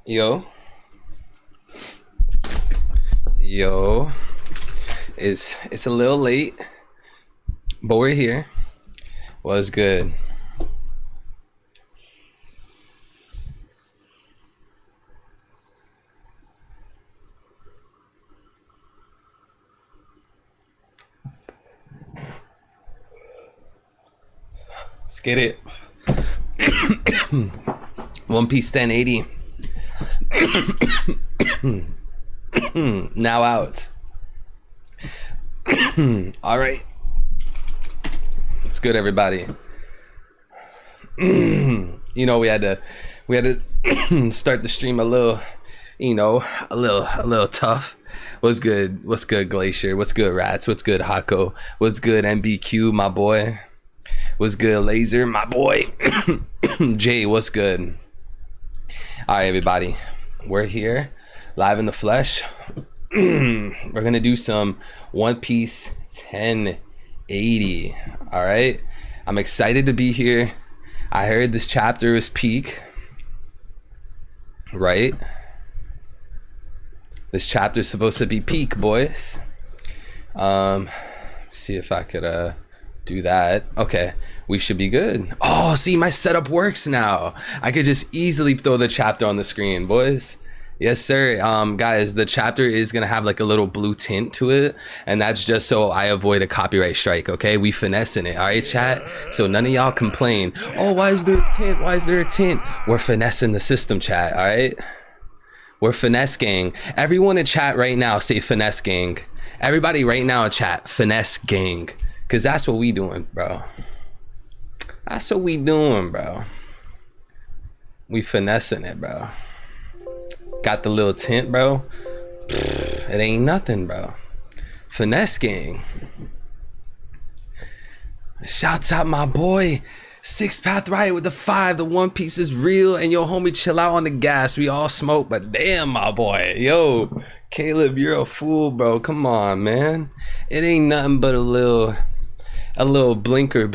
Yo, yo, it's a little late, but we're here. What's good? Let's get it. One Piece 1080. Now out. All right. It's good, everybody. You know, we had to start the stream a little, a little tough. What's good? What's good, Glacier? What's good, Rats? What's good, Hako? What's good, MBQ, my boy? What's good, Laser, my boy? Jay, what's good? All right, everybody. We're here, live in the flesh. We're gonna do some One Piece 1080. All right, I'm excited to be here. I heard this chapter is peak, right? This chapter is supposed to be peak, boys. See if I could do that. Okay, we should be good. Oh, see, my setup works now. I could just easily throw the chapter on the screen, boys. Yes, sir. Guys, the chapter is gonna have like a little blue tint to it, and that's just so I avoid a copyright strike. Okay, we finessing it. All right, chat. So none of y'all complain. Oh, why is there a tint? Why is there a tint? We're finessing the system, chat. All right, we're finesse gang. Everyone in chat right now say finesse gang. Everybody right now in chat, finesse gang. Cause that's what we doing, bro. That's what we doing, bro. We finessing it, bro. Got the little tint, bro. It ain't nothing, bro. Finesse gang. Shouts out my boy. Six Path Riot with the 5. The One Piece is real. And yo, homie, chill out on the gas. We all smoke, but damn, my boy. Yo, Caleb, you're a fool, bro. Come on, man. It ain't nothing but a little blinker,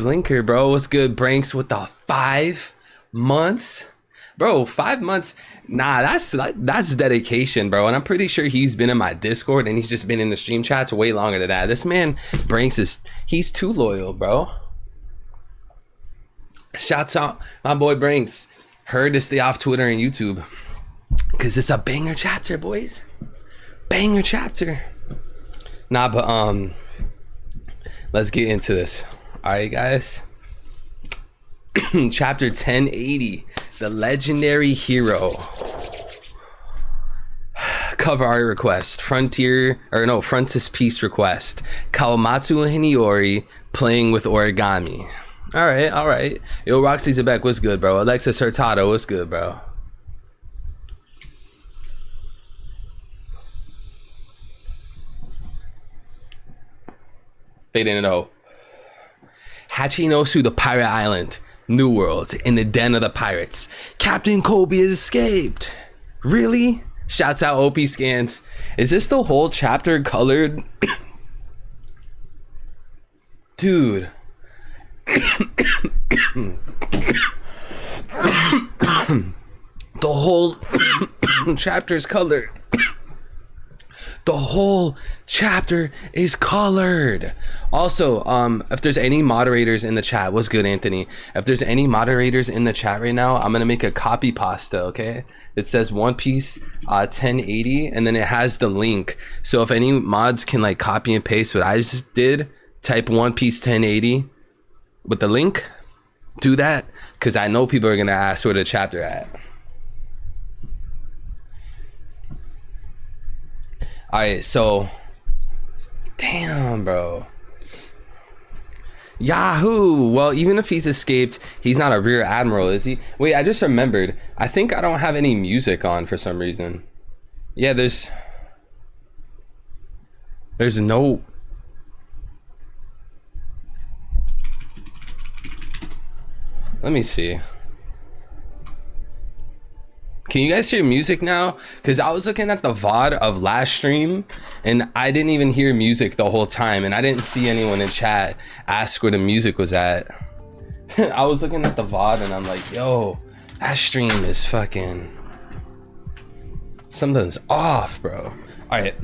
bro. What's good, Branks, with the 5 months? Bro, 5 months. Nah, that's dedication, bro. And I'm pretty sure he's been in my Discord and he's just been in the stream chats way longer than that. This man, Branks, he's too loyal, bro. Shouts out my boy Branks. Heard to stay off Twitter and YouTube. Cause it's a banger chapter, boys. Banger chapter. Nah, but let's get into this. All right, guys. Chapter 1080, the legendary hero. Cover art request. Frontispiece request. Kawamatsu Hiniori playing with origami. All right. Yo, Roxy Zebek, what's good, bro? Alexis Hurtado, what's good, bro? They didn't know. Hachinosu, the pirate island. New World, in the den of the pirates. Captain Kobe has escaped. Really? Shouts out OP Scans. Is this the whole chapter colored? Dude. The whole chapter is colored. The whole chapter is colored. Also, if there's any moderators in the chat, what's good, Anthony? If there's any moderators in the chat right now, I'm gonna make a copy pasta, okay? It says One Piece 1080, and then it has the link. So if any mods can like copy and paste what I just did, type One Piece 1080 with the link, do that, because I know people are gonna ask where the chapter at. All right, so damn, bro. Yahoo! Well, even if he's escaped, he's not a rear admiral, is he? Wait, I just remembered. I think I don't have any music on for some reason. Yeah, there's no... Let me see. Can you guys hear music now? Because I was looking at the VOD of last stream and I didn't even hear music the whole time, and I didn't see anyone in chat ask where the music was at. I was looking at the VOD and I'm like, yo, that stream is fucking... Something's off, bro. All right.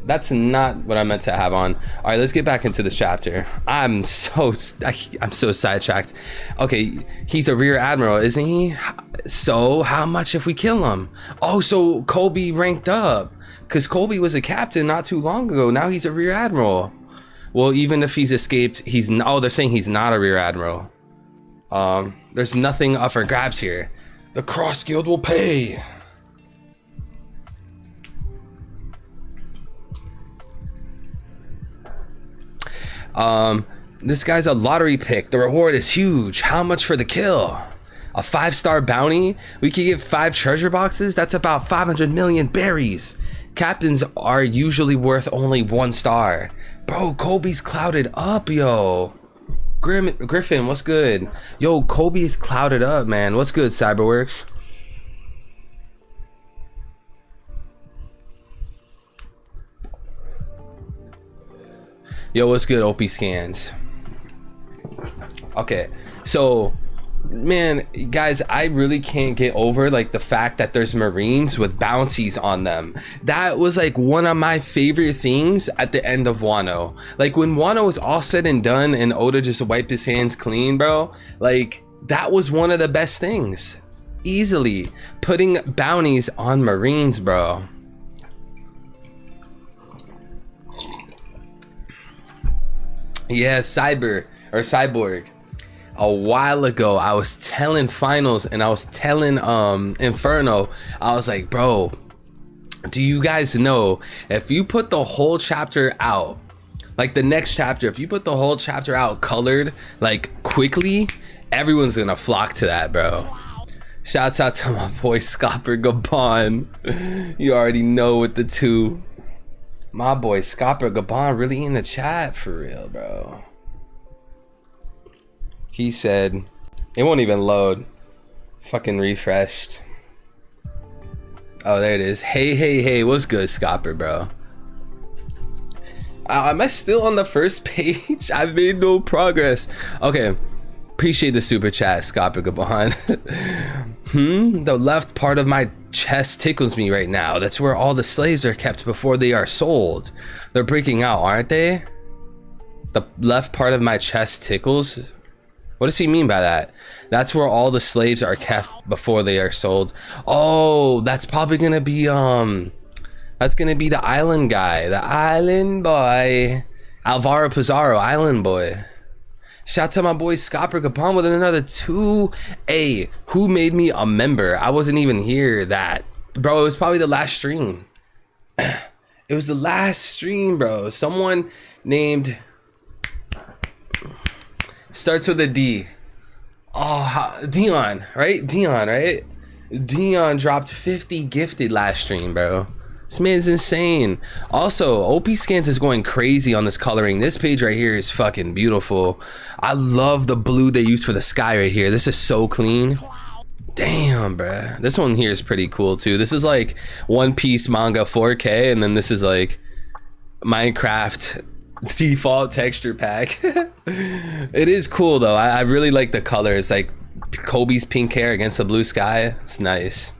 That's not what I meant to have on. All right, let's get back into the chapter. I'm so sidetracked. Okay, he's a rear admiral, isn't he? So how much if we kill him? Oh, so Kobe ranked up, because Kobe was a captain not too long ago. Now he's a rear admiral. Well, even if he's escaped, he's oh, they're saying he's not a rear admiral. There's nothing up for grabs here. The Cross Guild will pay. This guy's a lottery pick. The reward is huge. How much for the kill? A 5-star bounty? We could get 5 treasure boxes. That's about 500 million berries. Captains are usually worth only 1 star. Bro, Kobe's clouded up, yo. Griffin, what's good? Yo, Kobe's clouded up, man. What's good, Cyberworks? Yo, what's good, OP Scans? Okay, so man, guys, I really can't get over like the fact that there's Marines with bounties on them. That was like one of my favorite things at the end of Wano. Like when Wano was all said and done and Oda just wiped his hands clean, bro, like that was one of the best things. Easily putting bounties on Marines, bro. Yeah, Cyborg. A while ago, I was telling Finals and I was telling Inferno, I was like, bro, do you guys know if you put the whole chapter out, like the next chapter, if you put the whole chapter out colored like quickly, everyone's gonna flock to that, bro. Shouts out to my boy Scopper Gabon. You already know with the 2. My boy Scopper Gabon really in the chat for real, bro. He said it won't even load. Fucking refreshed. Oh, there it is. Hey, what's good, Scopper, bro? Am I still on the first page? I've made no progress. Okay, appreciate the super chat, Scopper Gabon. The left part of my chest tickles me right now. That's where all the slaves are kept before they are sold. They're breaking out, aren't they? The left part of my chest tickles? What does he mean by that? That's where all the slaves are kept before they are sold. Oh, that's probably gonna be that's gonna be the island guy, the island boy, Alvaro Pizarro, island boy. Shout out to my boy Scopper Gabon with another 2. Hey, who made me a member? I wasn't even here. That, bro, it was probably the last stream. It was the last stream, bro. Someone named, starts with a D. Oh, Dion, right? Dion dropped 50 gifted last stream, bro. This man's insane. Also, OP Scans is going crazy on this coloring. This page right here is fucking beautiful. I love the blue they use for the sky right here. This is so clean. Damn, bruh. This one here is pretty cool too. This is like One Piece manga 4K, and then this is like Minecraft default texture pack. It is cool though. I really like the colors, like Kobe's pink hair against the blue sky. It's nice.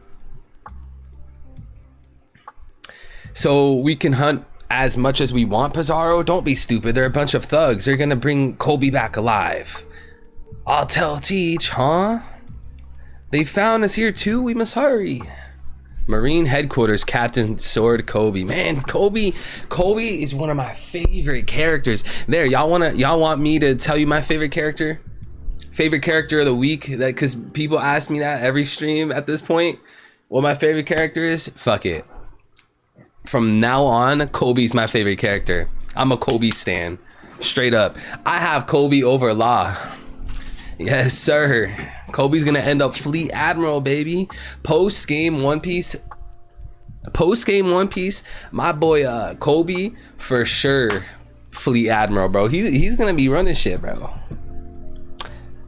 So we can hunt as much as we want, Pizarro. Don't be stupid. They're a bunch of thugs. They're gonna bring Kobe back alive. I'll tell Teach, huh? They found us here too. We must hurry. Marine headquarters, Captain Sword Kobe. Man, Kobe is one of my favorite characters. There, y'all want me to tell you my favorite character? Favorite character of the week? That, because people ask me that every stream at this point. What my favorite character is? Fuck it. From now on, Kobe's my favorite character. I'm a Kobe stan. Straight up. I have Kobe over Law. Yes, sir. Kobe's gonna end up Fleet Admiral, baby. Post-game One Piece. My boy Kobe, for sure. Fleet Admiral, bro. He's gonna be running shit, bro.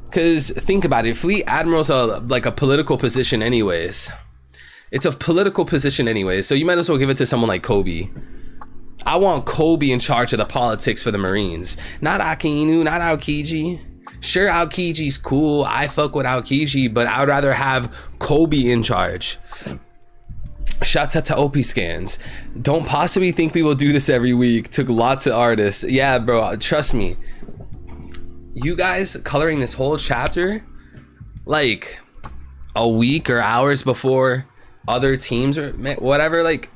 Cause think about it. Fleet Admiral's like a political position anyways. It's a political position anyway, so you might as well give it to someone like Kobe. I want Kobe in charge of the politics for the Marines. Not Akainu, not Aokiji. Sure, Aokiji's cool. I fuck with Aokiji, but I would rather have Kobe in charge. Shouts out to OP Scans. Don't possibly think we will do this every week. Took lots of artists. Yeah, bro, trust me. You guys coloring this whole chapter like a week or hours before other teams or whatever, like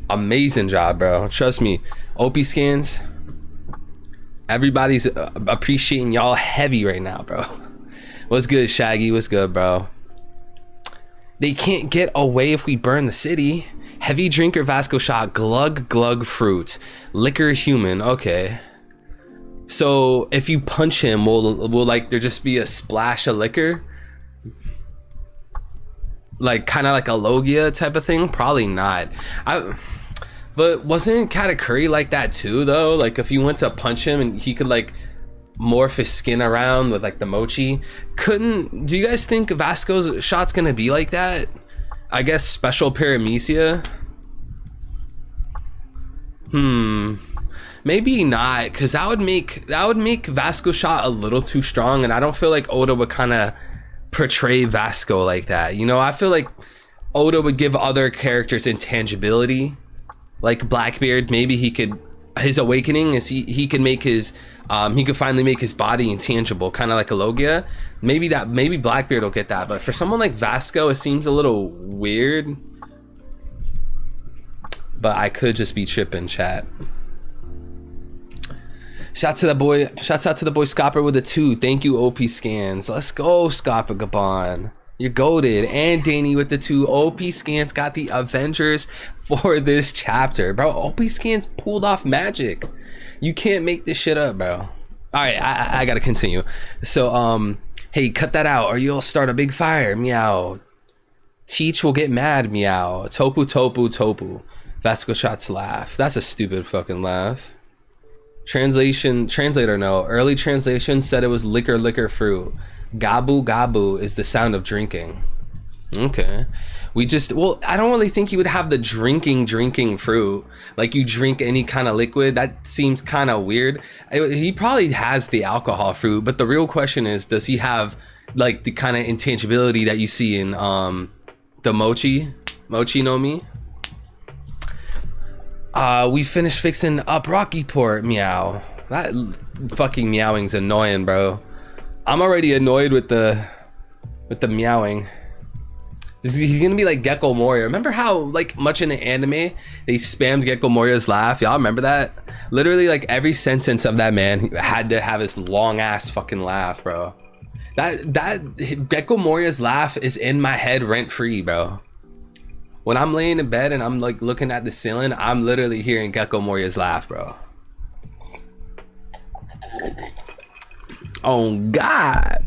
amazing job, bro. Trust me. OP Scans, everybody's appreciating y'all heavy right now, bro. What's good, Shaggy? What's good, bro? They can't get away if we burn the city. Heavy drinker Vasco shot. Glug glug fruit. Liquor human. Okay. So if you punch him, will like there just be a splash of liquor? Like kind of like a Logia type of thing? Probably not. But wasn't Katakuri like that too though? Like if you went to punch him and he could like morph his skin around with like the mochi. Do you guys think Vasco's shot's gonna be like that? I guess special paramecia. Maybe not, because that would make Vasco shot a little too strong, and I don't feel like Oda would kind of portray Vasco like that. You know, I feel like Oda would give other characters intangibility, like Blackbeard. Maybe his awakening is he can make his he could finally make his body intangible, kind of like a Logia. Maybe Blackbeard will get that, but for someone like Vasco, it seems a little weird. But I could just be tripping, chat. Shouts out to the boy Scopper with a 2. Thank you, OP Scans. Let's go, Scopper Gabon. You're goated. And Danny with the 2. OP Scans got the Avengers for this chapter. Bro, OP Scans pulled off magic. You can't make this shit up, bro. Alright, I gotta continue. So, hey, cut that out or you'll start a big fire. Meow. Teach will get mad. Meow. Topu, topu, topu. Vasco shots laugh. That's a stupid fucking laugh. Translator no. Early translation said it was liquor fruit. Gabu gabu is the sound of drinking. Okay. I don't really think you would have the drinking fruit. Like you drink any kind of liquid. That seems kind of weird. He probably has the alcohol fruit, but the real question is, does he have like the kind of intangibility that you see in the Mochi no Mi? We finished fixing up Rocky Port. Meow. That fucking meowing's annoying, bro. I'm already annoyed with the meowing. He's gonna be like Gecko Moria. Remember how like much in the anime they spammed Gecko Moria's laugh? Y'all remember that? Literally like every sentence of that man had to have his long ass fucking laugh, bro. That Gecko Moria's laugh is in my head rent free, bro. When I'm laying in bed and I'm like looking at the ceiling, I'm literally hearing Gecko Moria's laugh, bro. Oh God.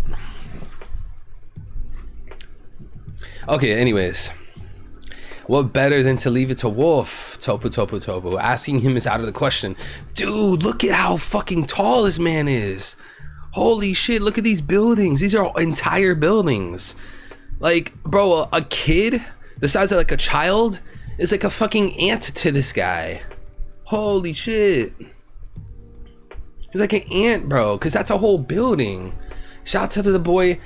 Okay, anyways. What better than to leave it to Wolf? Topu topu topu. Asking him is out of the question. Dude, look at how fucking tall this man is. Holy shit, look at these buildings. These are entire buildings. Like, bro, a kid the size of like a child is like a fucking ant to this guy. Holy shit. He's like an ant, bro, because that's a whole building. Shout out to the boy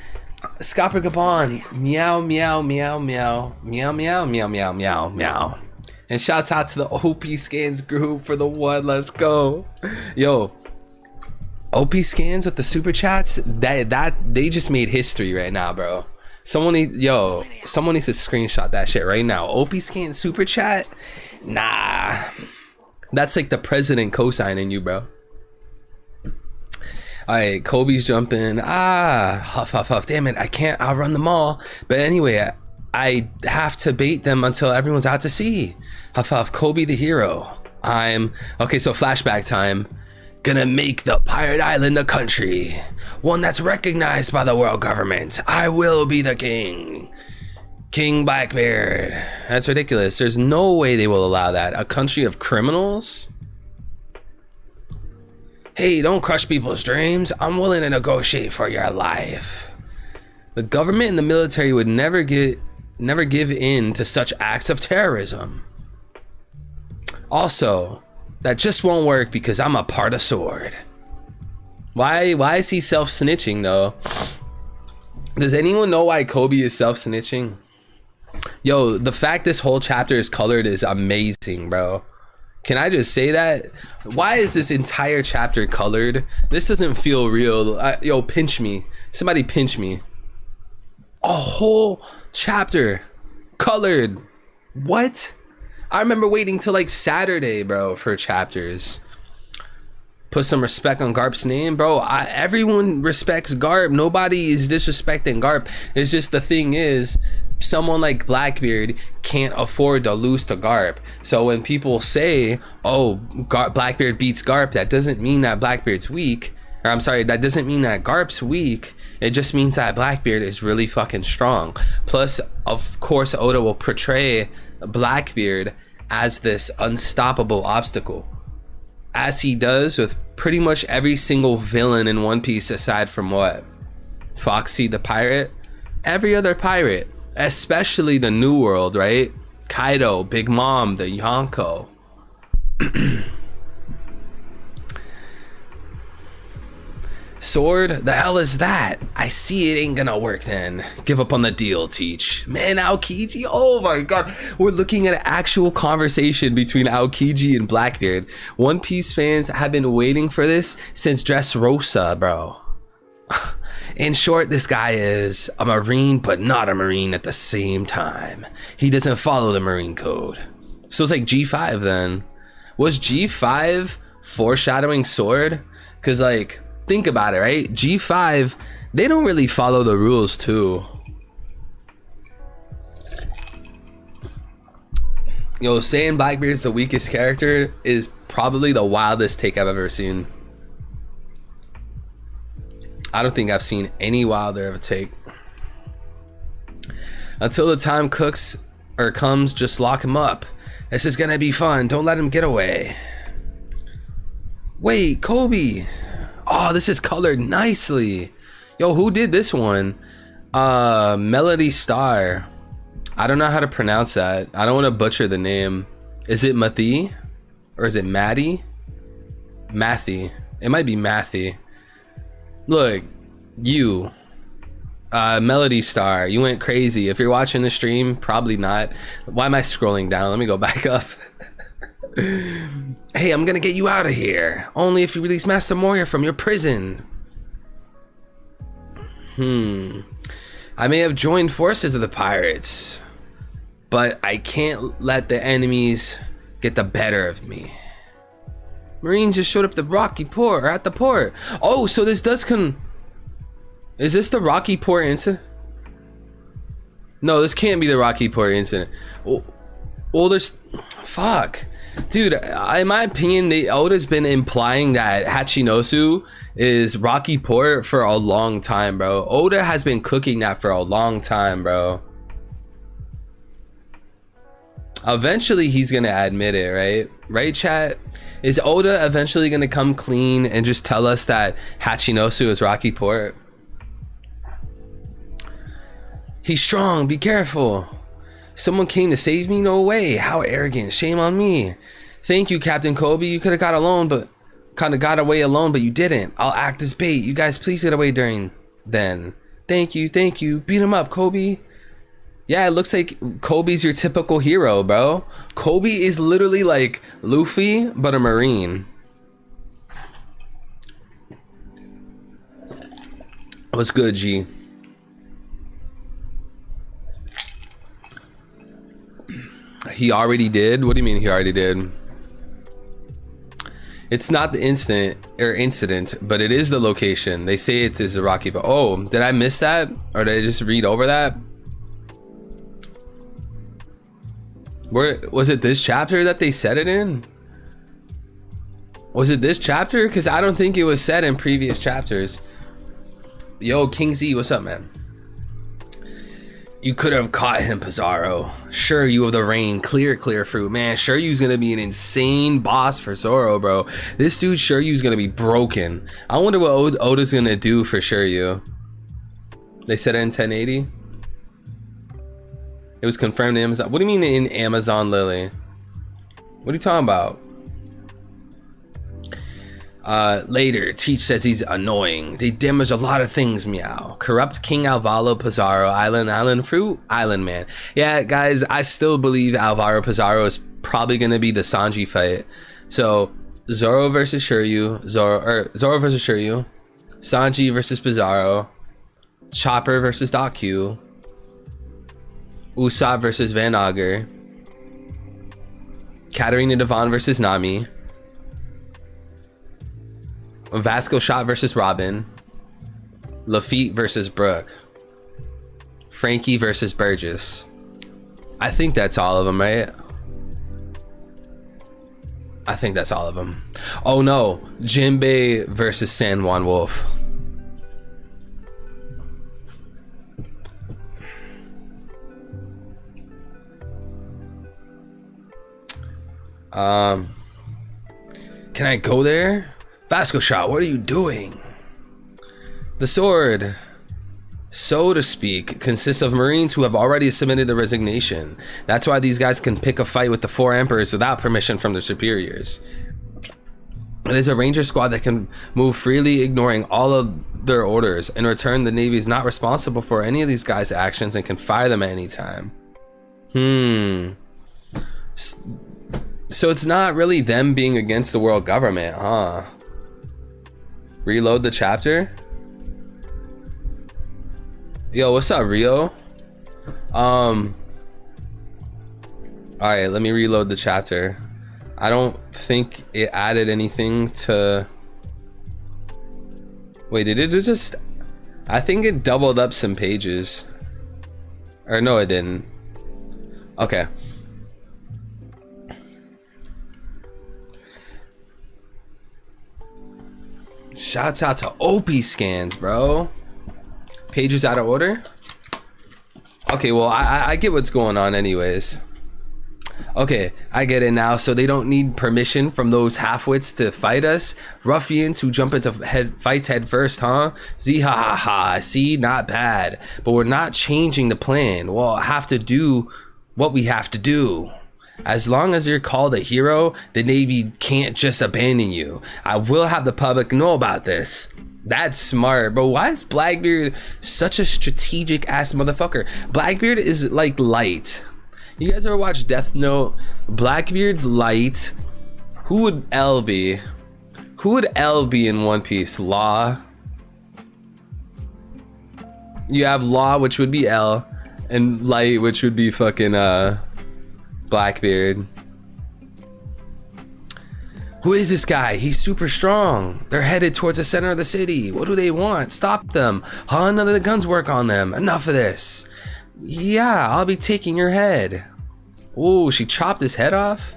Scopper Gabon. Meow, meow, meow, meow. Meow, meow, meow, meow, meow, meow. And shouts out to the OP Scans group for the 1. Let's go. Yo, OP Scans with the super chats, that they just made history right now, bro. Someone needs to screenshot that shit right now. OP Scan super chat? Nah. That's like the president co-signing you, bro. Alright, Kobe's jumping. Huff, huff, huff. Damn it, I can't outrun them all. But anyway, I have to bait them until everyone's out to sea. Huff, huff. Kobe the hero. Okay, so flashback time. Gonna make the pirate island a country, one that's recognized by the world government. I will be the king. King Blackbeard. That's ridiculous. There's no way they will allow that. A country of criminals? Hey, don't crush people's dreams. I'm willing to negotiate for your life. The government and the military would never give in to such acts of terrorism. Also, that just won't work because I'm a part of Sword. Why is he self-snitching though? Does anyone know why Kobe is self-snitching? Yo, the fact this whole chapter is colored is amazing, bro. Can I just say that? Why is this entire chapter colored? This doesn't feel real. Yo, pinch me. Somebody pinch me. A whole chapter colored. What? I remember waiting till like Saturday, bro, for chapters. Put some respect on Garp's name, bro. Everyone respects Garp. Nobody is disrespecting Garp. It's just the thing is, someone like Blackbeard can't afford to lose to Garp. So when people say, oh, Blackbeard beats Garp, that doesn't mean that Blackbeard's weak. Or I'm sorry, that doesn't mean that Garp's weak. It just means that Blackbeard is really fucking strong. Plus, of course, Oda will portray Blackbeard as this unstoppable obstacle, as he does with pretty much every single villain in One Piece aside from what? Foxy the pirate? Every other pirate, especially the New World, right? Kaido, Big Mom, the Yonko. Sword? The hell is that? I see it ain't gonna work then. Give up on the deal, Teach. Man, Aokiji? Oh my god. We're looking at an actual conversation between Aokiji and Blackbeard. One Piece fans have been waiting for this since Dressrosa, bro. In short, this guy is a Marine, but not a Marine at the same time. He doesn't follow the Marine code. So it's like G5 then. Was G5 foreshadowing Sword? Because like, think about it, right? G5, they don't really follow the rules too. Yo, saying Blackbeard's the weakest character is probably the wildest take I've ever seen. I don't think I've seen any wilder of a take. Until the time comes, just lock him up. This is gonna be fun. Don't let him get away. Wait, Kobe. Oh, this is colored nicely. Yo, who did this one? Melody Star. I don't know how to pronounce that. I don't want to butcher the name. Is it Mathi? Or is it Maddie? Mathy. It might be Mathy. Look, you. Melody Star. You went crazy. If you're watching the stream, probably not. Why am I scrolling down? Let me go back up. Hey, I'm gonna get you out of here. Only if you release Master Moria from your prison. I may have joined forces with the pirates, but I can't let the enemies get the better of me. Marines just showed up the Rocky Port, or at the port. Oh, so this does is this the Rocky Port incident? No, this can't be the Rocky Port incident. Well, there's... Fuck. Dude, in my opinion, Oda's been implying that Hachinosu is Rocky Port for a long time, bro. Oda has been cooking that for a long time, bro. Eventually, he's gonna admit it, right? Right, chat? Is Oda eventually gonna come clean and just tell us that Hachinosu is Rocky Port? He's strong, be careful. Someone came to save me? No way. How arrogant. Shame on me. Thank you, Captain Kobe. You could have got away alone, but you didn't. I'll act as bait. You guys please get away during then. Thank you. Beat him up, Kobe. Yeah, it looks like Kobe's your typical hero, bro. Kobe is literally like Luffy, but a Marine. What's good, G? He already did? What do you mean he already did? It's not the incident, but it is the location. They say it is a Rocky, but oh, did I miss that? Or did I just read over that? Where was it, this chapter that they said it in? Was it this chapter? Because I don't think it was said in previous chapters. Yo, King Z, what's up, man? You could have caught him, Pizarro. Sure, you have the rain. Clear fruit. Man, Shiryu's gonna be an insane boss for Zoro, bro. This dude, Shiryu's gonna be broken. I wonder what Oda's gonna do for Shiryu. They said it in 1080? It was confirmed in Amazon. What do you mean in Amazon, Lily? What are you talking about? Later, Teach says he's annoying. They damage a lot of things, meow. Corrupt King Alvaro Pizarro, Island Fruit, Island Man. Yeah, guys, I still believe Alvaro Pizarro is probably going to be the Sanji fight. So, Zoro versus Shiryu, Zoro versus Shiryu, Sanji versus Pizarro, Chopper versus Doc Q, Usopp versus Van Augur, Katarina Devon versus Nami, Vasco Shot versus Robin, Lafitte versus Brooke, Frankie versus Burgess. I think that's all of them, right? I think that's all of them. Oh no, Jinbei versus San Juan Wolf. Can I go there? Vasco Shot, what are you doing? The sword, so to speak, consists of Marines who have already submitted their resignation. That's why these guys can pick a fight with the 4 emperors without permission from their superiors. It is a ranger squad that can move freely, ignoring all of their orders. In return, the Navy is not responsible for any of these guys' actions and can fire them at any time. So it's not really them being against the world government, huh? Reload the chapter. Yo, what's up, Rio? Alright, let me reload the chapter. I don't think it added anything to... Wait, did it just... I think it doubled up some pages. Or no, it didn't. Okay. Shouts out to OP scans, bro. Pages out of order. Okay, well, I get what's going on anyways. Okay, I get it now. So they don't need permission from those halfwits to fight us? Ruffians who jump into fights head first, huh? Z ha ha ha. See, not bad. But we're not changing the plan. We'll have to do what we have to do. As long as you're called a hero, the Navy can't just abandon you. I will have the public know about this. That's smart, bro. Why is Blackbeard such a strategic ass motherfucker? Blackbeard is like light. You guys ever watch Death Note? Blackbeard's light. Who would L be? Who would L be in One Piece? Law. You have Law, which would be L, and Light, which would be fucking Blackbeard. Who is this guy? He's super strong. They're headed towards the center of the city. What do they want? Stop them. Huh? None of the guns work on them. Enough of this. Yeah, I'll be taking your head. Oh, she chopped his head off?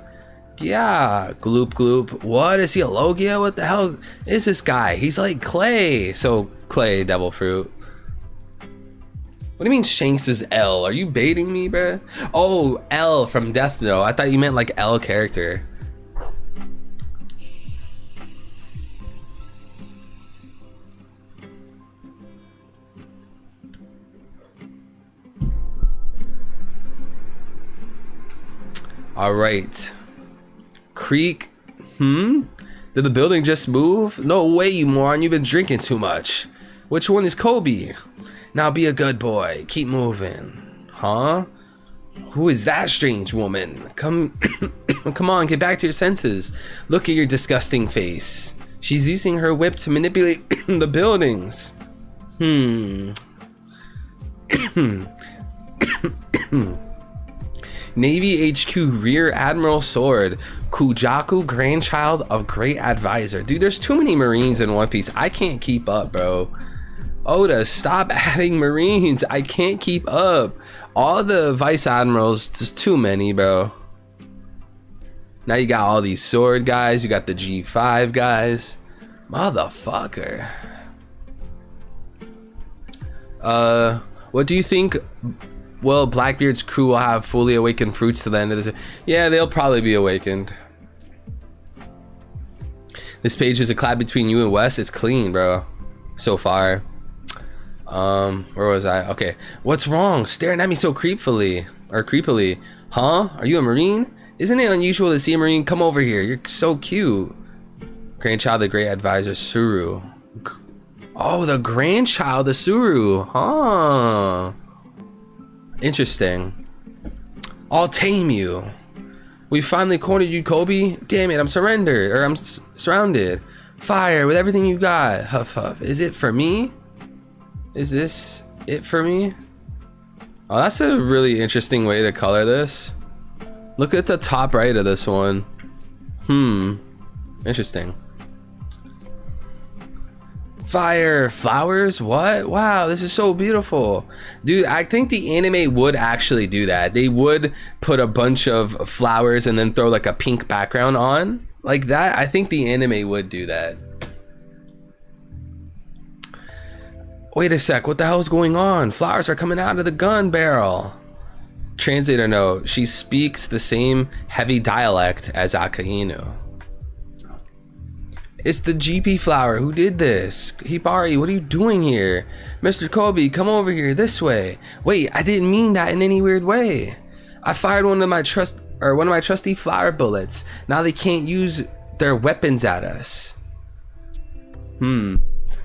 Yeah, gloop gloop. What, is he a Logia? What the hell is this guy? He's like Clay. So, Clay, Devil Fruit. What do you mean Shanks is L? Are you baiting me, bruh? Oh, L from Death Note. I thought you meant like L character. All right. Creek. Did the building just move? No way, you moron. You've been drinking too much. Which one is Kobe? Now be a good boy. Keep moving. Huh? Who is that strange woman? Come on, get back to your senses. Look at your disgusting face. She's using her whip to manipulate the buildings. Navy HQ Rear Admiral Sword. Kujaku, grandchild of great advisor. Dude, there's too many Marines in One Piece. I can't keep up, bro. Oda, stop adding Marines. I can't keep up. All the vice admirals, just too many, bro. Now you got all these sword guys. You got the G5 guys. Motherfucker. What do you think? Well, Blackbeard's crew will have fully awakened fruits to the end of this. Yeah, they'll probably be awakened. This page is a collab between you and Wes. It's clean, bro. So far. Where was I? Okay. What's wrong? Staring at me so creepily. Huh? Are you a Marine? Isn't it unusual to see a Marine? Come over here. You're so cute. Grandchild of the great advisor Suru. Oh, the grandchild of Suru. Huh. Interesting. I'll tame you. We finally cornered you, Kobe. Damn it, I'm surrendered. Or I'm surrounded. Fire with everything you got. Huff huff. Is it for me? Is this it for me? Oh, that's a really interesting way to color this. Look at the top right of this one. Interesting. Fire, flowers, what? Wow, this is so beautiful. Dude, I think the anime would actually do that. They would put a bunch of flowers and then throw like a pink background on. Like that, I think the anime would do that. Wait a sec, what the hell is going on? Flowers are coming out of the gun barrel. Translator note, she speaks the same heavy dialect as Akainu. It's the GP flower. Who did this? Hibari, what are you doing here? Mr. Kobe, come over here this way. Wait, I didn't mean that in any weird way. I fired one of my trusty flower bullets. Now they can't use their weapons at us.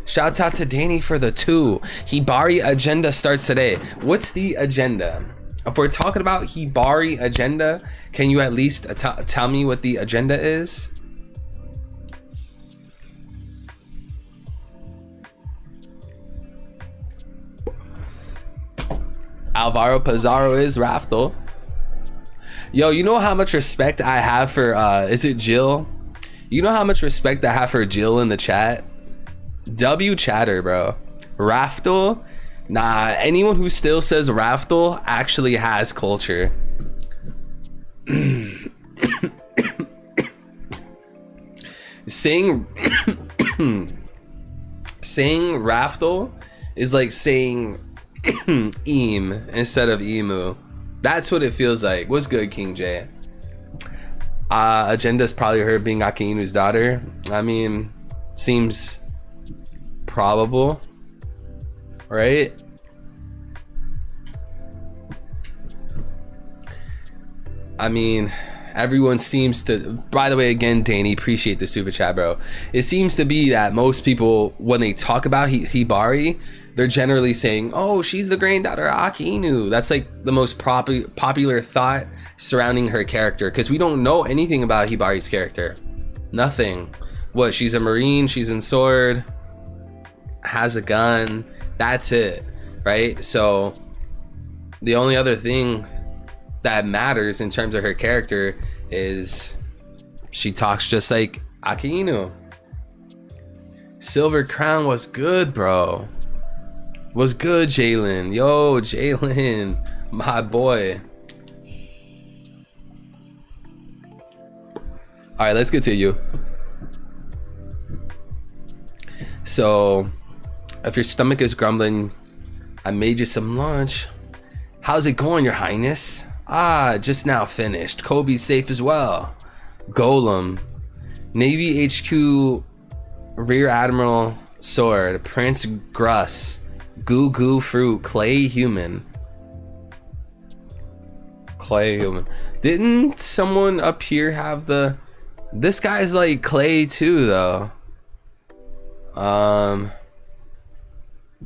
Shouts out to Danny for the 2. Hibari agenda starts today. What's the agenda? If we're talking about Hibari agenda, can you at least tell me what the agenda is? Alvaro Pizarro is Raftel. Yo, you know how much respect I have for is it Jill? You know how much respect I have for Jill in the chat? W chatter, bro. Raftel? Nah, anyone who still says Raftel actually has culture. saying Raftel is like saying Eam instead of Emu. That's what it feels like. What's good, King J? Agenda's probably her being Akainu's daughter. I mean, seems probable, right? I mean, everyone seems to, by the way, again, Danny, appreciate the super chat, bro. It seems to be that most people, when they talk about Hibari, they're generally saying, oh, she's the granddaughter of Akainu. That's like the most popular thought surrounding her character, because we don't know anything about Hibari's character. Nothing. What, she's a Marine, she's in Sword, has a gun, that's it, right? So the only other thing that matters in terms of her character is she talks just like Akainu. Silver Crown was good, bro. Was good, Jalen. Yo, Jalen, my boy. All right, let's continue. So, if your stomach is grumbling, I made you some lunch. How's it going, Your Highness? Ah, just now finished. Kobe's safe as well. Golem. Navy HQ Rear Admiral Sword. Prince Gruss. Goo Goo Fruit. Clay Human. Clay Human. Didn't someone up here have the... This guy's like Clay too, though.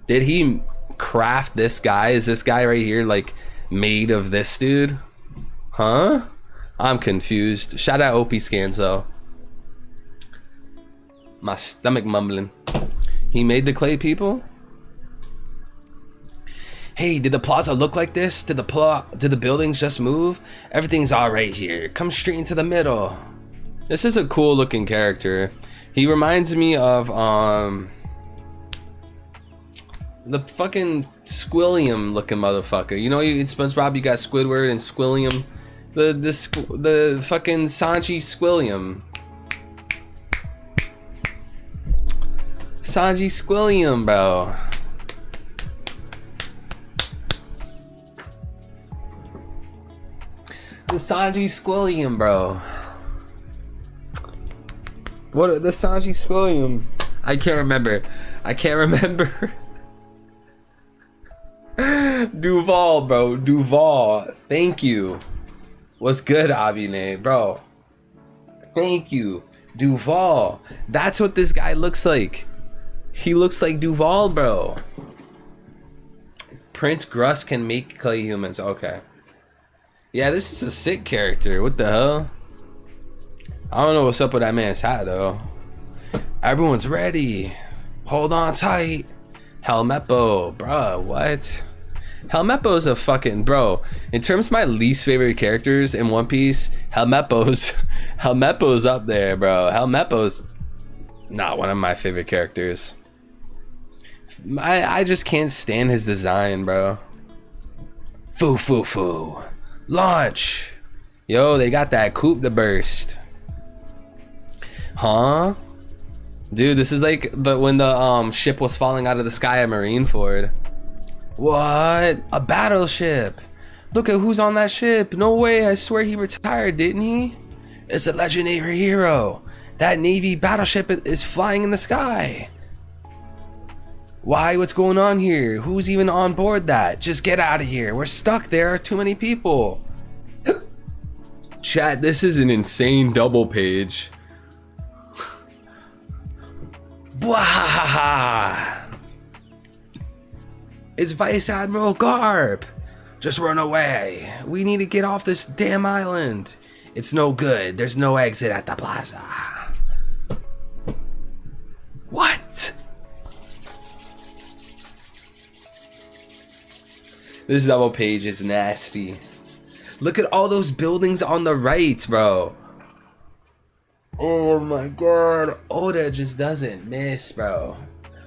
Did he craft this guy? Is this guy right here like made of this dude? Huh? I'm confused. Shout out OP Scanso. My stomach mumbling. He made the clay people? Hey, did the plaza look like this? Did the buildings just move? Everything's all right here. Come straight into the middle. This is a cool looking character. He reminds me of the fucking Squilliam looking motherfucker. You know, in SpongeBob you got Squidward and Squilliam. The fucking Sanji Squilliam. Sanji Squilliam, bro. The Sanji Squilliam, bro. What the Sanji Squilliam? I can't remember. Duval, bro. Duval. Thank you. What's good, Abine, bro? Thank you. Duval. That's what this guy looks like. He looks like Duval, bro. Prince Gruss can make clay humans. Okay. Yeah, this is a sick character. What the hell? I don't know what's up with that man's hat, though. Everyone's ready. Hold on tight. Helmeppo. Bruh, what? Helmeppo's a fucking... Bro, in terms of my least favorite characters in One Piece, Helmeppo's up there, bro. Helmeppo's not one of my favorite characters. I just can't stand his design, bro. Foo. Launch. Yo, they got that coupe to burst. Huh? Dude, this is like when the ship was falling out of the sky at Marineford. What? A battleship. Look at who's on that ship. No way, I swear he retired, didn't he? It's a legendary hero. That Navy battleship is flying in the sky. Why? What's going on here? Who's even on board that? Just get out of here. We're stuck. There are too many people. Chat, this is an insane double page. Blah. It's Vice Admiral Garp. Just run away. We need to get off this damn island. It's no good. There's no exit at the plaza. What? This double page is nasty. Look at all those buildings on the right, bro. Oh my god. Oda just doesn't miss, bro.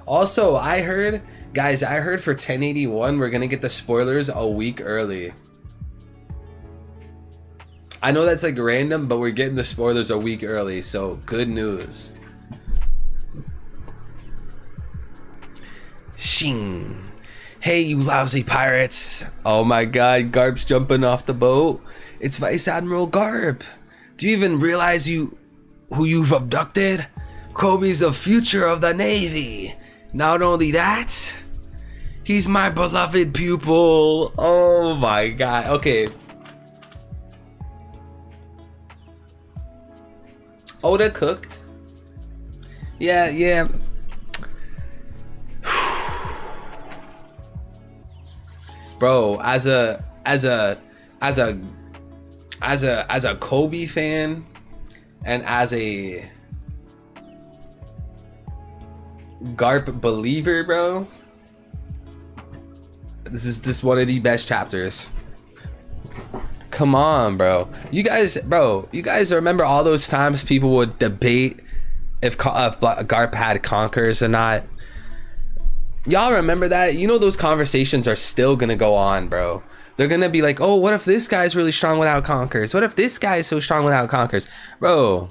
Also, I heard for 1081 we're gonna get the spoilers a week early. I know that's like random, but we're getting the spoilers a week early, so good news. Shing. Hey, you lousy pirates. Oh my god, Garp's jumping off the boat. It's Vice Admiral Garp. Do you even realize who you've abducted? Kobe's the future of the Navy. Not only that, he's my beloved pupil. Oh my god. Okay. Oda cooked. Yeah. Bro, as a Kobe fan and as a Garp believer, bro, this is one of the best chapters. Come on, bro. You guys remember all those times people would debate if Garp had conkers or not? Y'all remember that? You know those conversations are still gonna go on, bro. They're gonna be like, oh, what if this guy's really strong without conkers? What if this guy is so strong without conkers? Bro,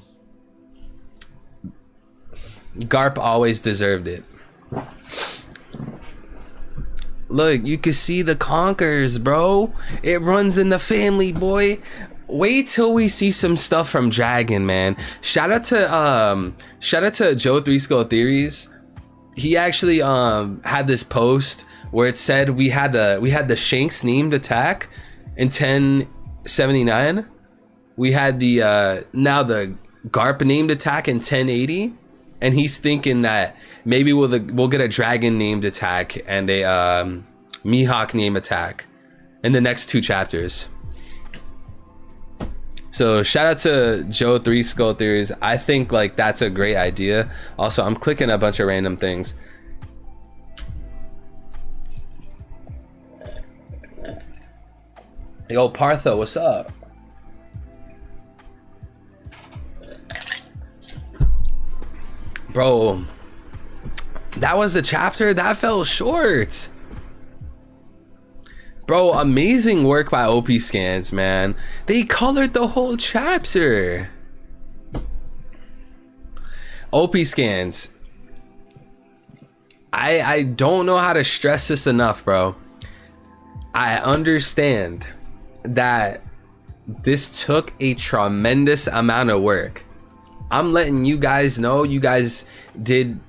Garp always deserved it. Look, you can see the conkers, bro. It runs in the family, boy. Wait till we see some stuff from Dragon, man. Shout out to Joe 3 Skull Theories. He actually had this post where it said we had the Shanks named attack in 1079. We had the now the Garp named attack in 1080, and he's thinking that maybe we'll get a Dragon named attack and a Mihawk name attack in the next 2 chapters. So shout out to Joe 3 Skull Theories. I think like that's a great idea. Also, I'm clicking a bunch of random things. Yo, Partho, what's up? Bro, that was a chapter that fell short. Bro, amazing work by OP Scans, man. They colored the whole chapter. OP Scans. I don't know how to stress this enough, bro. I understand that this took a tremendous amount of work. I'm letting you guys know you guys did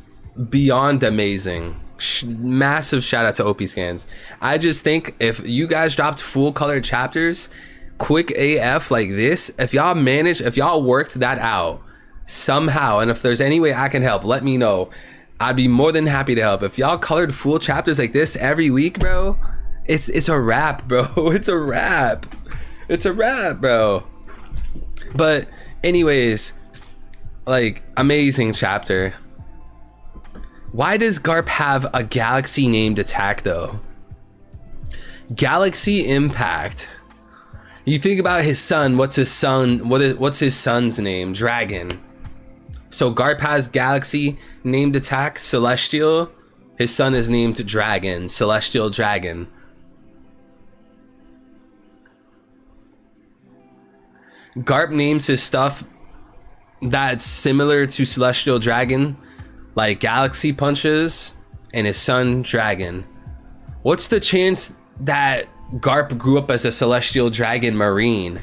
beyond amazing. Massive shout out to OP Scans. I just think if you guys dropped full color chapters quick AF like this, if y'all worked that out, somehow. And if there's any way I can help, let me know. I'd be more than happy to help. If y'all colored full chapters like this every week, bro, it's a wrap, bro. It's a wrap. It's a wrap, bro. But anyways, like, amazing chapter. Why does Garp have a galaxy named attack though? Galaxy Impact. You think about his son. What's his son? What's his son's name? Dragon. So Garp has galaxy named attack, Celestial. His son is named Dragon, Celestial Dragon. Garp names his stuff that's similar to Celestial Dragon, like Galaxy Punches, and his son Dragon. What's the chance that Garp grew up as a Celestial Dragon Marine?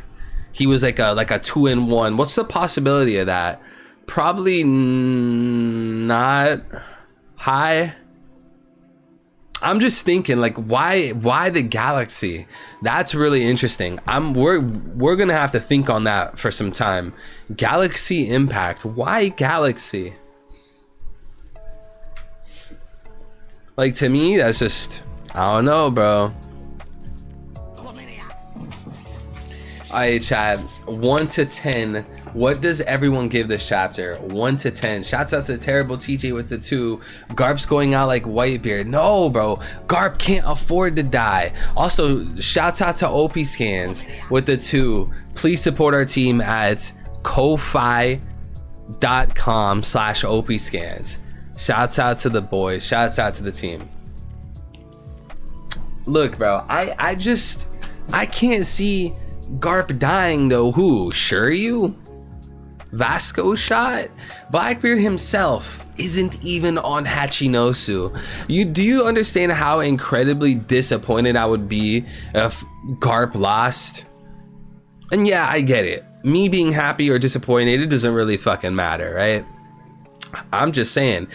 He was like a 2-in-1. What's the possibility of that? Probably not high. I'm just thinking, like, why the galaxy? That's really interesting. We're gonna have to think on that for some time. Galaxy Impact. Why galaxy? Like, to me, that's just, I don't know, bro. Alright, chat. 1 to 10. What does everyone give this chapter? 1 to 10. Shouts out to Terrible TJ with the 2. Garp's going out like Whitebeard. No, bro. Garp can't afford to die. Also, shouts out to OP Scans with the 2. Please support our team at ko-fi.com/OP Scans. Shouts out to the boys. Shouts out to the team. Look, bro. I can't see Garp dying though. Who? Shiryu? Vasco shot? Blackbeard himself isn't even on Hachinosu. Do you understand how incredibly disappointed I would be if Garp lost? And yeah, I get it. Me being happy or disappointed, it doesn't really fucking matter, right? I'm just saying,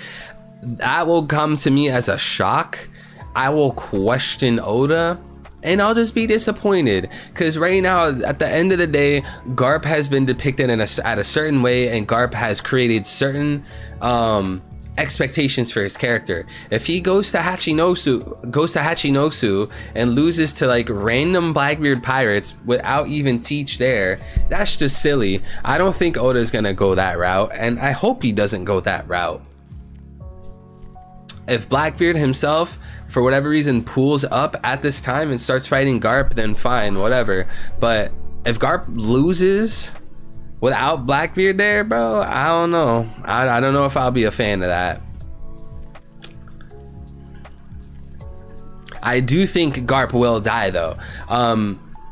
that will come to me as a shock. I will question Oda, and I'll just be disappointed, because right now, at the end of the day, Garp has been depicted at a certain way, and Garp has created certain expectations for his character. If he goes to Hachinosu and loses to like random Blackbeard pirates without even Teach there, that's just silly. I don't think Oda's gonna go that route, and I hope he doesn't go that route. If Blackbeard himself, for whatever reason, pulls up at this time and starts fighting Garp, then fine, whatever. But if Garp loses without Blackbeard there, bro, I don't know. I don't know if I'll be a fan of that. I do think Garp will die though.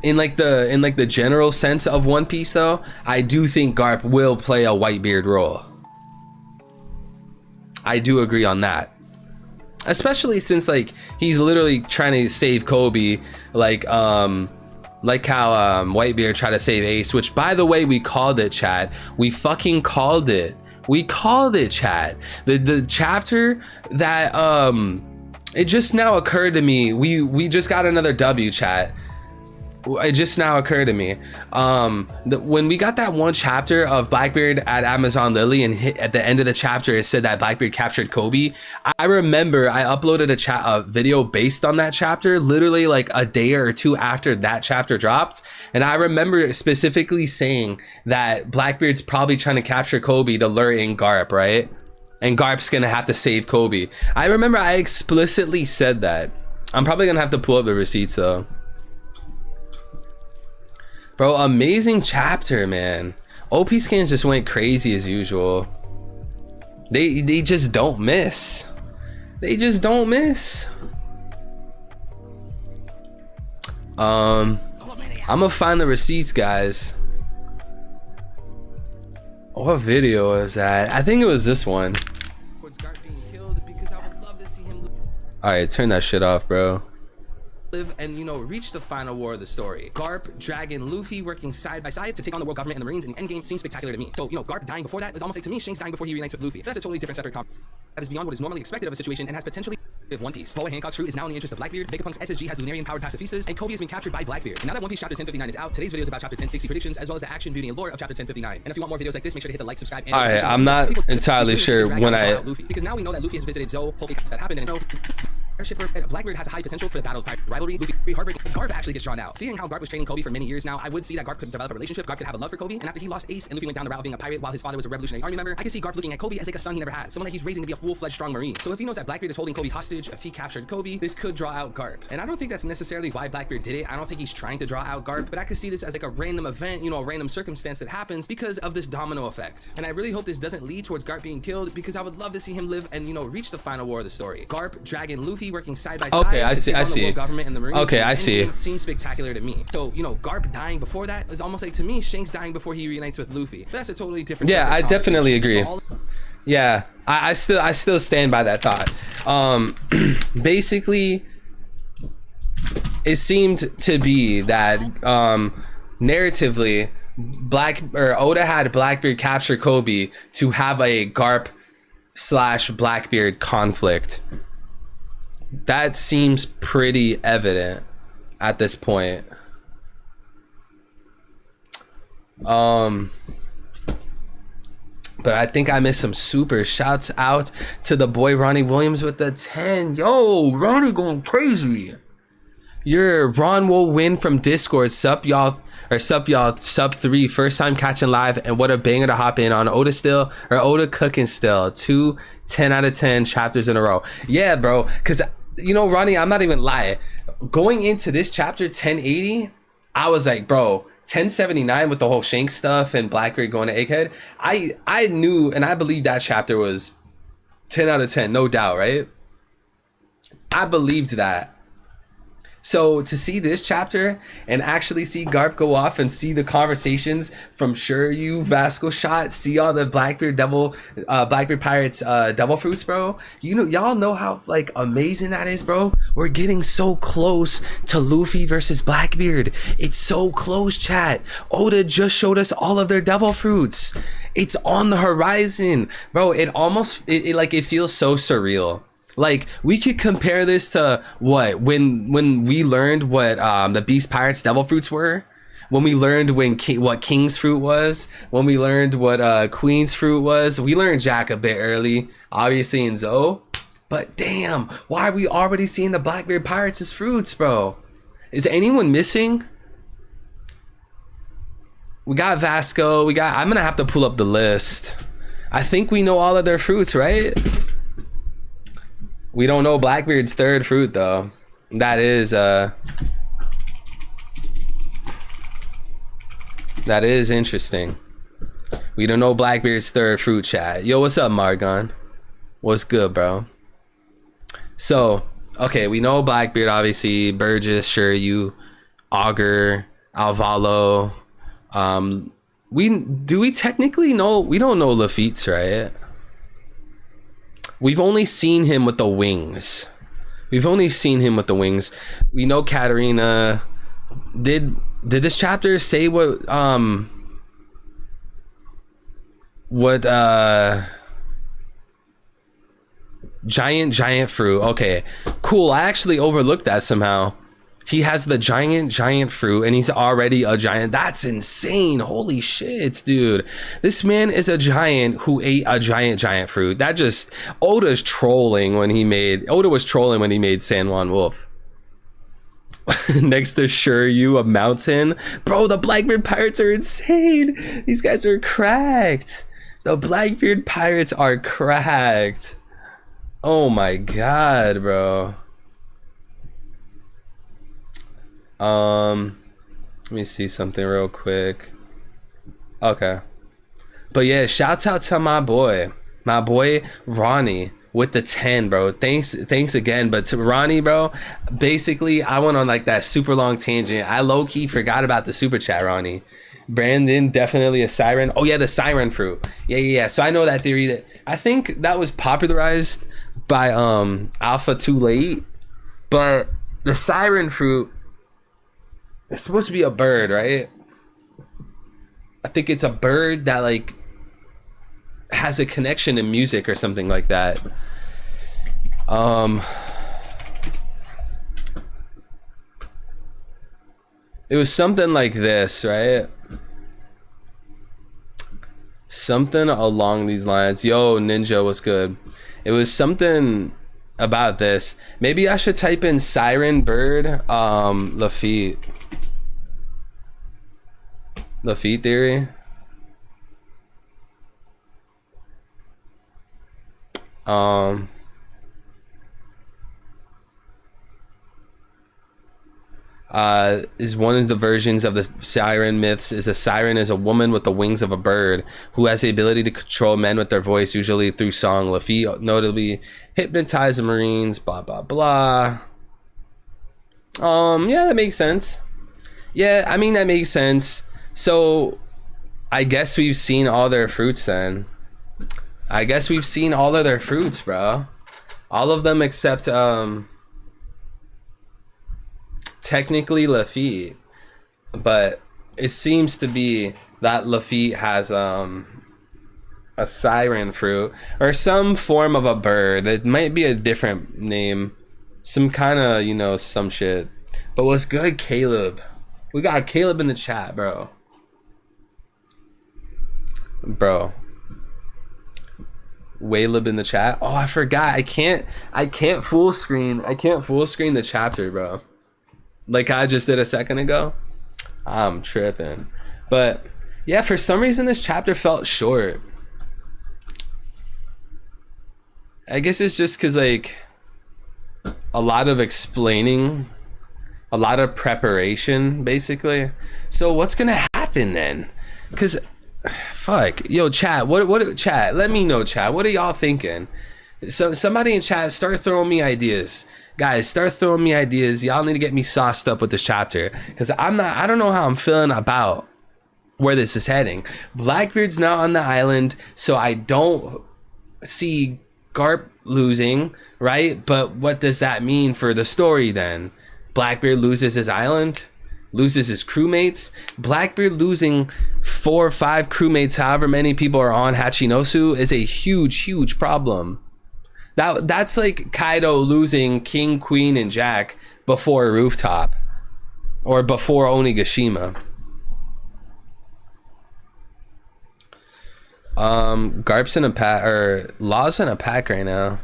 In like the general sense of One Piece though, I do think Garp will play a Whitebeard role. I do agree on that. Especially since like he's literally trying to save Kobe, like how Whitebeard tried to save Ace, which by the way we called it, chat. We fucking called it. We called it, chat. The chapter that it just now occurred to me. We just got another W, chat. It just now occurred to me, when we got that one chapter of Blackbeard at Amazon Lily, and at the end of the chapter it said that Blackbeard captured Kobe. I remember I uploaded a video based on that chapter, literally like a day or two after that chapter dropped, and I remember specifically saying that Blackbeard's probably trying to capture Kobe to lure in Garp, right? And Garp's gonna have to save Kobe. I remember I explicitly said that. I'm probably gonna have to pull up the receipts though. Bro, amazing chapter, man. OP Scans just went crazy as usual. They just don't miss. They just don't miss. I'm gonna find the receipts, guys. What video is that? I think it was this one. Alright, turn that shit off, bro. And reach the final war of the story. Garp, Dragon, Luffy working side by side to take on the world government and the Marines in the endgame seems spectacular to me. So Garp dying before that is almost like, to me, Shanks dying before he reunites with Luffy. That's a totally different separate that is beyond what is normally expected of a situation and has potentially of One Piece. Boa Hancock's fruit is now in the interest of Blackbeard. Vegapunk's SSG has Lunarian-powered pacifistas, and Kobe has been captured by Blackbeard. And now that One Piece Chapter 1059 is out, today's video is about Chapter 1060 predictions, as well as the action, beauty, and lore of Chapter 1059. And if you want more videos like this, make sure to hit the like, subscribe, and... Alright, I'm not entirely sure when because now we know that Luffy has visited Zou, Whole Cake that happened, and Blackbeard has a high potential for the battle of pirate rivalry. Luffy, heartbreaking. Garp actually gets drawn out. Seeing how Garp was training Kobe for many years now, I would see that Garp could develop a relationship. Garp could have a love for Kobe, and after he lost Ace and Luffy went down the route of being a pirate while his father was a Revolutionary Army member, I can see Garp looking at Kobe as like a son he never had, someone that he's raising to be a full-fledged strong marine. So if he knows that Blackbeard is holding Kobe hostage, if he captured Kobe, this could draw out Garp. And I don't think that's necessarily why Blackbeard did it. I don't think he's trying to draw out Garp, but I could see this as like a random event, you know, a random circumstance that happens because of this domino effect. And I really hope this doesn't lead towards Garp being killed, because I would love to see him live and, you know, reach the final war of the story. Garp, Dragon, Luffy working side by side. Okay, I see. Government and the Marines. Okay, I see. Seems spectacular to me. So, you know, Garp dying before that is almost like, to me, Shanks dying before he reunites with Luffy. But that's a totally different. Yeah, I definitely agree. Yeah, I still stand by that thought. Basically, it seemed to be that narratively, Oda had Blackbeard capture Kobe to have a Garp / Blackbeard conflict. That seems pretty evident at this point. But I think I missed some super shouts out to the boy Ronnie Williams with the 10. Yo, Ronnie going crazy. Your Ron will win from Discord. Sup y'all, sub 3, first time catching live, and what a banger to hop in on. Oda cooking still 2 10 out of 10 chapters in a row. Yeah, bro, because you know, Ronnie, I'm not even lying. Going into this chapter 1080, I was like, bro, 1079 with the whole Shank stuff and Blackbeard going to Egghead. I knew and I believed that chapter was 10 out of 10, no doubt, right? I believed that. So to see this chapter and actually see Garp go off and see the conversations from Shiryu, Vasco Shot, see all the Blackbeard Pirates devil fruits, bro. You know, y'all know how like amazing that is, bro. We're getting so close to Luffy versus Blackbeard. It's so close, chat. Oda just showed us all of their devil fruits. It's on the horizon, bro. It almost it feels so surreal. Like, we could compare this to what when we learned what the Beast Pirates devil fruits were, when we learned what King's fruit was, when we learned what Queen's fruit was. We learned Jack a bit early, obviously in Zou, but damn, why are we already seeing the Blackbeard Pirates as fruits, bro? Is anyone missing? We got Vasco, I'm gonna have to pull up the list. I think we know all of their fruits, right? We don't know Blackbeard's third fruit though. That is interesting. We don't know Blackbeard's third fruit, chat. Yo, what's up, Margon? What's good, bro? So, okay, we know Blackbeard, obviously, Burgess, Shiryu, Augur, Alvalo. We technically know, we don't know Lafitte's, right? We've only seen him with the wings. We know Katarina. Did this chapter say what giant fruit? Okay, cool. I actually overlooked that somehow. He has the giant fruit and he's already a giant. That's insane. Holy shit, dude. This man is a giant who ate a giant fruit. That just, Oda was trolling when he made San Juan Wolf. Next to Shiryu, a mountain. Bro, the Blackbeard Pirates are insane. These guys are cracked. The Blackbeard Pirates are cracked. Oh my god, bro. Let me see something real quick. Okay. But yeah, shouts out to my boy Ronnie with the 10, bro. Thanks again. But to Ronnie, bro, basically I went on like that super long tangent. I low-key forgot about the super chat, Ronnie. Brandon, definitely a siren. Oh yeah, the siren fruit. Yeah. So I know that theory. That I think that was popularized by Alpha Too Late. But the siren fruit, it's supposed to be a bird, right? I think it's a bird that like has a connection to music or something like that. It was something like this, right? Something along these lines. Yo, Ninja, what's good? It was something about this. Maybe I should type in Siren Bird, Lafitte theory. Is one of the versions of the siren myths is a siren is a woman with the wings of a bird who has the ability to control men with their voice, usually through song. Lafitte notably hypnotized the Marines, blah blah blah. Yeah, that makes sense. Yeah, I mean that makes sense. So I guess we've seen all their fruits then. I guess we've seen all of their fruits, bro. All of them except technically Lafitte, but it seems to be that Lafitte has a siren fruit or some form of a bird. It might be a different name, some kind of, you know, some shit. But what's good, Caleb? We got Caleb in the chat, bro. Waylib in the chat. Oh, I forgot. I can't full screen the chapter, bro. Like I just did a second ago. I'm tripping. But yeah, for some reason this chapter felt short. I guess it's just because like a lot of explaining, a lot of preparation, basically. So what's gonna happen then? Because fuck, yo, chat. What chat? Let me know, chat. What are y'all thinking? So somebody in chat start throwing me ideas. Guys, start throwing me ideas. Y'all need to get me sauced up with this chapter because I don't know how I'm feeling about where this is heading. Blackbeard's now on the island, so I don't see Garp losing, right? But what does that mean for the story then? Blackbeard loses his island, loses his crewmates. Blackbeard losing 4 or 5 crewmates, however many people are on Hachinosu, is a huge problem. That's like Kaido losing King, Queen, and Jack before Rooftop or before Onigashima. Garp's in a pack, or Law's in a pack right now.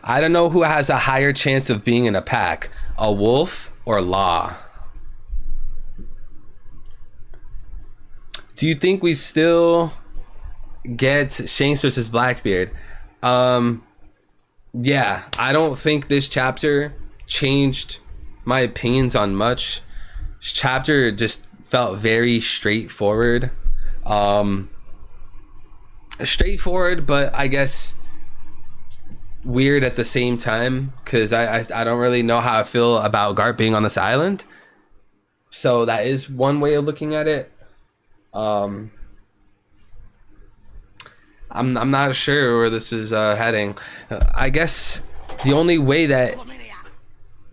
I don't know who has a higher chance of being in a pack, a Wolf or Law. Do you think we still get Shanks versus Blackbeard? Yeah, I don't think this chapter changed my opinions on much. This chapter just felt very straightforward. Straightforward, but I guess weird at the same time because I don't really know how I feel about Garp being on this island. So that is one way of looking at it. I'm not sure where this is heading. I guess the only way that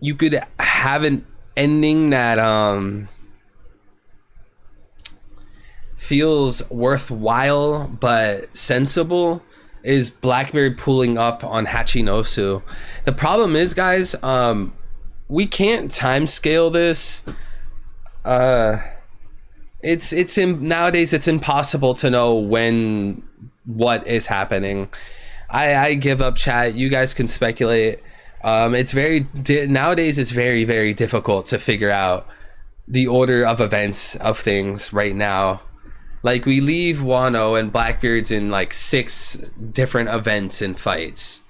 you could have an ending that feels worthwhile but sensible is Blackbeard pulling up on Hachinosu. The problem is, guys, we can't time scale this. Nowadays it's impossible to know when what is happening. I give up, chat. You guys can speculate. Nowadays it's very difficult to figure out the order of events of things right now. Like we leave Wano and Blackbeard's in like 6 different events and fights.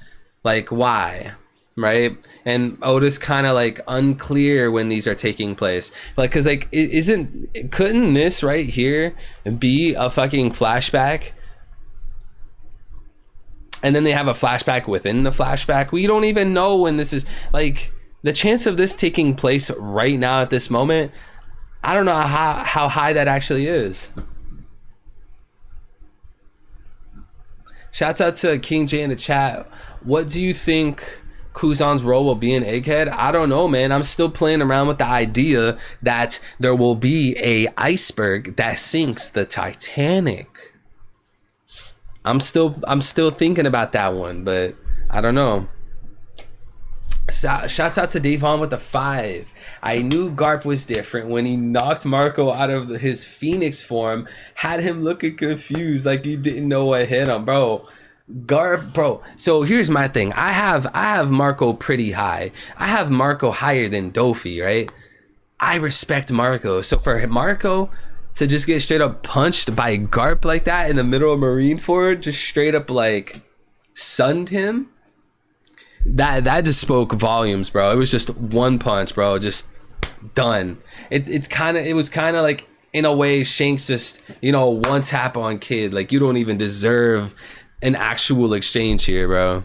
Like why? Right? And Oda's kind of like unclear when these are taking place, like because like couldn't this right here be a fucking flashback, and then they have a flashback within the flashback? We don't even know when this is, like, the chance of this taking place right now at this moment, I don't know how high that actually is. Shouts out to King J in the chat. What do you think Kuzan's role will be in Egghead? I don't know, man. I'm still playing around with the idea that there will be a iceberg that sinks the Titanic. I'm still thinking about that one, but I don't know. Shouts out to Davon with the 5. I knew Garp was different when he knocked Marco out of his Phoenix form, had him looking confused like he didn't know what hit him, bro. Garp, bro. So here's my thing. I have Marco pretty high. I have Marco higher than Dofi, right? I respect Marco. So for Marco to just get straight up punched by Garp like that in the middle of Marineford, just straight up like sunned him. That just spoke volumes, bro. It was just one punch, bro. Just done. It was kind of like, in a way, Shanks just, one tap on Kid. Like, you don't even deserve an actual exchange here, bro.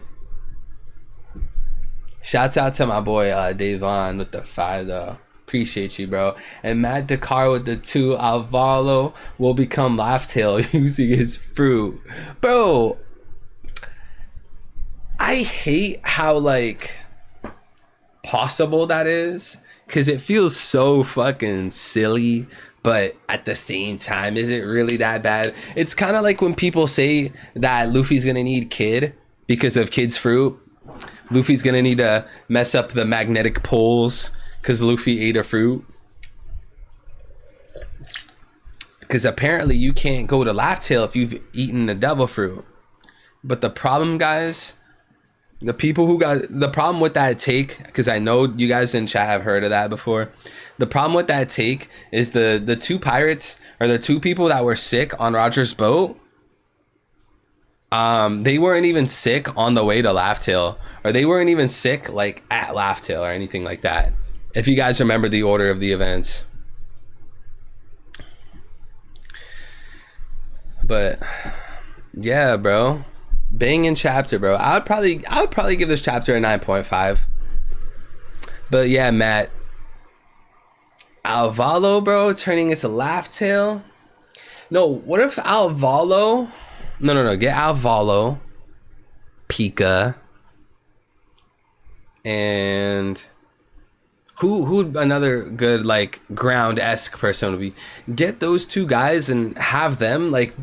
Shouts out to my boy Davon with the 5, though. Appreciate you, bro. And Matt Dakar with the 2. Alvaro will become Laughtail using his fruit, bro. I hate how like possible that is, because it feels so fucking silly, but at the same time, is it really that bad? It's kind of like when people say that Luffy's gonna need Kid because of Kid's fruit. Luffy's gonna need to mess up the magnetic poles because Luffy ate a fruit. Because apparently you can't go to Laughtail if you've eaten the devil fruit. But the problem, guys, the people who got the problem with that take, because I know you guys in chat have heard of that before. The problem with that take is the 2 pirates, or the 2 people that were sick on Roger's boat. They weren't even sick on the way to Laughtail, or they weren't even sick like at Laughtail or anything like that. If you guys remember the order of the events. But yeah, bro. Banging chapter, bro. I would probably give this chapter a 9.5. But yeah, Matt. Alvaro, bro, turning into Laughtail. No, what if Alvaro? No. Get Alvaro, Pika, and who another good like ground-esque person would be? Get those 2 guys and have them like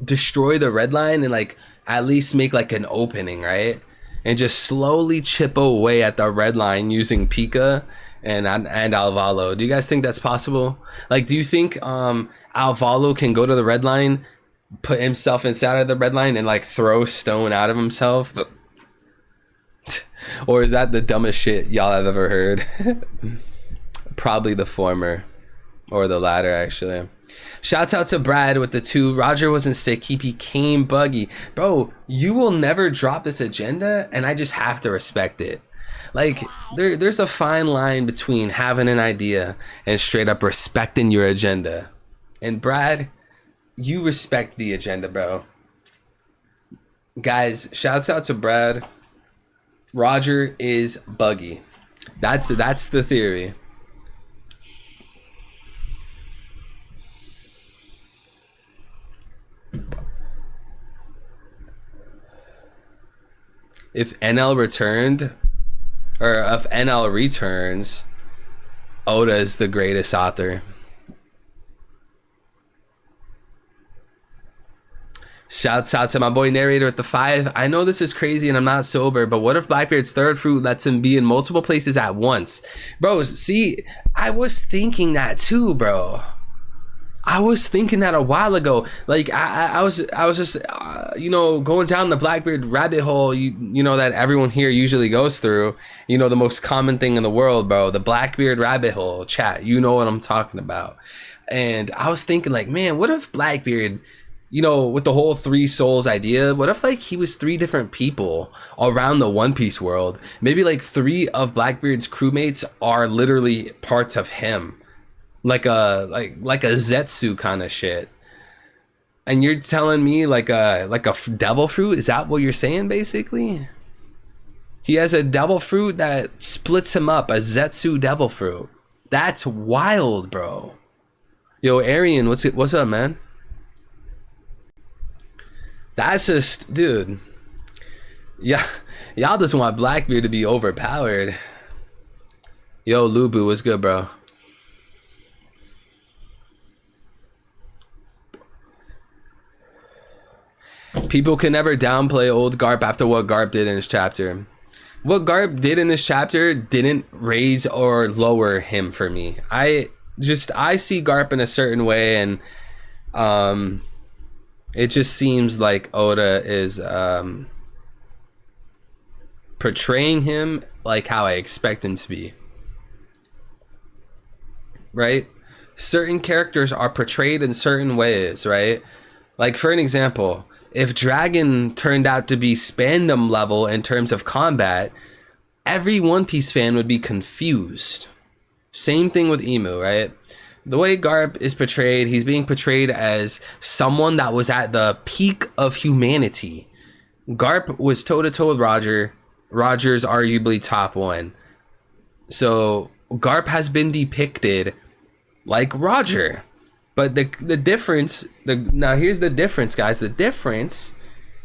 destroy the red line and like at least make like an opening, right? And just slowly chip away at the red line using Pika and Alvaro. Do you guys think that's possible? Like, do you think Alvaro can go to the red line, put himself inside of the red line and like throw stone out of himself? Or is that the dumbest shit y'all have ever heard? Probably the former, or the latter, actually. Shouts out to Brad with the 2. Roger wasn't sick, he became buggy. Bro, you will never drop this agenda, and I just have to respect it. Like, there's a fine line between having an idea and straight up respecting your agenda. And Brad, you respect the agenda, bro. Guys, shouts out to Brad. Roger is buggy. That's the theory. If NL returned, or if NL returns, Oda is the greatest author. Shouts out to my boy narrator at the 5. I know this is crazy and I'm not sober, but what if Blackbeard's third fruit lets him be in multiple places at once? Bro, see, I was thinking that too, bro. I was thinking that a while ago. Like I was just going down the Blackbeard rabbit hole, you know, that everyone here usually goes through. You know, the most common thing in the world, bro. The Blackbeard rabbit hole. Chat, you know what I'm talking about. And I was thinking, like, man, what if Blackbeard, you know, with the whole 3 souls idea, what if like he was 3 different people around the One Piece world? Maybe like 3 of Blackbeard's crewmates are literally parts of him. Like a Zetsu kind of shit. And you're telling me like a devil fruit? Is that what you're saying, basically? He has a devil fruit that splits him up, a Zetsu devil fruit. That's wild, bro. Yo, Arian, what's up, man? That's just, dude. Yeah, y'all just want Blackbeard to be overpowered. Yo, Lubu, what's good, bro? People can never downplay old Garp after what Garp did in his chapter. what Garp did in this chapter didn't raise or lower him for me. I see Garp in a certain way, and it just seems like Oda is portraying him like how I expect him to be. Right? Certain characters are portrayed in certain ways, right? Like, for an example, if Dragon turned out to be Spandam level in terms of combat, every One Piece fan would be confused. Same thing with Imu, right? The way Garp is portrayed, he's being portrayed as someone that was at the peak of humanity. Garp was toe-to-toe with Roger. Roger's arguably top one. So Garp has been depicted like Roger. But the difference, now here's the difference, guys. The difference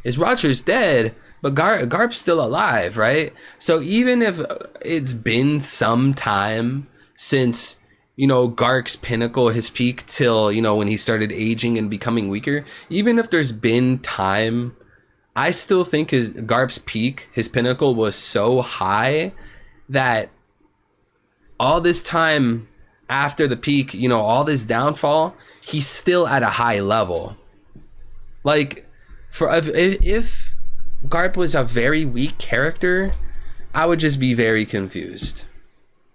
is Roger's dead, but Garp's still alive, right? So even if it's been some time since, you know, Garp's pinnacle, his peak, till, you know, when he started aging and becoming weaker, even if there's been time, I still think Garp's peak, his pinnacle, was so high that all this time after the peak, you know, all this downfall, he's still at a high level. Like, if Garp was a very weak character, I would just be very confused.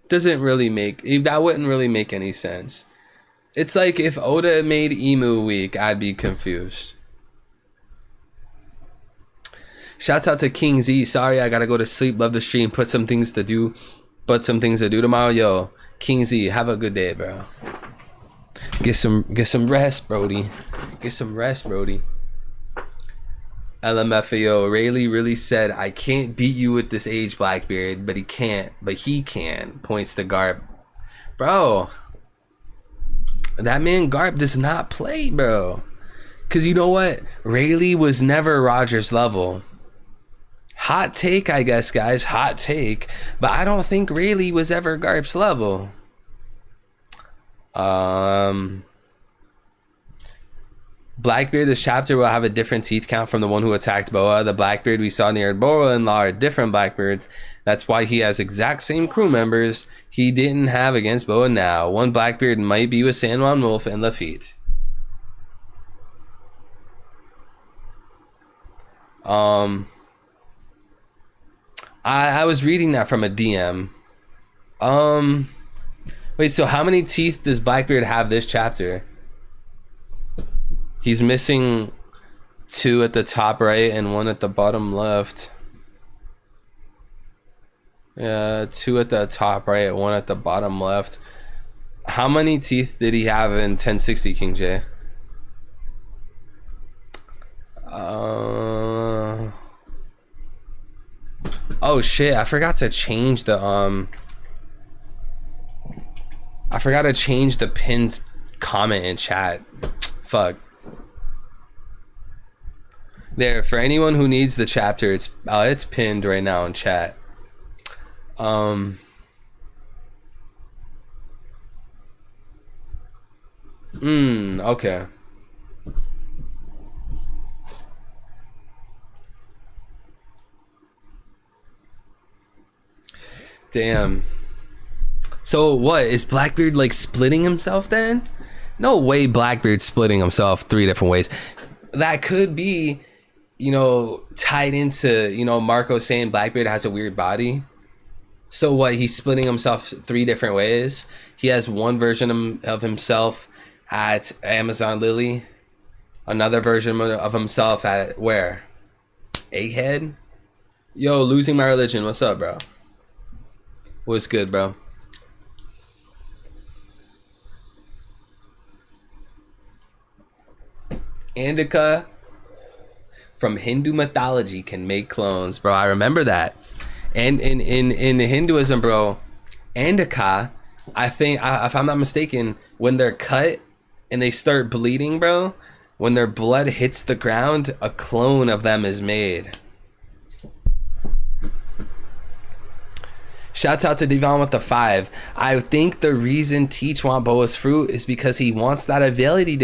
That wouldn't really make any sense. It's like if Oda made Imu weak, I'd be confused. Shouts out to King Z. Sorry, I gotta go to sleep. Love the stream. Put some things to do tomorrow. Yo, King Z, have a good day, bro. Get some rest, Brody. Get some rest, Brody. LMFAO, Rayleigh really said, I can't beat you with this age, Blackbeard, but he can. Points to Garp. Bro, that man Garp does not play, bro. Because you know what? Rayleigh was never Roger's level. Hot take, I guess, guys. Hot take. But I don't think Rayleigh was ever Garp's level. Blackbeard, this chapter will have a different teeth count from the one who attacked Boa. The Blackbeard we saw near Boa and Law are different Blackbeards. That's why he has exact same crew members he didn't have against Boa now. One Blackbeard might be with San Juan Wolf and Lafitte. I was reading that from a DM. Wait, so how many teeth does Blackbeard have this chapter? He's missing 2 at the top right and 1 at the bottom left. Yeah, 2 at the top right, 1 at the bottom left. How many teeth did he have in 1060, King J? Oh shit, I forgot to change the pinned comment in chat. Fuck. There, for anyone who needs the chapter, it's pinned right now in chat. Okay. Damn. So what, is Blackbeard like splitting himself then? No way Blackbeard's splitting himself 3 different ways. That could be, you know, tied into, you know, Marco saying Blackbeard has a weird body. So what, he's splitting himself 3 different ways. He has one version of himself at Amazon Lily, another version of himself at where? Egghead? Yo, losing my religion, what's up, bro? What's good, bro? Andika from Hindu mythology can make clones, bro. I remember that. And in Hinduism, bro, Andika, I think, if I'm not mistaken, when they're cut and they start bleeding, bro, when their blood hits the ground, a clone of them is made. Shouts out to Devon with the 5. I think the reason Teach want Boa's fruit is because he wants that availability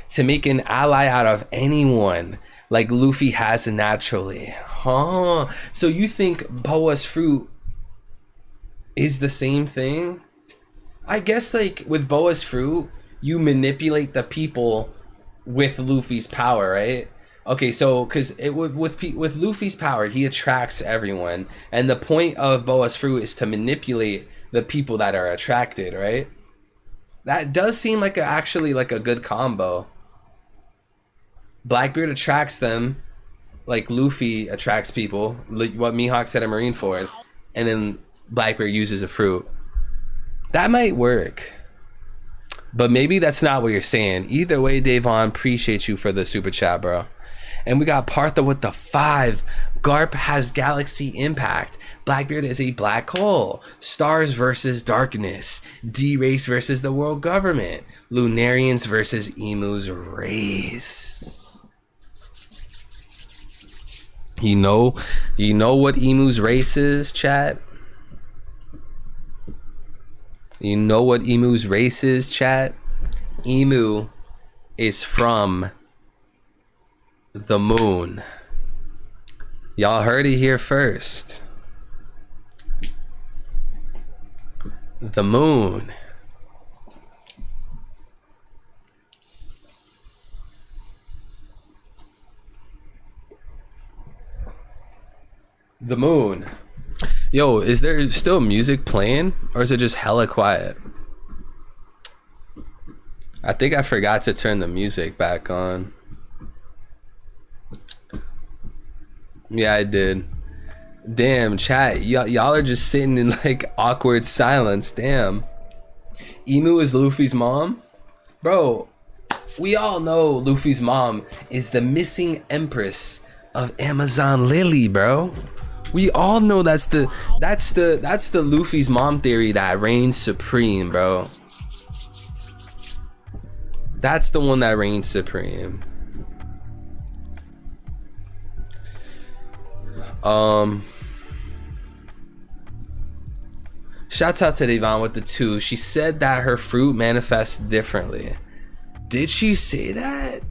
to make an ally out of anyone, like Luffy has naturally. Huh. So you think Boa's fruit is the same thing? I guess like with Boa's fruit, you manipulate the people with Luffy's power, right? Okay, so because it with Luffy's power, he attracts everyone, and the point of Boa's fruit is to manipulate the people that are attracted, right? That does seem like actually like a good combo. Blackbeard attracts them, like Luffy attracts people, like what Mihawk said at Marineford, and then Blackbeard uses a fruit. That might work. But maybe that's not what you're saying. Either way, Davon, appreciate you for the super chat, bro. And we got Partha with the 5. Garp has galaxy impact. Blackbeard is a black hole. Stars versus darkness. D-Race versus the world government. Lunarians versus Emu's race. You know what Emu's race is, chat? You know what Emu's race is, chat? Emu is from the moon. Y'all heard it here first. The moon. The moon. Yo, is there still music playing, or is it just hella quiet? I think I forgot to turn the music back on. Yeah, I did. Damn, chat, y'all are just sitting in like awkward silence. Damn. Emu is Luffy's mom? Bro, we all know Luffy's mom is the missing empress of Amazon Lily, bro. We all know that's the Luffy's mom theory that reigns supreme, bro. That's the one that reigns supreme. Shouts out to Devon with the 2. She said that her fruit manifests differently. Did she say that?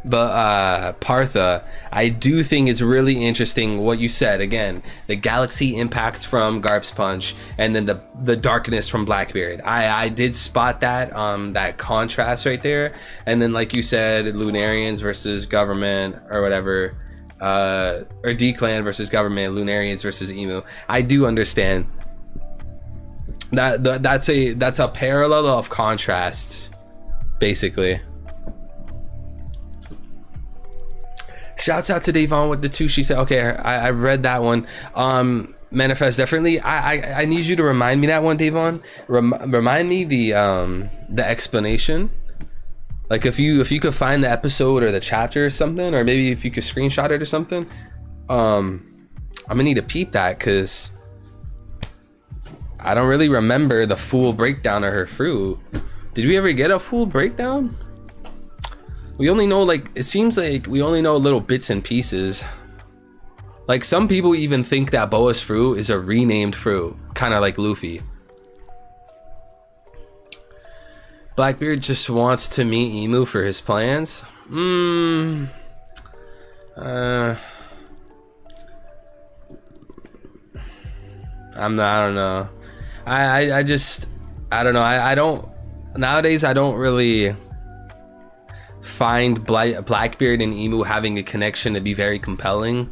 But Partha, I do think it's really interesting what you said. Again, the galaxy impact from Garp's punch, and then the darkness from Blackbeard. I did spot that that contrast right there. And then like you said, Lunarians versus government or whatever, or D-Clan versus government, Lunarians versus Emu. I do understand that that's a parallel of contrasts, basically. Shouts out to Devon with the 2. She said, okay, I read that one. Manifest differently. I need you to remind me that one, Devon. Remind me the explanation. Like if you could find the episode or the chapter or something, or maybe if you could screenshot it or something. I'm gonna need to peep that because I don't really remember the full breakdown of her fruit. Did we ever get a full breakdown? We only know, like, it seems like we only know little bits and pieces. Like, some people even think that Boa's fruit is a renamed fruit, kind of like Luffy. Blackbeard just wants to meet Emu for his plans. I don't know. I don't know. I don't, nowadays I don't really find Blackbeard and Emu having a connection to be very compelling.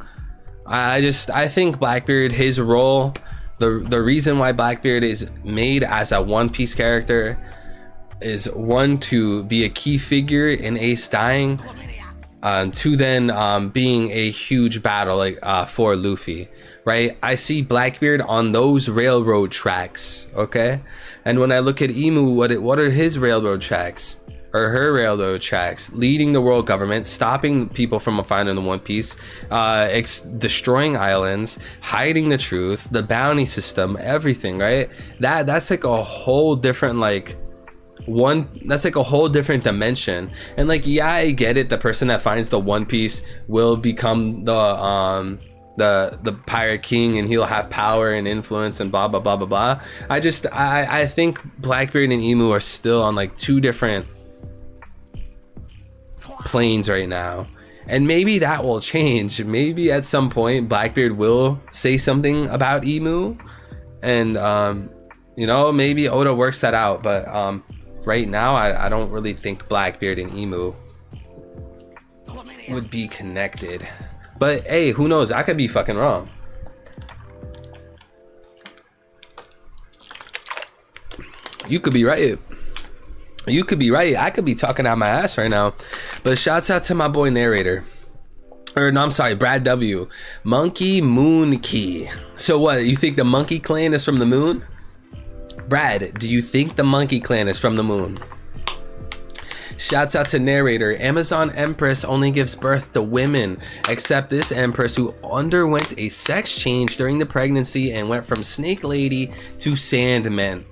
I think Blackbeard, his role, the reason why Blackbeard is made as a One Piece character is, one, to be a key figure in Ace dying, two, then being a huge battle like for Luffy, right? I see Blackbeard on those railroad tracks, okay? And when I look at Emu, what are his railroad tracks? Or her railroad tracks? Leading the world government, stopping people from finding the One Piece, destroying islands, hiding the truth, the bounty system, everything, right? That's like a whole different that's like a whole different dimension. And like, yeah, I get it, the person that finds the One Piece will become the the pirate king, and he'll have power and influence and blah blah blah blah blah. I think Blackbeard and Emu are still on like two different planes right now, and maybe that will change. Maybe at some point Blackbeard will say something about Emu, and you know, maybe Oda works that out. But right now I don't really think Blackbeard and Emu would be connected. But hey, who knows? I could be fucking wrong. You could be right. You could be right. I could be talking out my ass right now. But shouts out to my boy narrator. Or no, I'm sorry, Brad W. Monkey Moon Key. So what, you think the Monkey Clan is from the moon? Brad, do you think the Monkey Clan is from the moon? Shouts out to narrator. Amazon Empress only gives birth to women, except this Empress who underwent a sex change during the pregnancy and went from Snake Lady to Sandman.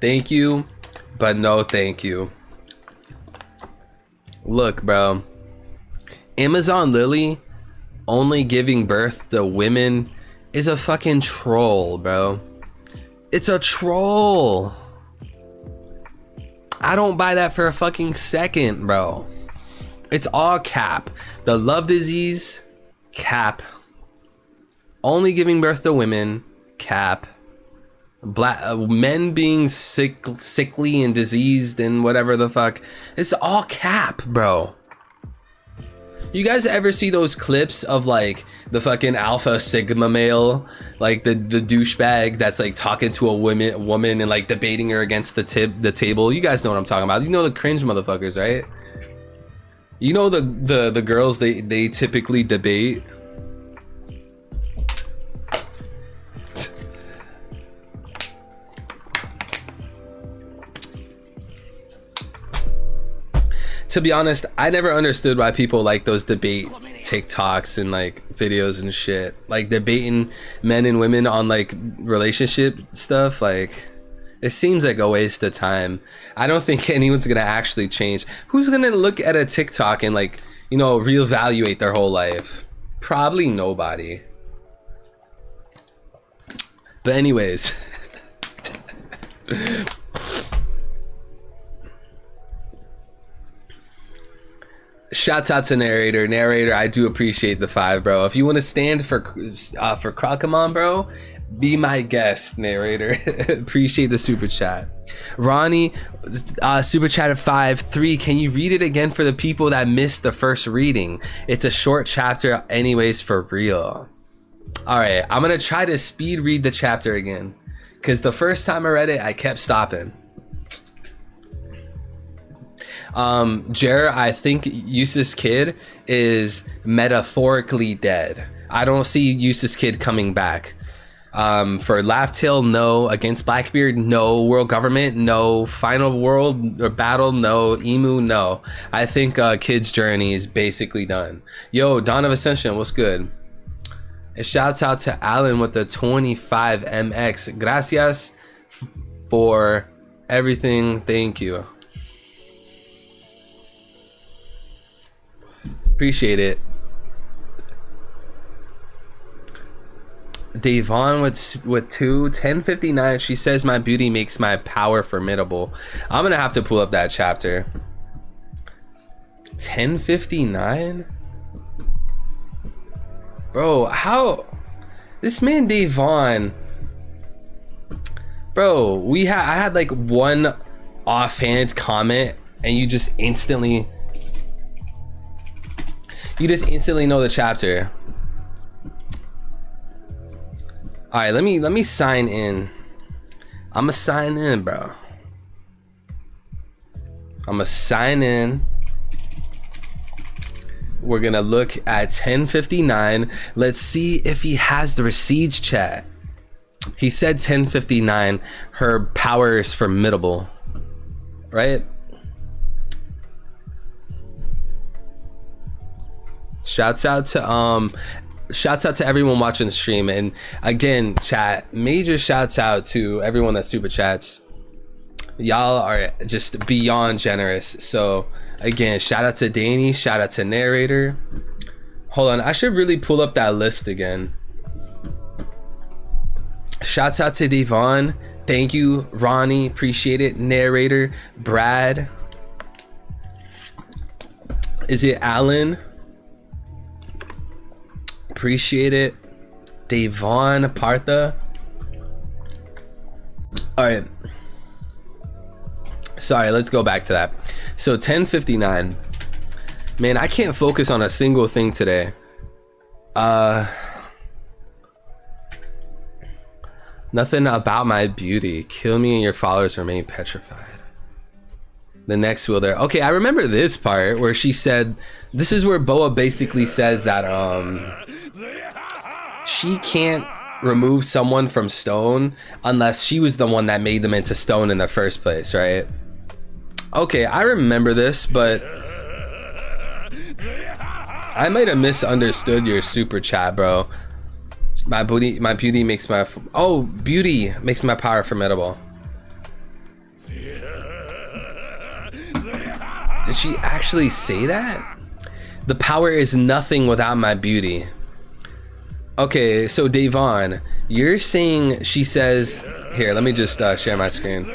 Thank you, but no thank you. Look, bro, Amazon Lily only giving birth to women is a fucking troll, bro. It's a troll. I don't buy that for a fucking second, bro. It's all cap. The love disease, cap. Only giving birth to women, cap. Black men being sickly and diseased and whatever the fuck, it's all cap, bro. You guys ever see those clips of like the fucking alpha sigma male, like the douchebag that's like talking to a woman and like debating her against the table? You guys know what I'm talking about. You know the cringe motherfuckers, right? You know the girls they typically debate. To be honest, I never understood why people like those debate TikToks and like videos and shit. Like debating men and women on like relationship stuff. Like, it seems like a waste of time. I don't think anyone's gonna actually change. Who's gonna look at a TikTok and like, you know, reevaluate their whole life? Probably nobody. But anyways. Shouts out to narrator. Narrator, I do appreciate the 5, bro. If you want to stand for Crocomon, bro, be my guest, narrator. Appreciate the super chat. Ronnie, super chat at 5-3. Can you read it again for the people that missed the first reading? It's a short chapter anyways, for real. All right, I'm gonna try to speed read the chapter again, because the first time I read it, I kept stopping. Jer, I think Eustace Kid is metaphorically dead. I don't see Eustace Kid coming back. For Laugh Tale, no. Against Blackbeard, no. World Government, no. Final World or Battle, no. Emu, no. I think Kid's journey is basically done. Yo, Dawn of Ascension, what's good? And shouts out to Alan with the 25 MX. Gracias for everything. Thank you. Appreciate it. Devon with 1059. She says my beauty makes my power formidable. I'm gonna have to pull up that chapter. 1059, bro. How this man Devon, bro? I had like one offhand comment, and you just instantly know the chapter. All right, let me sign in. I'm gonna sign in, bro. I'm gonna sign in. We're gonna look at 1059. Let's see if he has the receipts, chat. He said 1059. Her power is formidable, right? Shouts out to shouts out to everyone watching the stream, and again, chat, major shouts out to everyone that super chats. Y'all are just beyond generous. So again, shout out to Danny, shout out to narrator. Hold on, I should really pull up that list again. Shouts out to Devon, thank you. Ronnie, appreciate it. Narrator, Brad, is it Alan? Appreciate it. Devon, Partha. All right. Sorry, let's go back to that. So 10:59. Man, I can't focus on a single thing today. Nothing about my beauty. Kill me and your followers remain petrified. The next wheel there. Okay, I remember this part where she said, this is where Boa basically says that she can't remove someone from stone unless she was the one that made them into stone in the first place, right? Okay, I remember this, but I might have misunderstood your super chat, bro. My beauty makes my beauty makes my power formidable. Did she actually say that? The power is nothing without my beauty. Okay, so Devon, you're saying she says, here, let me just share my screen.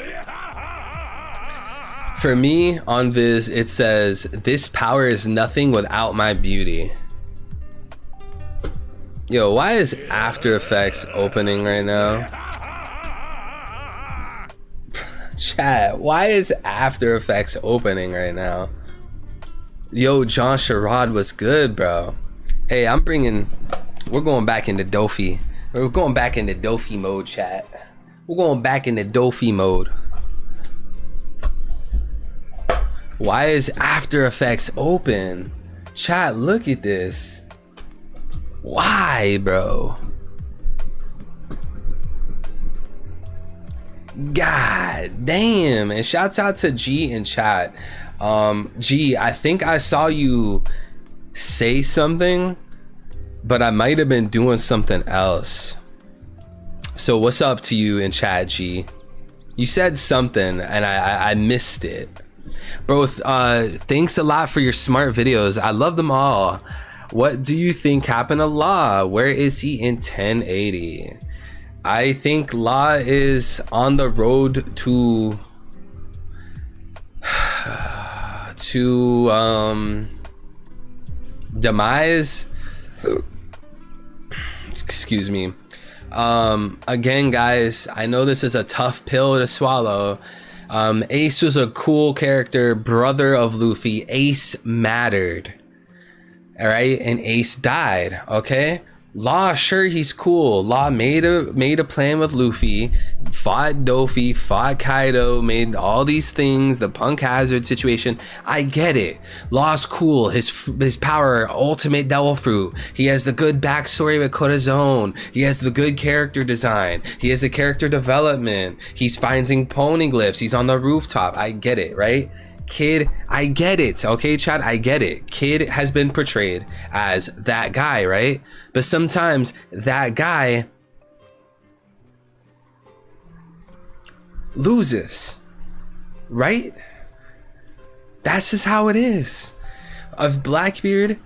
For me on Viz, it says, this power is nothing without my beauty. Yo, why is After Effects opening right now? Chat, why is After Effects opening right now? Yo, John Sherrod was good, bro. Hey, we're going back into Dofi. We're going back into Dofi mode, chat. We're going back into Dofi mode. Why is After Effects open? Chat, look at this. Why, bro? God damn. And shouts out to G in chat. G, I think I saw you say something, but I might have been doing something else. So what's up to you in chat, G? You said something and I missed it. Bro, thanks a lot for your smart videos. I love them all. What do you think happened to Law? Where is he in 1080? I think Law is on the road to demise. Excuse me. Again, guys, I know this is a tough pill to swallow. Ace was a cool character, brother of Luffy. Ace mattered. All right, and Ace died. Okay, Law, sure, he's cool. Law made a plan with Luffy, fought Dofi, fought Kaido, made all these things, the Punk Hazard situation. I get it. Law's cool. His power, ultimate devil fruit. He has the good backstory with Corazon. He has the good character design. He has the character development. He's finding poneglyphs. He's on the rooftop. I get it, right? Kid, I get it. Okay, Chad, I get it. Kid has been portrayed as that guy, right? But sometimes that guy loses, right? That's just how it is. If Blackbeard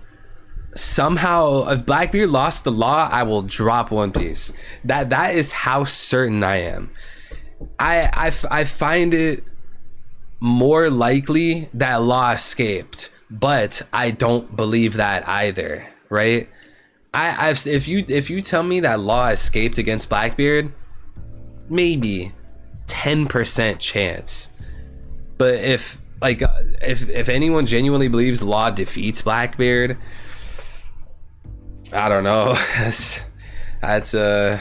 lost the Law, I will drop One Piece. That is how certain I am. I find it more likely that Law escaped, but I don't believe that either, right? If you tell me that Law escaped against Blackbeard, maybe 10% chance. But if anyone genuinely believes Law defeats Blackbeard, I don't know. That's a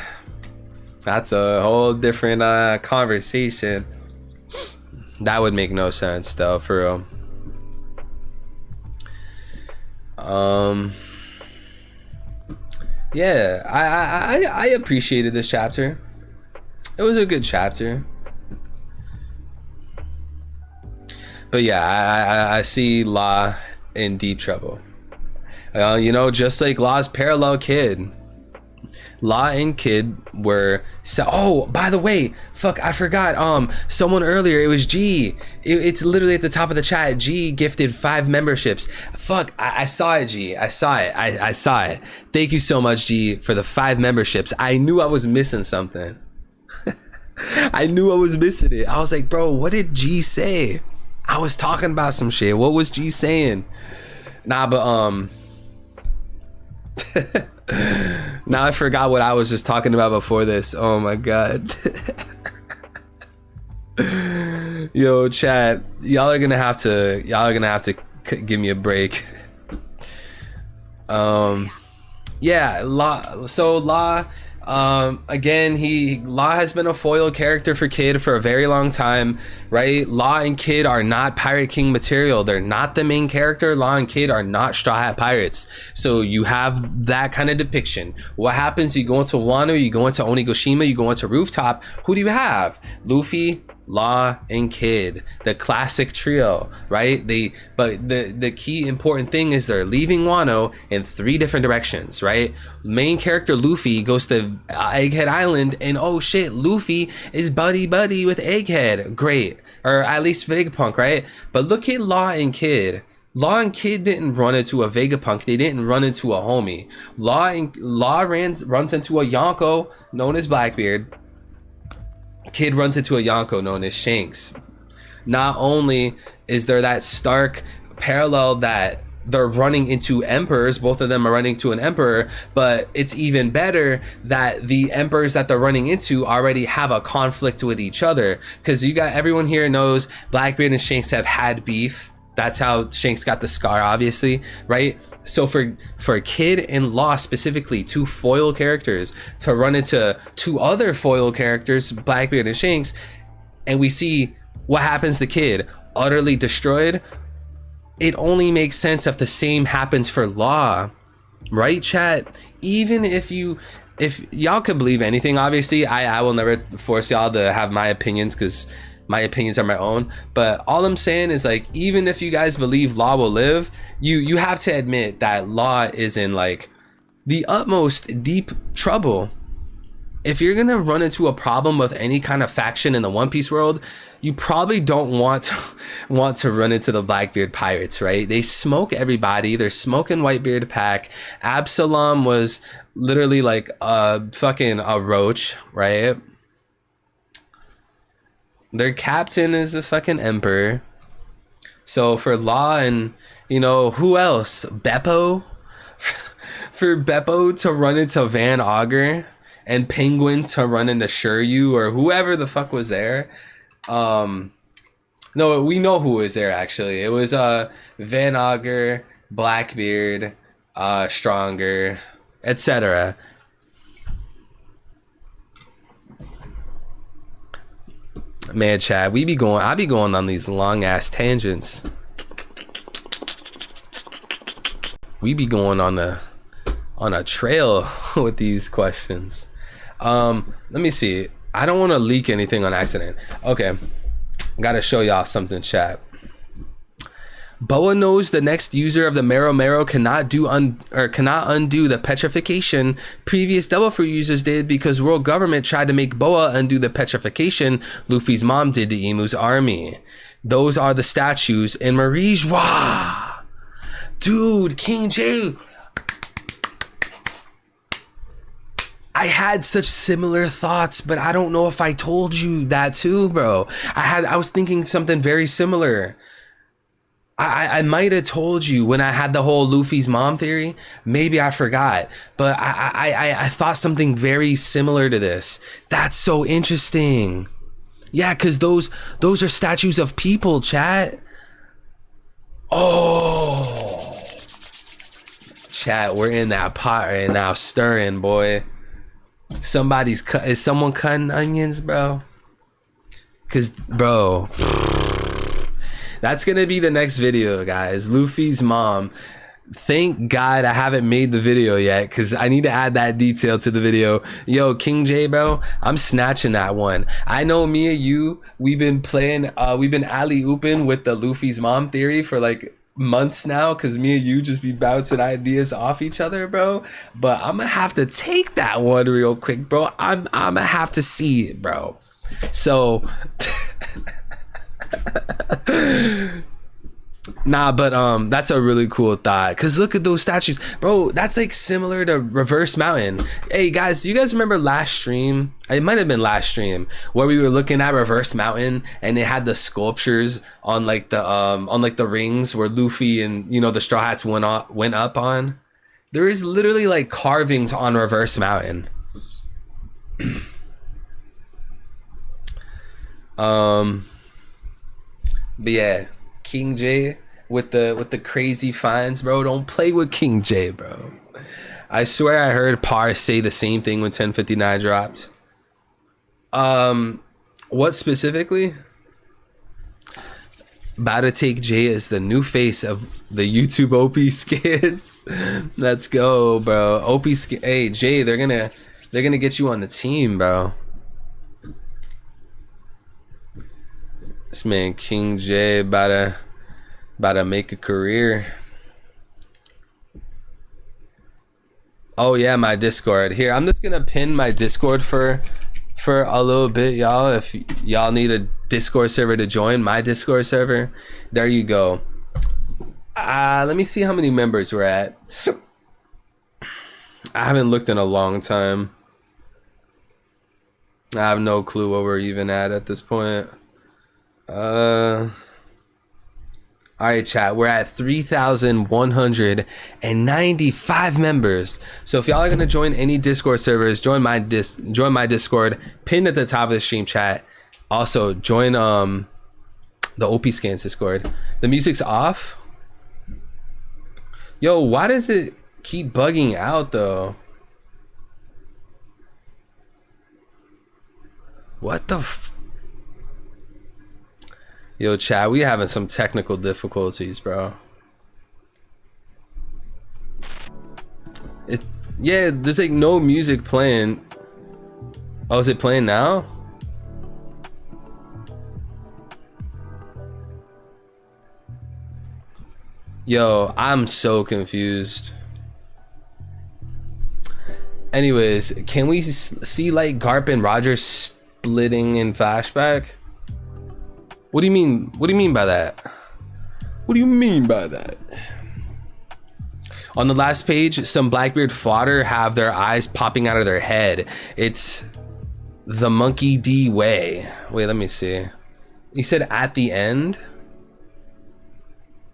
whole different conversation. That would make no sense though, for real. Yeah, I appreciated this chapter. It was a good chapter. But yeah, I see Law in deep trouble. You know, just like Law's parallel Kid. Law and Kid were oh, by the way, fuck, I forgot. Someone earlier, it was G. It's literally at the top of the chat. G gifted 5 memberships. Fuck, I saw it, G. I saw it. I saw it. Thank you so much, G, for the 5 memberships. I knew I was missing something. I knew I was missing it. I was like, bro, what did G say? I was talking about some shit. What was G saying? Nah, but now I forgot what I was just talking about before this. Oh my god. Yo, chat, y'all are gonna have to give me a break. Yeah, Law, again, Law has been a foil character for Kid for a very long time, right? Law and Kid are not Pirate King material. They're not the main character. Law and Kid are not Straw Hat Pirates. So you have that kind of depiction. What happens? You go into Wano, you go into Onigashima, you go into Rooftop. Who do you have? Luffy, Law, and Kid, the classic trio, right? But the key important thing is they're leaving Wano in 3 different directions, right? Main character Luffy goes to Egghead Island, and oh shit, Luffy is buddy with Egghead. Great. Or at least Vegapunk, right? But look at Law and Kid. Law and Kid didn't run into a Vegapunk. They didn't run into a homie. Law runs into a Yonko known as Blackbeard. Kid runs into a Yonko known as Shanks. Not only is there that stark parallel that they're running into emperors, both of them are running to an emperor, but it's even better that the emperors that they're running into already have a conflict with each other, because everyone here knows Blackbeard and Shanks have had beef. That's how Shanks got the scar, obviously, right? So for Kid and Law specifically, 2 foil characters, to run into 2 other foil characters, Blackbeard and Shanks, and we see what happens to Kid, utterly destroyed, it only makes sense if the same happens for Law, right, chat? Even if y'all could believe anything, obviously, I will never force y'all to have my opinions, because my opinions are my own, but all I'm saying is, like, even if you guys believe Law will live, you have to admit that Law is in like the utmost deep trouble. If you're gonna run into a problem with any kind of faction in the One Piece world, you probably don't want to run into the Blackbeard Pirates, right? They smoke everybody. They're smoking Whitebeard Pack. Absalom was literally like a roach, right? Their captain is a fucking emperor. So for Law and, who else? Beppo? For Beppo to run into Van Augur and Penguin to run into Shiryu or whoever the fuck was there. No, we know who was there, actually. It was Van Augur, Blackbeard, Stronger, etc. Man, Chad, I be going on these long ass tangents. We be going on a trail with these questions. Let me see. I don't want to leak anything on accident. Okay, gotta show y'all something, chat. Boa knows the next user of the Mero Mero cannot undo the petrification previous Devil Fruit users did, because world government tried to make Boa undo the petrification Luffy's mom did to Imu's army. Those are the statues in Marijois. Dude, King J. I had such similar thoughts, but I don't know if I told you that too, bro. I was thinking something very similar. I might have told you when I had the whole Luffy's mom theory. Maybe I forgot, but I thought something very similar to this. That's so interesting. Yeah, because those are statues of people, chat. Oh, chat, we're in that pot right now, stirring, boy. Is someone cutting onions, bro? Because, bro, that's gonna be the next video, guys. Luffy's mom. Thank God I haven't made the video yet, because I need to add that detail to the video. Yo, King J, bro, I'm snatching that one. I know me and you, we've been alley-ooping with the Luffy's mom theory for like months now, because me and you just be bouncing ideas off each other, bro. But I'm gonna have to take that one real quick, bro. I'm gonna have to see it, bro. So nah, but that's a really cool thought, because look at those statues, bro. That's like similar to Reverse Mountain. Hey guys, do you guys remember last stream? It might have been last stream where we were looking at Reverse Mountain, and they had the sculptures on like the rings where Luffy and, you know, the Straw Hats went up on. There is literally like carvings on Reverse Mountain. But yeah, King J with the crazy finds, bro. Don't play with King J, bro. I swear I heard Par say the same thing when 1059 dropped. What specifically? About to take Jay as the new face of the YouTube OP skins. Let's go, bro. OP skin. Hey Jay, they're gonna get you on the team, bro. This man King J about to make a career. Oh yeah, my Discord. Here, I'm just gonna pin my Discord for a little bit, y'all. If y'all need a Discord server to join, my Discord server, there you go. Let me see how many members we're at. I haven't looked in a long time. I have no clue what we're even at this point. All right, chat, we're at 3,195 members. So if y'all are gonna join any Discord servers, join my Discord, pinned at the top of the stream chat. Also join the OP Scans Discord. The music's off. Yo, why does it keep bugging out though? What the Yo, chat, we having some technical difficulties, bro. Yeah, there's like no music playing. Oh, is it playing now? Yo, I'm so confused. Anyways, can we see like Garp and Roger splitting in flashback? What do you mean? What do you mean by that? What do you mean by that? On the last page, some Blackbeard fodder have their eyes popping out of their head. It's the Monkey D way. Wait, let me see. You said at the end?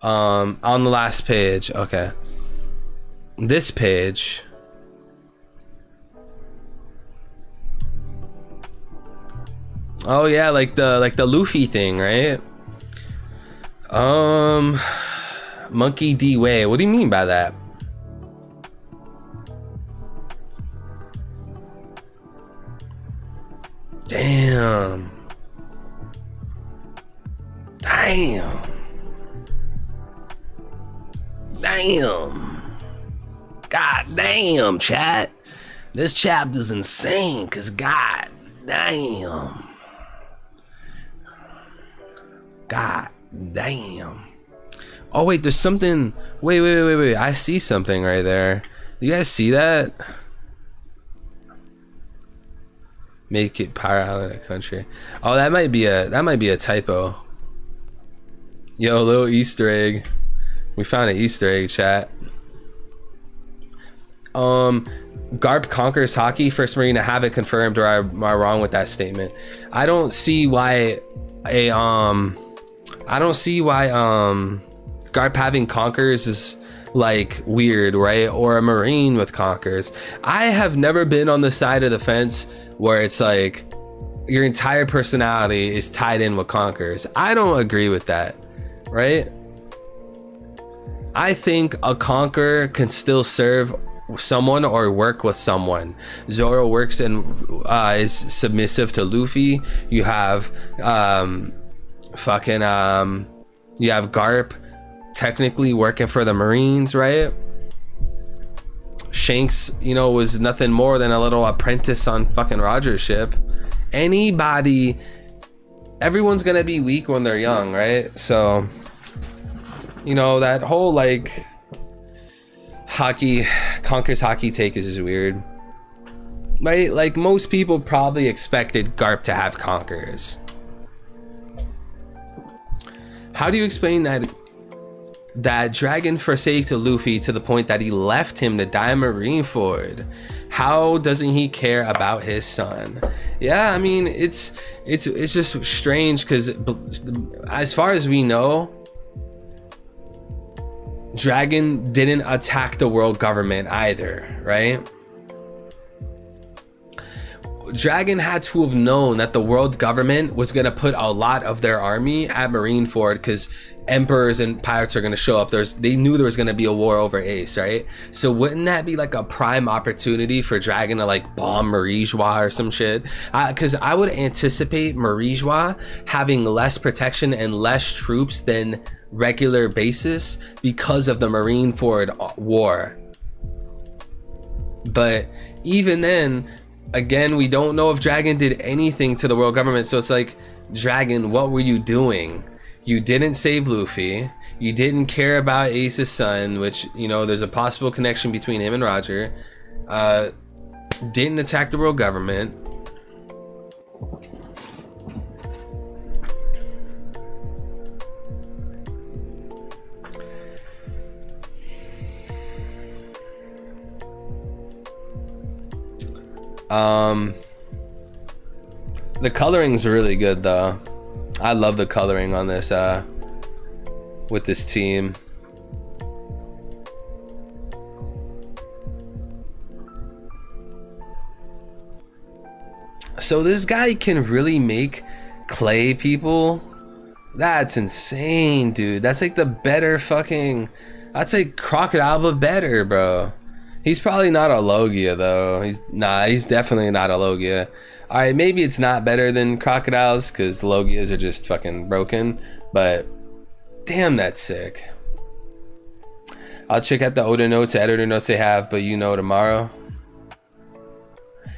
On the last page. Okay. This page. Oh yeah, like the Luffy thing, right? Monkey D way. What do you mean by that? Damn. Damn. Damn. God damn, chat. This chapter's insane, cause god damn. God damn. Oh wait, there's something. Wait. I see something right there. You guys see that? Make it Power Island a country. Oh, that might be a typo. Yo, little Easter egg. We found an Easter egg, chat. Garp conquers hockey. First Marine to have it confirmed, or am I wrong with that statement? I don't see why Garp having conquers is like weird, right? Or a Marine with conquers. I have never been on the side of the fence where it's like your entire personality is tied in with conquers. I don't agree with that, right? I think a conqueror can still serve someone or work with someone. Zoro works and is submissive to Luffy. You have you have Garp technically working for the Marines, right? Shanks, you know, was nothing more than a little apprentice on fucking Roger's ship. Everyone's gonna be weak when they're young, right? So You know, that whole like hockey conquers hockey take is weird, right? Like most people probably expected Garp to have conquerors. How do you explain that Dragon forsake to Luffy to the point that he left him to die in Marineford? How doesn't he care about his son? Yeah, I mean, it's just strange because as far as we know, Dragon didn't attack the world government either, right? Dragon had to have known that the world government was going to put a lot of their army at Marineford because emperors and pirates are going to show up. They knew there was going to be a war over Ace, right? So wouldn't that be like a prime opportunity for Dragon to like bomb Marijois or some shit? Because I would anticipate Marijois having less protection and less troops than regular basis because of the Marineford war. But even then, again, we don't know if Dragon did anything to the world government. So it's like, Dragon, what were you doing? You didn't save Luffy. You didn't care about Ace's son, which, you know, there's a possible connection between him and Roger. Didn't attack the world government. The coloring's really good though. I love the coloring on this with this team. So this guy can really make clay people. That's insane, dude. That's like the better fucking, that's like Crocodile but better, bro. He's probably not a Logia though. He's definitely not a Logia. All right, maybe it's not better than crocodiles because Logias are just fucking broken, but damn, that's sick. I'll check out the Oda notes, editor notes they have, but you know tomorrow.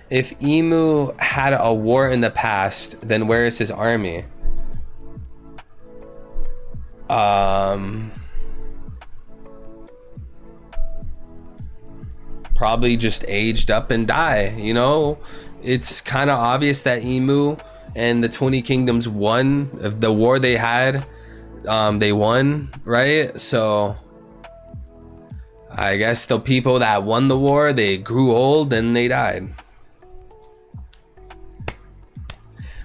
If Emu had a war in the past, then where is his army? Probably just aged up and die, you know? It's kind of obvious that Emu and the 20 Kingdoms won the war they had. They won, right? So I guess the people that won the war, they grew old and they died.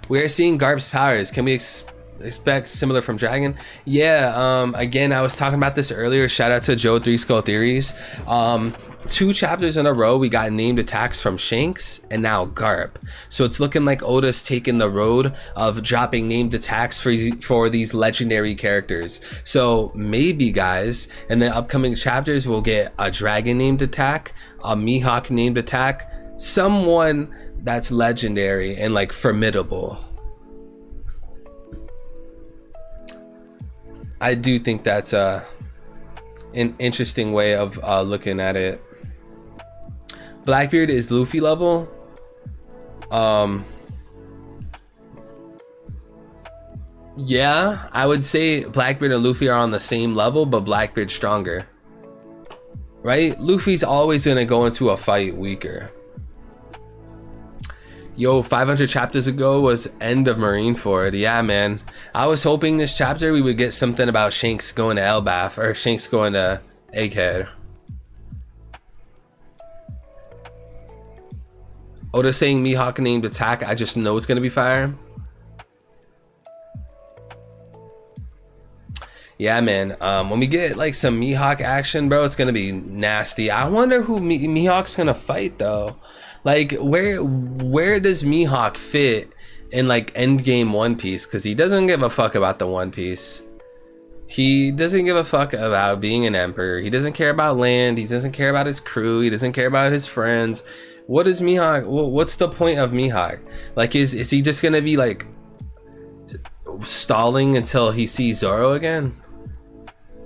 We are seeing Garp's powers. Can we expect similar from Dragon? Yeah, again, I was talking about this earlier. Shout out to Joe 3 Skull Theories. 2 chapters in a row we got named attacks from Shanks and now Garp, so it's looking like Oda's taken the road of dropping named attacks for these legendary characters. So maybe, guys, in the upcoming chapters we'll get a Dragon named attack, a Mihawk named attack, someone that's legendary and like formidable. I do think that's an interesting way of looking at it. Blackbeard is Luffy level. Yeah, I would say Blackbeard and Luffy are on the same level, but Blackbeard's stronger, right? Luffy's always gonna go into a fight weaker. Yo, 500 chapters ago was end of Marineford. Yeah, man. I was hoping this chapter we would get something about Shanks going to Elbaf or Shanks going to Egghead. Oda saying Mihawk named attack. I just know it's gonna be fire. Yeah, man. When we get like some Mihawk action, bro, it's gonna be nasty. I wonder who Mihawk's gonna fight though. Like, where does Mihawk fit in like endgame One Piece? Because he doesn't give a fuck about the One Piece. He doesn't give a fuck about being an emperor. He doesn't care about land. He doesn't care about his crew. He doesn't care about his friends. What is Mihawk? What's the point of Mihawk? Like, is he just gonna be like stalling until he sees Zoro again?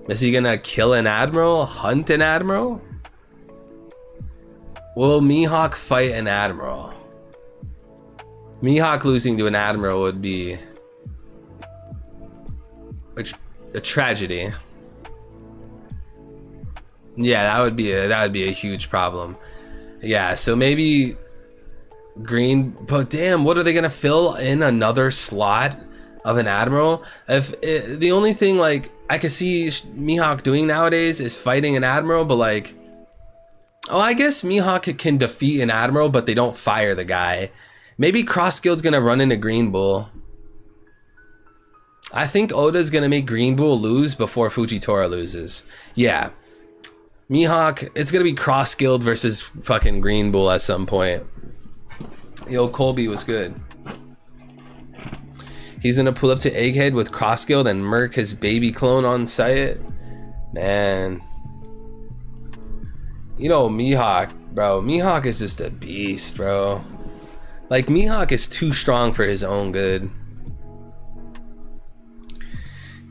Is he gonna kill an admiral? Hunt an admiral? Will Mihawk fight an admiral? Mihawk losing to an admiral would be a tragedy. Yeah, that would be a huge problem. Yeah, so maybe green, but damn, what are they gonna fill in another slot of an admiral? The only thing like I could see Mihawk doing nowadays is fighting an admiral, but like, oh, I guess Mihawk can defeat an admiral, but they don't fire the guy. Maybe Cross Guild's gonna run into Green Bull. I think Oda's gonna make Green Bull lose before Fujitora loses. Yeah, Mihawk, it's gonna be Cross Guild versus fucking Green Bull at some point. Yo, Colby was good. He's gonna pull up to Egghead with Cross Guild and murk his baby clone on sight. Man, you know Mihawk, bro. Mihawk is just a beast, bro. Like, Mihawk is too strong for his own good.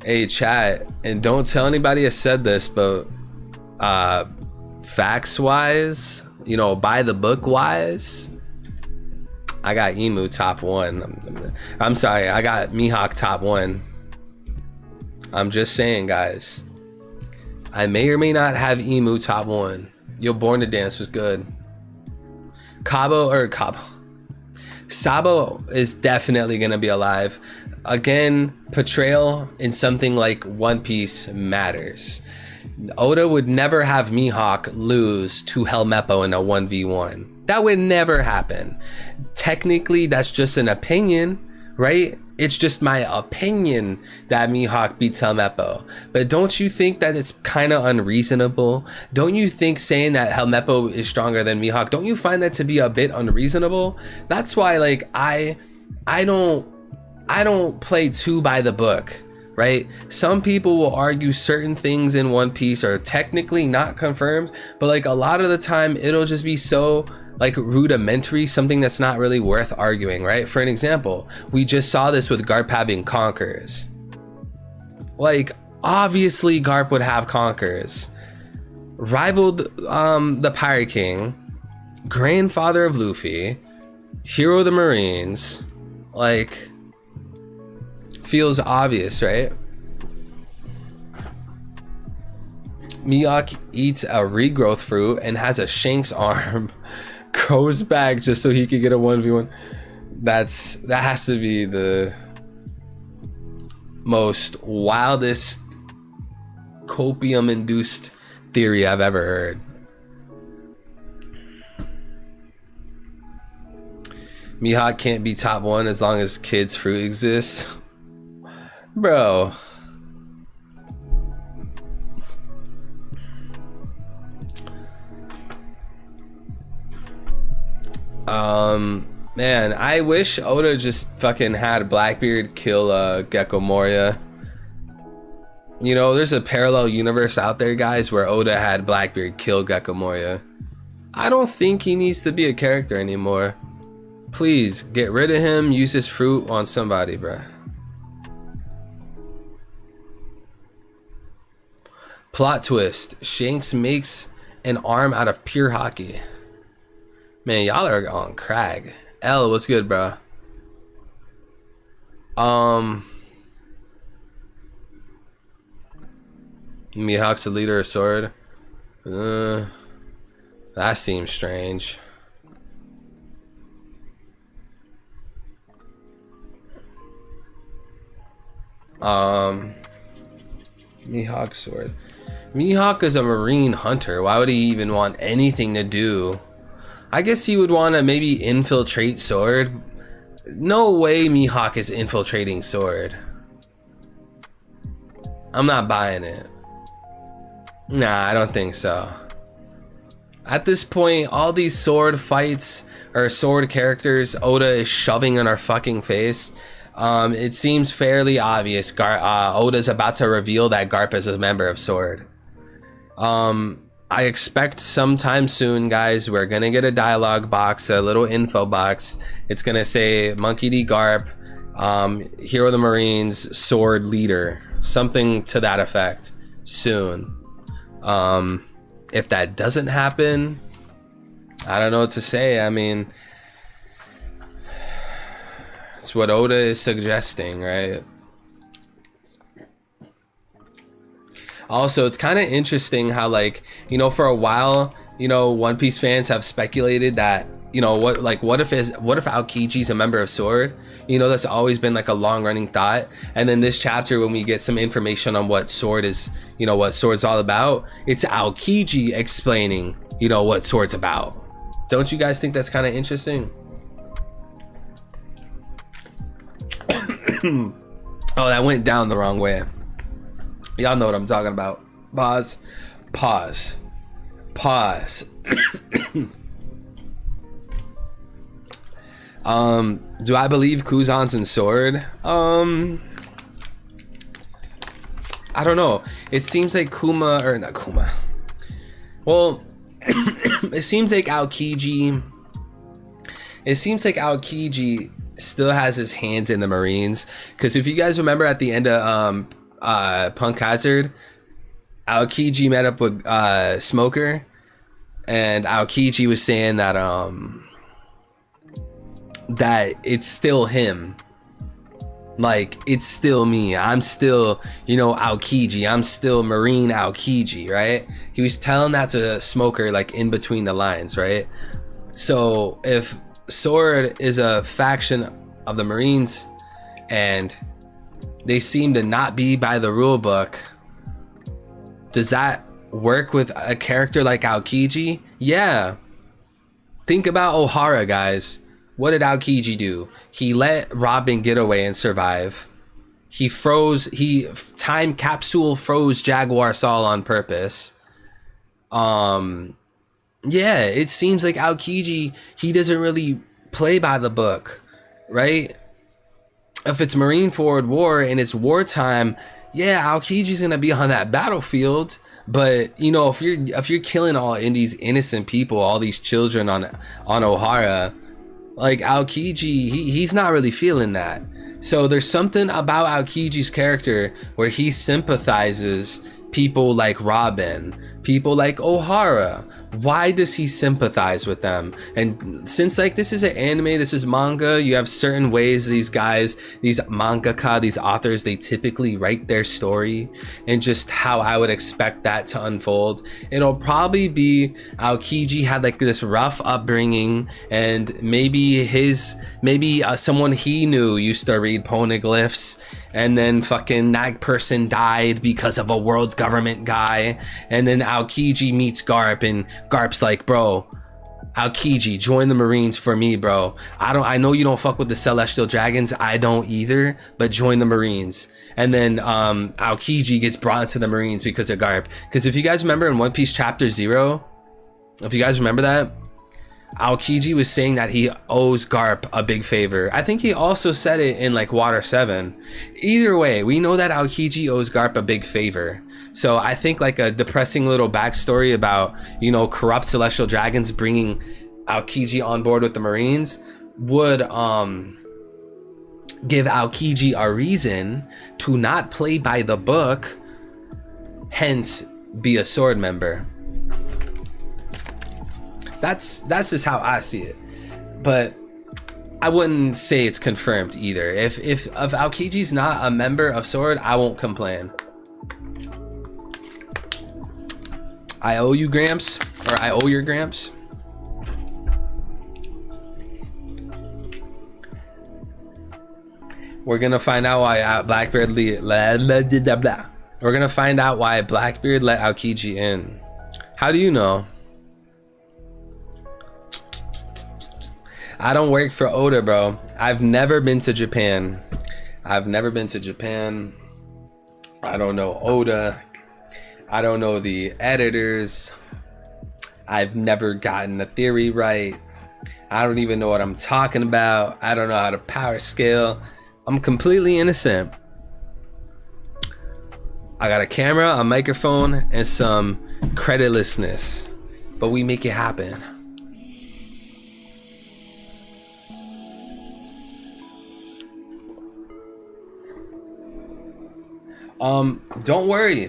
Hey, chat, and don't tell anybody I said this, but facts wise, you know, by the book wise, I got Emu top 1. I'm sorry, I got Mihawk top 1. I'm just saying, guys. I may or may not have Emu top 1. Yo, Born to Dance was good. Sabo is definitely gonna be alive. Again, portrayal in something like One Piece matters. Oda would never have Mihawk lose to Helmeppo in a 1v1. That would never happen. Technically, that's just an opinion, right? It's just my opinion that Mihawk beats Helmeppo. But don't you think that it's kind of unreasonable? Don't you think saying that Helmeppo is stronger than Mihawk, don't you find that to be a bit unreasonable? That's why, like, I don't play too by the book, right? Some people will argue certain things in One Piece are technically not confirmed, but like a lot of the time it'll just be so like rudimentary, something that's not really worth arguing, right? For an example, we just saw this with Garp having Conquerors. Like, obviously Garp would have Conquerors. Rivaled the Pirate King, grandfather of Luffy, hero of the Marines, like, feels obvious, right? Mihawk eats a regrowth fruit and has a Shanks arm. Goes back just so he could get a 1v1. That has to be the most wildest copium induced theory I've ever heard. Mihawk can't be top 1 as long as Kid's fruit exists. Bro. Man, I wish Oda just fucking had Blackbeard kill Gecko Moria. You know, there's a parallel universe out there, guys, where Oda had Blackbeard kill Gecko Moria. I don't think he needs to be a character anymore. Please, get rid of him, use his fruit on somebody, bruh. Plot twist, Shanks makes an arm out of pure hockey. Man, y'all are on crack. L, what's good, bro? Mihawk's the leader of Sword. That seems strange. Mihawk Sword. Mihawk is a marine hunter. Why would he even want anything to do? I guess he would want to maybe infiltrate Sword. No way Mihawk is infiltrating Sword. I'm not buying it. Nah, I don't think so. At this point, all these sword fights or sword characters Oda is shoving in our fucking face. It seems fairly obvious Oda's about to reveal that Garp is a member of Sword. I expect sometime soon, guys, we're gonna get a dialogue box, a little info box. It's gonna say Monkey D. Garp, Hero of the Marines, Sword Leader, something to that effect soon. If that doesn't happen, I don't know what to say. I mean, it's what Oda is suggesting, right? Also, it's kind of interesting how, like, you know, for a while, you know, One Piece fans have speculated that, you know, what if Aokiji's a member of Sword? You know, that's always been like a long running thought. And then this chapter, when we get some information on what Sword is, you know, what Sword's all about, it's Aokiji explaining, you know, what Sword's about. Don't you guys think that's kind of interesting? Oh, that went down the wrong way. Y'all know what I'm talking about. Pause. Do I believe Kuzan's in Sword? I don't know. It seems like well, it seems like Aokiji still has his hands in the Marines, because if you guys remember at the end of Punk Hazard, Aokiji met up with Smoker, and Aokiji was saying that that it's still him, like it's still me, I'm still, you know, Aokiji, I'm still Marine Aokiji, right? He was telling that to Smoker, like in between the lines, right? So if Sword is a faction of the Marines and they seem to not be by the rule book, does that work with a character like Aokiji? Yeah. Think about Ohara, guys. What did Aokiji do? He let Robin get away and survive. He time capsule froze Jaguar Saul on purpose. Yeah, it seems like Aokiji, he doesn't really play by the book, right? If it's Marine Forward War and it's wartime, yeah, Aokiji's gonna be on that battlefield. But you know, if you're killing all in these innocent people, all these children on Ohara, like Aokiji, he's not really feeling that. So there's something about Aokiji's character where he sympathizes people like Robin, people like Ohara. Why does he sympathize with them? And since like this is an anime, this is manga, you have certain ways these guys, these mangaka, these authors, they typically write their story, and just how I would expect that to unfold. It'll probably be Aokiji had like this rough upbringing, and maybe someone he knew used to read poneglyphs, and then fucking that person died because of a world government guy, and then Aokiji meets Garp, and Garp's like, bro, Aokiji, join the Marines for me, bro. I know you don't fuck with the Celestial Dragons, I don't either, but join the Marines. And then Aokiji gets brought into the Marines because of Garp. Because if you guys remember in One Piece Chapter 0, if you guys remember that, Aokiji was saying that he owes Garp a big favor. I think he also said it in like Water 7. Either way, we know that Aokiji owes Garp a big favor. So I think like a depressing little backstory about, you know, corrupt celestial dragons bringing Aokiji on board with the Marines would give Aokiji a reason to not play by the book, hence be a Sword member. That's just how I see it, but I wouldn't say it's confirmed either. If Aokiji's not a member of Sword, I won't complain. I owe you, Gramps, or I owe your Gramps. We're gonna find out why Blackbeard We're gonna find out why Blackbeard let Aokiji in. How do you know? I don't work for Oda, bro. I've never been to Japan. I don't know Oda. I don't know the editors. I've never gotten the theory right. I don't even know what I'm talking about. I don't know how to power scale. I'm completely innocent. I got a camera, a microphone, and some creditlessness, but we make it happen. Don't worry.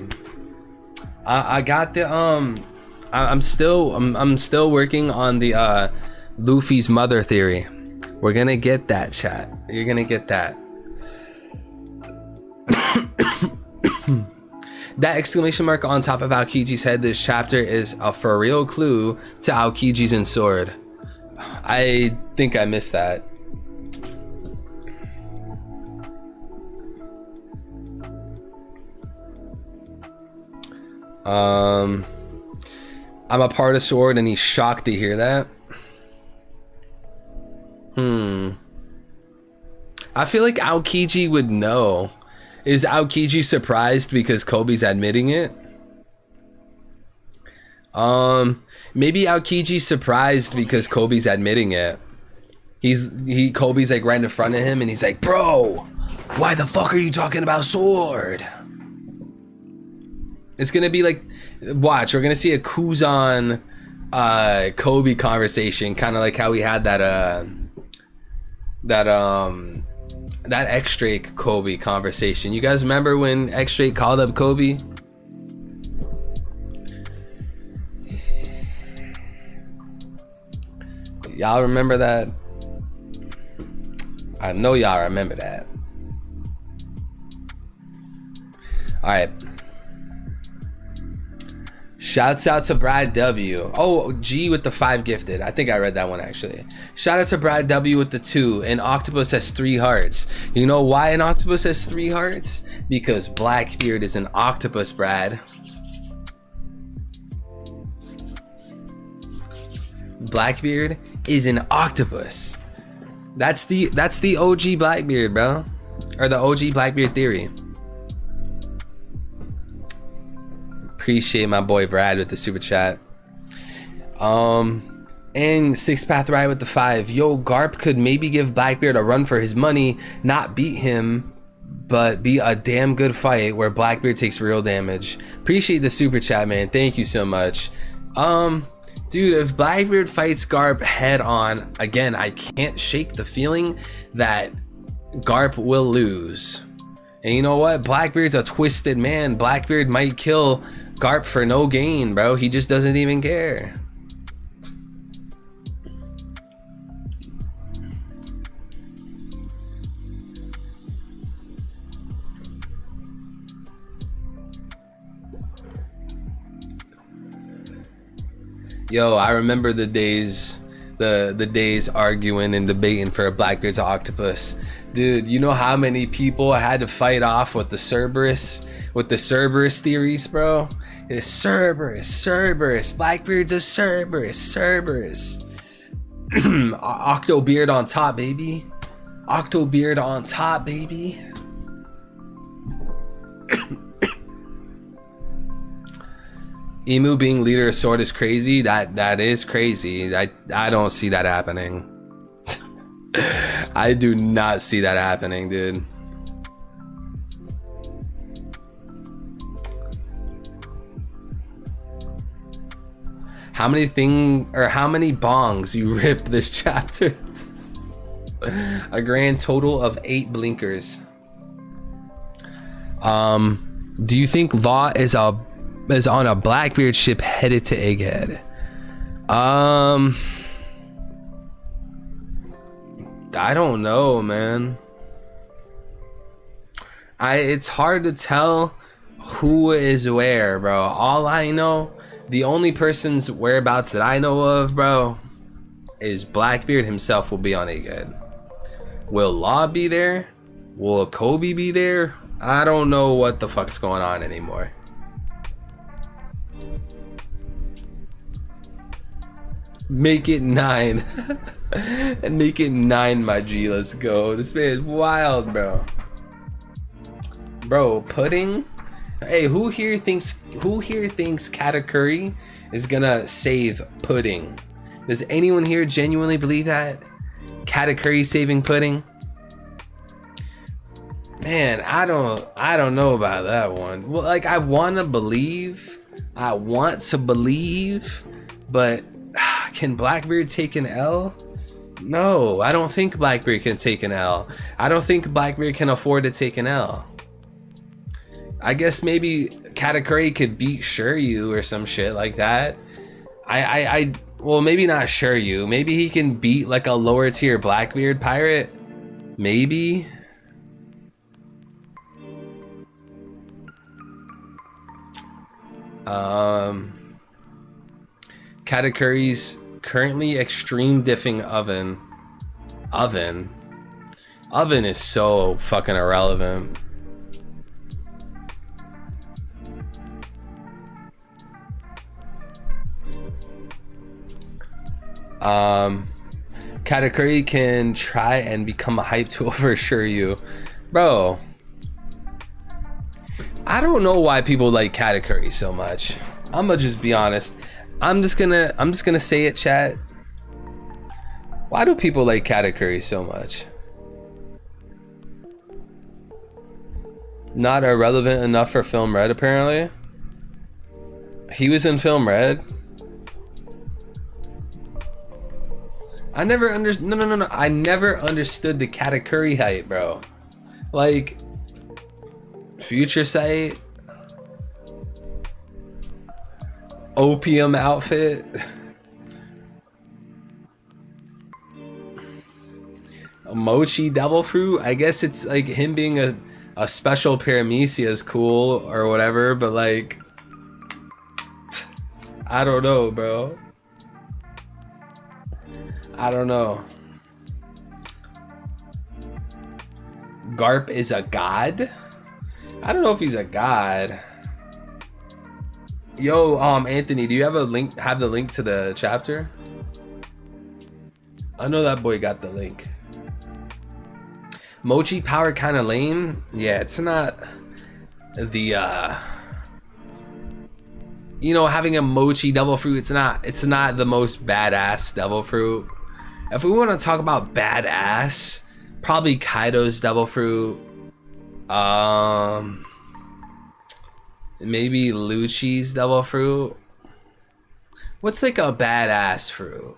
I got the I'm still working on the Luffy's mother theory. We're gonna get that, chat. You're gonna get that. That exclamation mark on top of Aokiji's head this chapter is a for real clue to Aokiji's in sword. I think I missed that. I'm a part of sword and he's shocked to hear that. I feel like Aokiji would know. Is Aokiji surprised because Kobe's admitting it? Maybe Aokiji's surprised because Kobe's admitting it. Kobe's like right in front of him and he's like, bro, why the fuck are you talking about sword? It's gonna be like, watch, we're gonna see a Kuzan Kobe conversation, kind of like how we had that X-Drake Kobe conversation. You guys remember when X-Drake called up Kobe? Y'all remember that? I know y'all remember that. All right. Shouts out to Brad W. Oh, G with the 5 gifted. I think I read that one actually. Shout out to Brad W with the 2. An octopus has 3 hearts. You know why an octopus has 3 hearts? Because Blackbeard is an octopus, Brad. Blackbeard is an octopus. That's the OG Blackbeard, bro. Or the OG Blackbeard theory. Appreciate my boy Brad with the super chat. And Six Path Ride with the 5. Yo, Garp could maybe give Blackbeard a run for his money, not beat him, but be a damn good fight where Blackbeard takes real damage. Appreciate the super chat, man. Thank you so much. Dude, if Blackbeard fights Garp head on, again, I can't shake the feeling that Garp will lose. And you know what? Blackbeard's a twisted man. Blackbeard might kill Garp for no gain, bro. He just doesn't even care. Yo, I remember the days arguing and debating for a Blackbeard's octopus. Dude, you know how many people I had to fight off with the Cerberus theories, bro? It's Cerberus, Blackbeard's a Cerberus. Octobeard on top, baby. Octobeard on top, baby. Emu being leader of Sword is crazy. That is crazy. I don't see that happening. I do not see that happening, dude. How many bongs you ripped this chapter? A grand total of 8 blinkers. Do you think Law is on a Blackbeard ship headed to Egghead? I don't know, man. It's hard to tell who is where, bro. All I know, the only person's whereabouts that I know of, bro, is Blackbeard himself will be on Egghead. Will Law be there? Will Kobe be there? I don't know what the fuck's going on anymore. Make it 9. And make it 9, my G. Let's go. This man is wild, bro. Bro, Pudding. Hey, who here thinks Katakuri is gonna save Pudding? Does anyone here genuinely believe that Katakuri saving Pudding? Man, I don't know about that one. Well, like I want to believe, but can Blackbeard take an L? No, I don't think Blackbeard can take an L. I don't think Blackbeard can afford to take an L. I guess maybe Katakuri could beat Shiryu or some shit like that. Well, maybe not Shiryu. Maybe he can beat like a lower tier Blackbeard pirate. Maybe. Katakuri's currently extreme diffing oven. Oven is so fucking irrelevant. Katakuri can try and become a hype tool for Shiryu. Bro, I don't know why people like Katakuri so much. I'ma just be honest. I'm just gonna say it, chat. Why do people like Katakuri so much? Not irrelevant enough for Film Red, apparently. He was in Film Red. I never no. I never understood the Katakuri hype, bro. Like, Future Sight, opium outfit, a mochi devil fruit. I guess it's like him being a special paramecia is cool or whatever, but like, I don't know, bro. I don't know. Garp is a god? I don't know if he's a god. Yo, Anthony, do you have a link? Have the link to the chapter? I know that boy got the link. Mochi power kind of lame. Yeah, it's not the you know, having a mochi devil fruit. It's not the most badass devil fruit. If we want to talk about badass, probably Kaido's devil fruit. Maybe Lucci's devil fruit. What's like a badass fruit?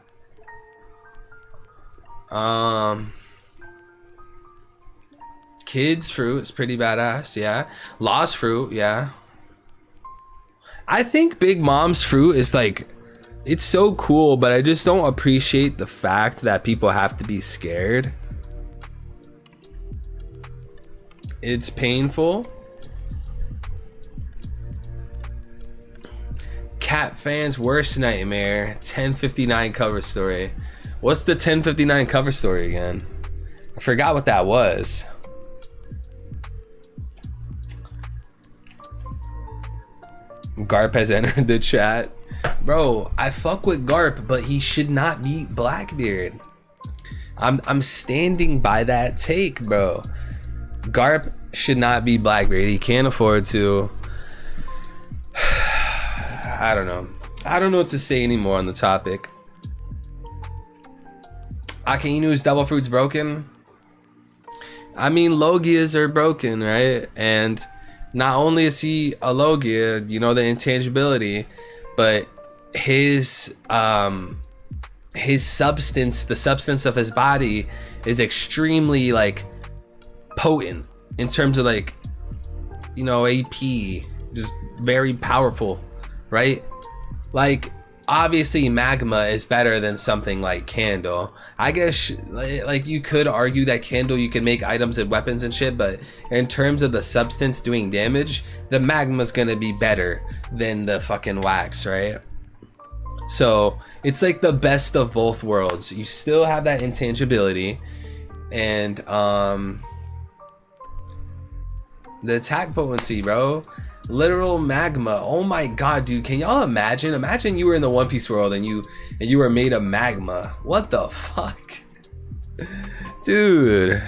Kid's fruit is pretty badass, yeah. Lost fruit, yeah. I think Big Mom's fruit is like, it's so cool, but I just don't appreciate the fact that people have to be scared. It's painful. Cat fans' worst nightmare. 1059 cover story. What's the 1059 cover story again? I forgot what that was. Garp has entered the chat. Bro, I fuck with Garp, but he should not beat Blackbeard. I'm standing by that take, bro. Garp should not be Blackbeard. He can't afford to. I don't know. I don't know what to say anymore on the topic. Akainu's devil fruit's broken. I mean, Logias are broken, right? And not only is he a Logia, you know, the intangibility, but his substance, the substance of his body, is extremely like potent in terms of like, you know, AP, just very powerful, right? Like, obviously magma is better than something like Candle. I guess like you could argue that Candle, you can make items and weapons and shit, but in terms of the substance doing damage, the magma's gonna be better than the fucking wax, right? So it's like the best of both worlds. You still have that intangibility, and the attack potency, bro. Literal magma. Oh my god, dude, can y'all imagine you were in the One Piece world and you were made of magma? What the fuck? Dude,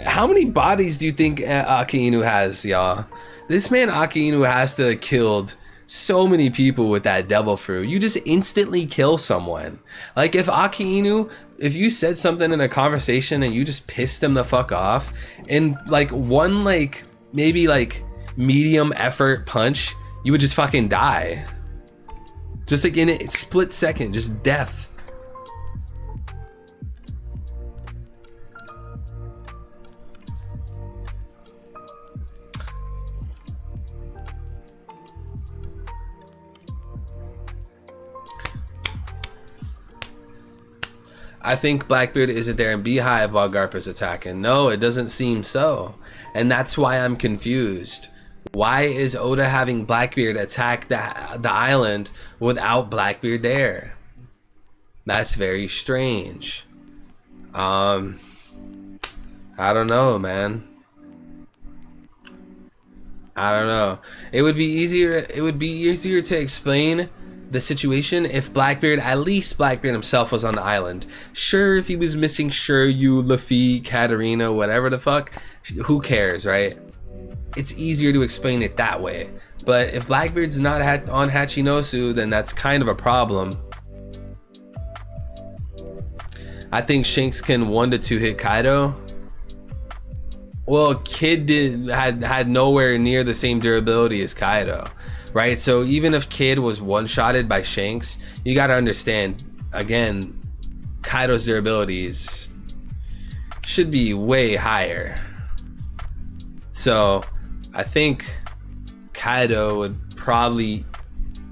how many bodies do you think Akainu has, y'all? This man Akainu has to have killed so many people with that devil fruit. You just instantly kill someone. Like, if Akainu, if you said something in a conversation and you just pissed them the fuck off, and like one, like maybe like medium effort punch, you would just fucking die. Just like in a split second, just death. I think Blackbeard isn't there in Beehive while Garp is attacking. No, it doesn't seem so. And that's why I'm confused. Why is Oda having Blackbeard attack the island without Blackbeard there? That's very strange. I don't know, man. I don't know. It would be easier to explain the situation if Blackbeard, at least Blackbeard himself, was on the island. Sure, if he was missing Shiryu, Luffy, Katarina, whatever the fuck, who cares, right? It's easier to explain it that way. But if Blackbeard's not on Hachinosu, then that's kind of a problem. I think Shanks can 1 to 2 hit Kaido. Well, Kid had nowhere near the same durability as Kaido, right? So even if Kid was one-shotted by Shanks, you got to understand, again, Kaido's durabilities should be way higher. So I think Kaido would probably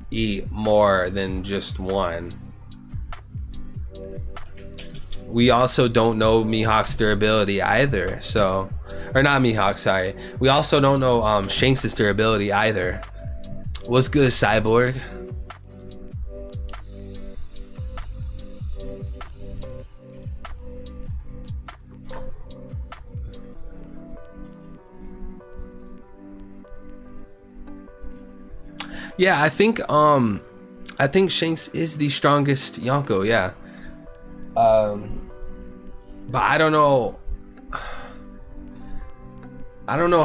eat more than just one. We also don't know Mihawk's durability either, so, or not Mihawk, sorry. We also don't know Shanks' durability either. What's good, Cyborg? Yeah, I think Shanks is the strongest Yonko, yeah. But I don't know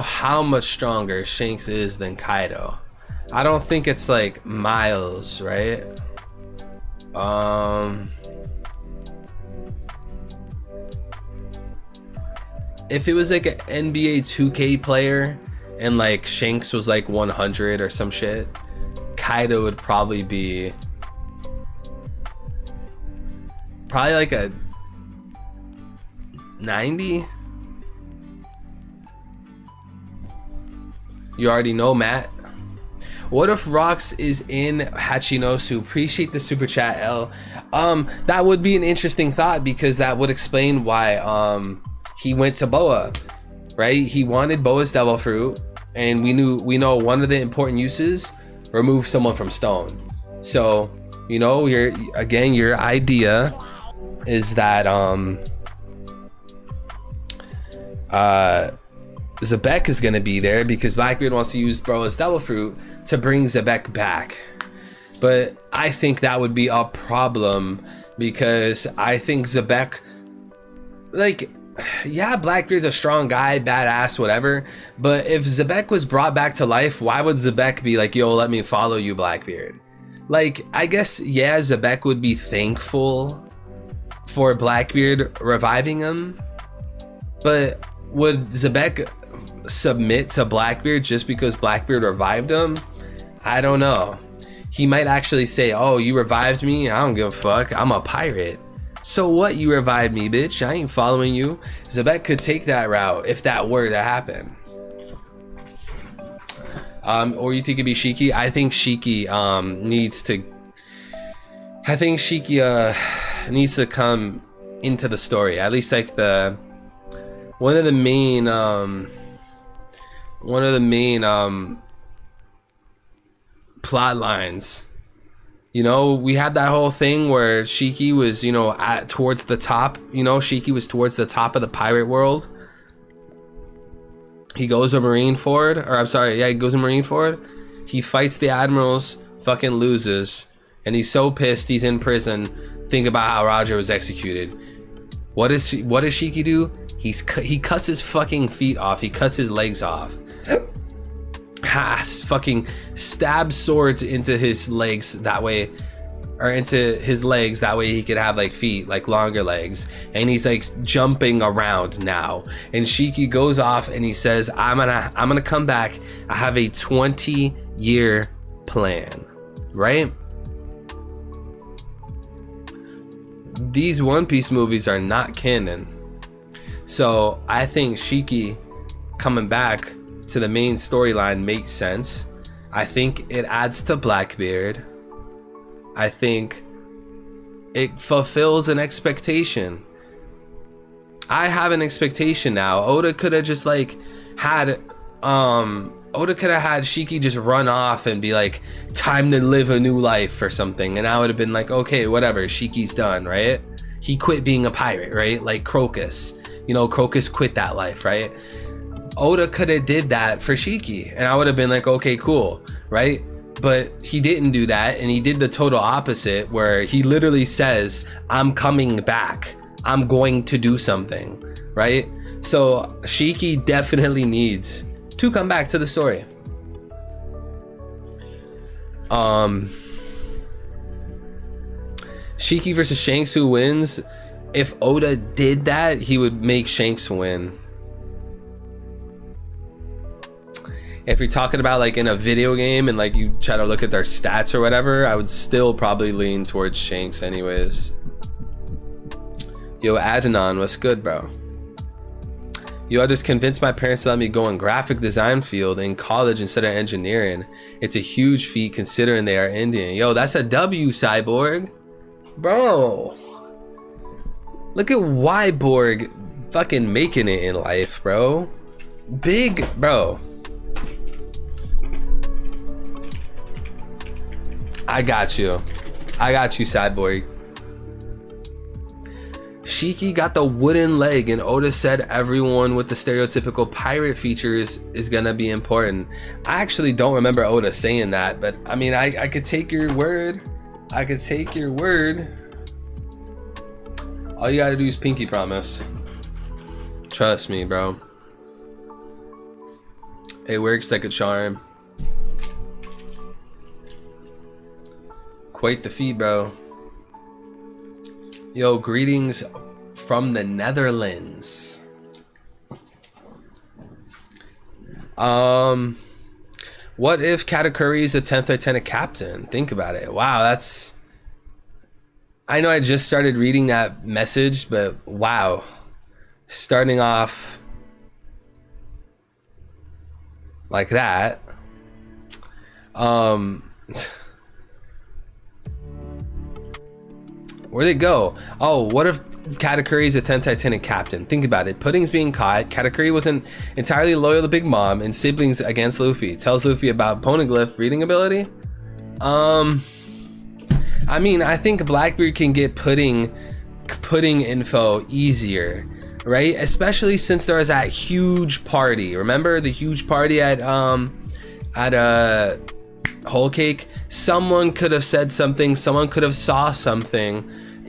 how much stronger Shanks is than Kaido. I don't think it's like miles, right? If it was like an NBA 2K player and like Shanks was like 100 or some shit, Kaido would probably be like a 90. You already know, Matt. What if Rox is in Hachinosu? Appreciate the super chat, L. That would be an interesting thought, because that would explain why he went to Boa, right? He wanted Boa's devil fruit, and we know one of the important uses, remove someone from stone. So, you know, your idea is that Zebek is gonna be there because Blackbeard wants to use Boa's devil fruit to bring Zebek back. But I think that would be a problem, because I think Zebek, like, yeah, Blackbeard's a strong guy, badass, whatever, but if Zebek was brought back to life, why would Zebek be like, yo, let me follow you, Blackbeard? Like, I guess, yeah, Zebek would be thankful for Blackbeard reviving him, but would Zebek submit to Blackbeard just because Blackbeard revived him? I don't know. He might actually say, oh, you revived me? I don't give a fuck. I'm a pirate. So what, you revived me, bitch? I ain't following you. Zebek could take that route if that were to happen. Or you think it'd be Shiki? I think Shiki needs to come into the story. At least like one of the main plot lines. You know, we had that whole thing where Shiki was, you know, towards the top. You know, Shiki was towards the top of the pirate world. He goes to Marineford, or I'm sorry, yeah, he goes to Marineford. He fights the admirals, fucking loses, and he's so pissed he's in prison. Think about how Roger was executed. What does Shiki do? He cuts his fucking feet off. He cuts his legs off. Fucking stabs swords into his legs that way, or into his legs that way he could have like feet, like longer legs, and he's like jumping around now. And Shiki goes off and he says, I'm gonna come back. I have a 20-year plan, right? These One Piece movies are not canon, so I think Shiki coming back to the main storyline makes sense. I think it adds to Blackbeard. I think it fulfills an expectation. I have an expectation now. Oda could have just like had Oda could have had Shiki just run off and be like, time to live a new life or something, and I would have been like, okay, whatever, Shiki's done, right? He quit being a pirate, right? Like Crocus, you know, Crocus quit that life, right? Oda could have did that for Shiki, and I would have been like, okay, cool, right? But he didn't do that, and he did the total opposite, where he literally says, I'm coming back, I'm going to do something, right? So Shiki definitely needs to come back to the story. Shiki versus Shanks, who wins? If Oda did that, he would make Shanks win. If you're talking about like in a video game and like you try to look at their stats or whatever, I would still probably lean towards Shanks anyways. Yo, Adenon, what's good, bro? Yo, I just convinced my parents to let me go in graphic design field in college instead of engineering. It's a huge feat considering they are Indian. Yo, that's a W, Cyborg. Bro. Look at Yborg fucking making it in life, bro. Big, bro. I got you. I got you, Cyborg. Shiki got the wooden leg, and Oda said everyone with the stereotypical pirate features is gonna be important. I actually don't remember Oda saying that, but I mean, I could take your word. I could take your word. All you gotta do is pinky promise. Trust me, bro. It works like a charm. Quite the feat, bro. Yo, greetings from the Netherlands. What if Katakuri is a 10th Lieutenant Captain? Think about it. Wow, that's... I know I just started reading that message, but wow. Starting off like that. Where'd it go? Oh, what if Katakuri is a 10th Lieutenant Captain? Think about it. Pudding's being caught. Katakuri wasn't entirely loyal to Big Mom and siblings against Luffy. Tells Luffy about Poneglyph reading ability. I mean, I think Blackbeard can get pudding info easier, right? Especially since there was that huge party. Remember the huge party at Whole Cake? Someone could have said something. Someone could have saw something.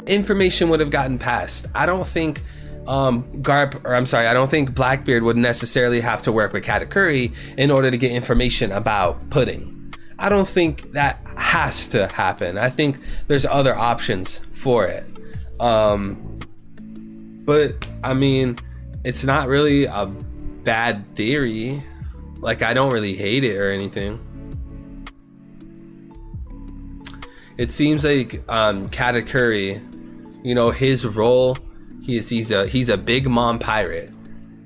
Information would have gotten passed. I don't think I don't think Blackbeard would necessarily have to work with Katakuri in order to get information about Pudding. I don't think that has to happen. I think there's other options for it. But I mean, it's not really a bad theory. Like, I don't really hate it or anything. It seems like Katakuri, you know, his role, he's a Big Mom pirate,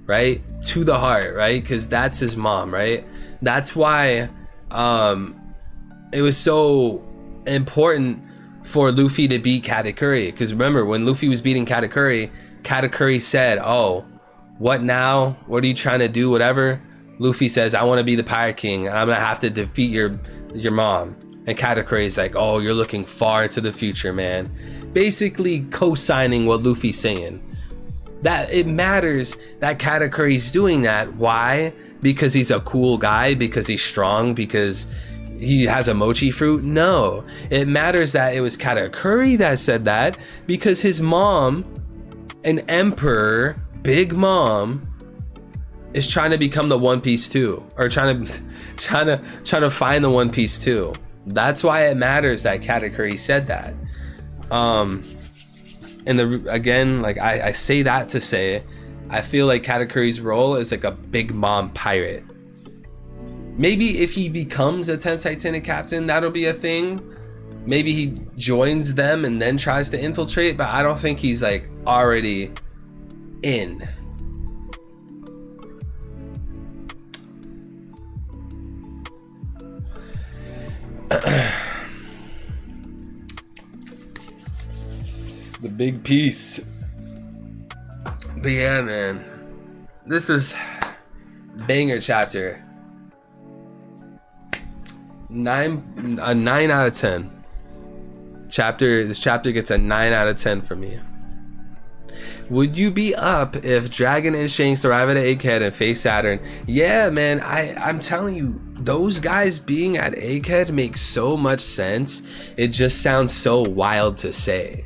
right? To the heart, right? Because that's his mom, right? That's why it was so important for Luffy to beat Katakuri. Because remember, when Luffy was beating Katakuri, Katakuri said, "Oh, what now? What are you trying to do? Whatever." Luffy says, "I want to be the Pirate King, and I'm gonna have to defeat your mom." And Katakuri is like, "Oh, you're looking far into the future, man." Basically co-signing what Luffy's saying. That it matters that Katakuri's doing that. Why? Because he's a cool guy, because he's strong, because he has a mochi fruit? No. It matters that it was Katakuri that said that, because his mom, an emperor, Big Mom, is trying to become the One Piece too, or trying to find the One Piece too. That's why it matters that Katakuri said that. And again, like I say that to say, I feel like Katakuri's role is like a Big Mom pirate. Maybe if he becomes a 10th Lieutenant Captain, that'll be a thing. Maybe he joins them and then tries to infiltrate, but I don't think he's like already in. The big piece. But yeah, man, this was banger chapter. a 9 out of 10. This chapter gets a 9 out of 10 from me. Would you be up if Dragon and Shanks arrive at Egghead and face Saturn? Yeah, man, I'm telling you, those guys being at Egghead makes so much sense. It just sounds so wild to say,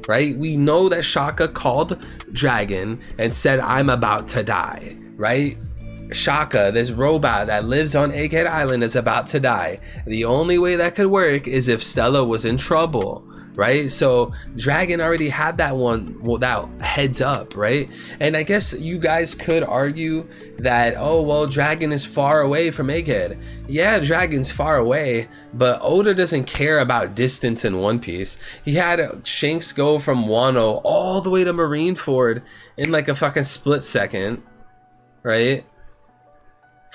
right? We know that Shaka called Dragon and said, I'm about to die, right? Shaka, this robot that lives on Egghead Island, is about to die. The only way that could work is if Stella was in trouble, right? So Dragon already had that one, well, that heads up, right? And I guess you guys could argue that, oh well, Dragon is far away from Egghead. Yeah, Dragon's far away, but Oda doesn't care about distance in One Piece. He had Shanks go from Wano all the way to Marineford in like a fucking split second, right?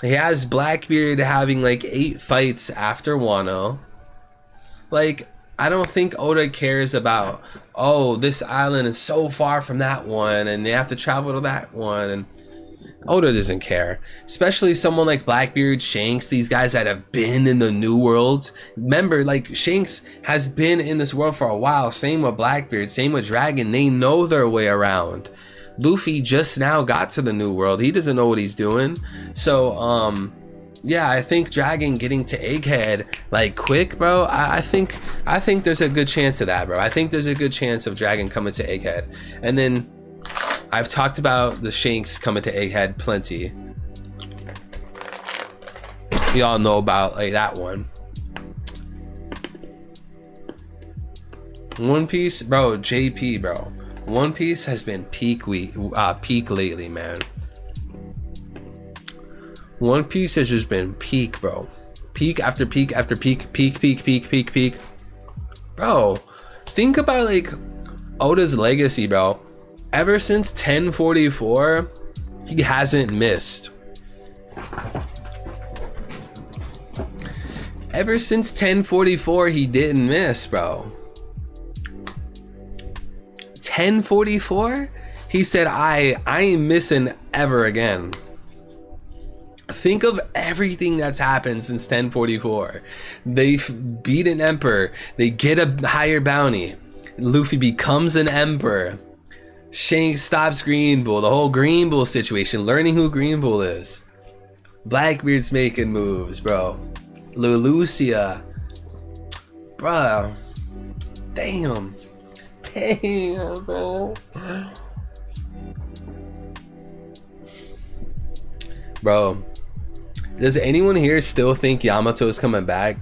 He has Blackbeard having like 8 fights after Wano. Like, I don't think Oda cares about, oh, this island is so far from that one and they have to travel to that one. And Oda doesn't care. Especially someone like Blackbeard, Shanks, these guys that have been in the New World. Remember, like, Shanks has been in this world for a while. Same with Blackbeard, same with Dragon. They know their way around. Luffy just now got to the New World. He doesn't know what he's doing. So, yeah, I think Dragon getting to Egghead like quick, bro. I think there's a good chance of that, bro. I think there's a good chance of Dragon coming to Egghead. And then I've talked about the Shanks coming to Egghead plenty. Y'all know about like that one. One Piece, bro. JP, bro. One Piece has been peak lately, man. One Piece has just been peak, bro. Peak after peak after peak, peak. Bro, think about like Oda's legacy, bro. Ever since 1044, he hasn't missed. Ever since 1044, he didn't miss, bro. 1044, he said, I ain't missing ever again. Think of everything that's happened since 1044. They beat an emperor, they get a higher bounty, Luffy becomes an emperor, Shanks stops Green Bull, the whole Green Bull situation, learning who Green Bull is, Blackbeard's making moves, bro, Leloucia, bro, damn, bro. Bro, does anyone here still think Yamato's coming back?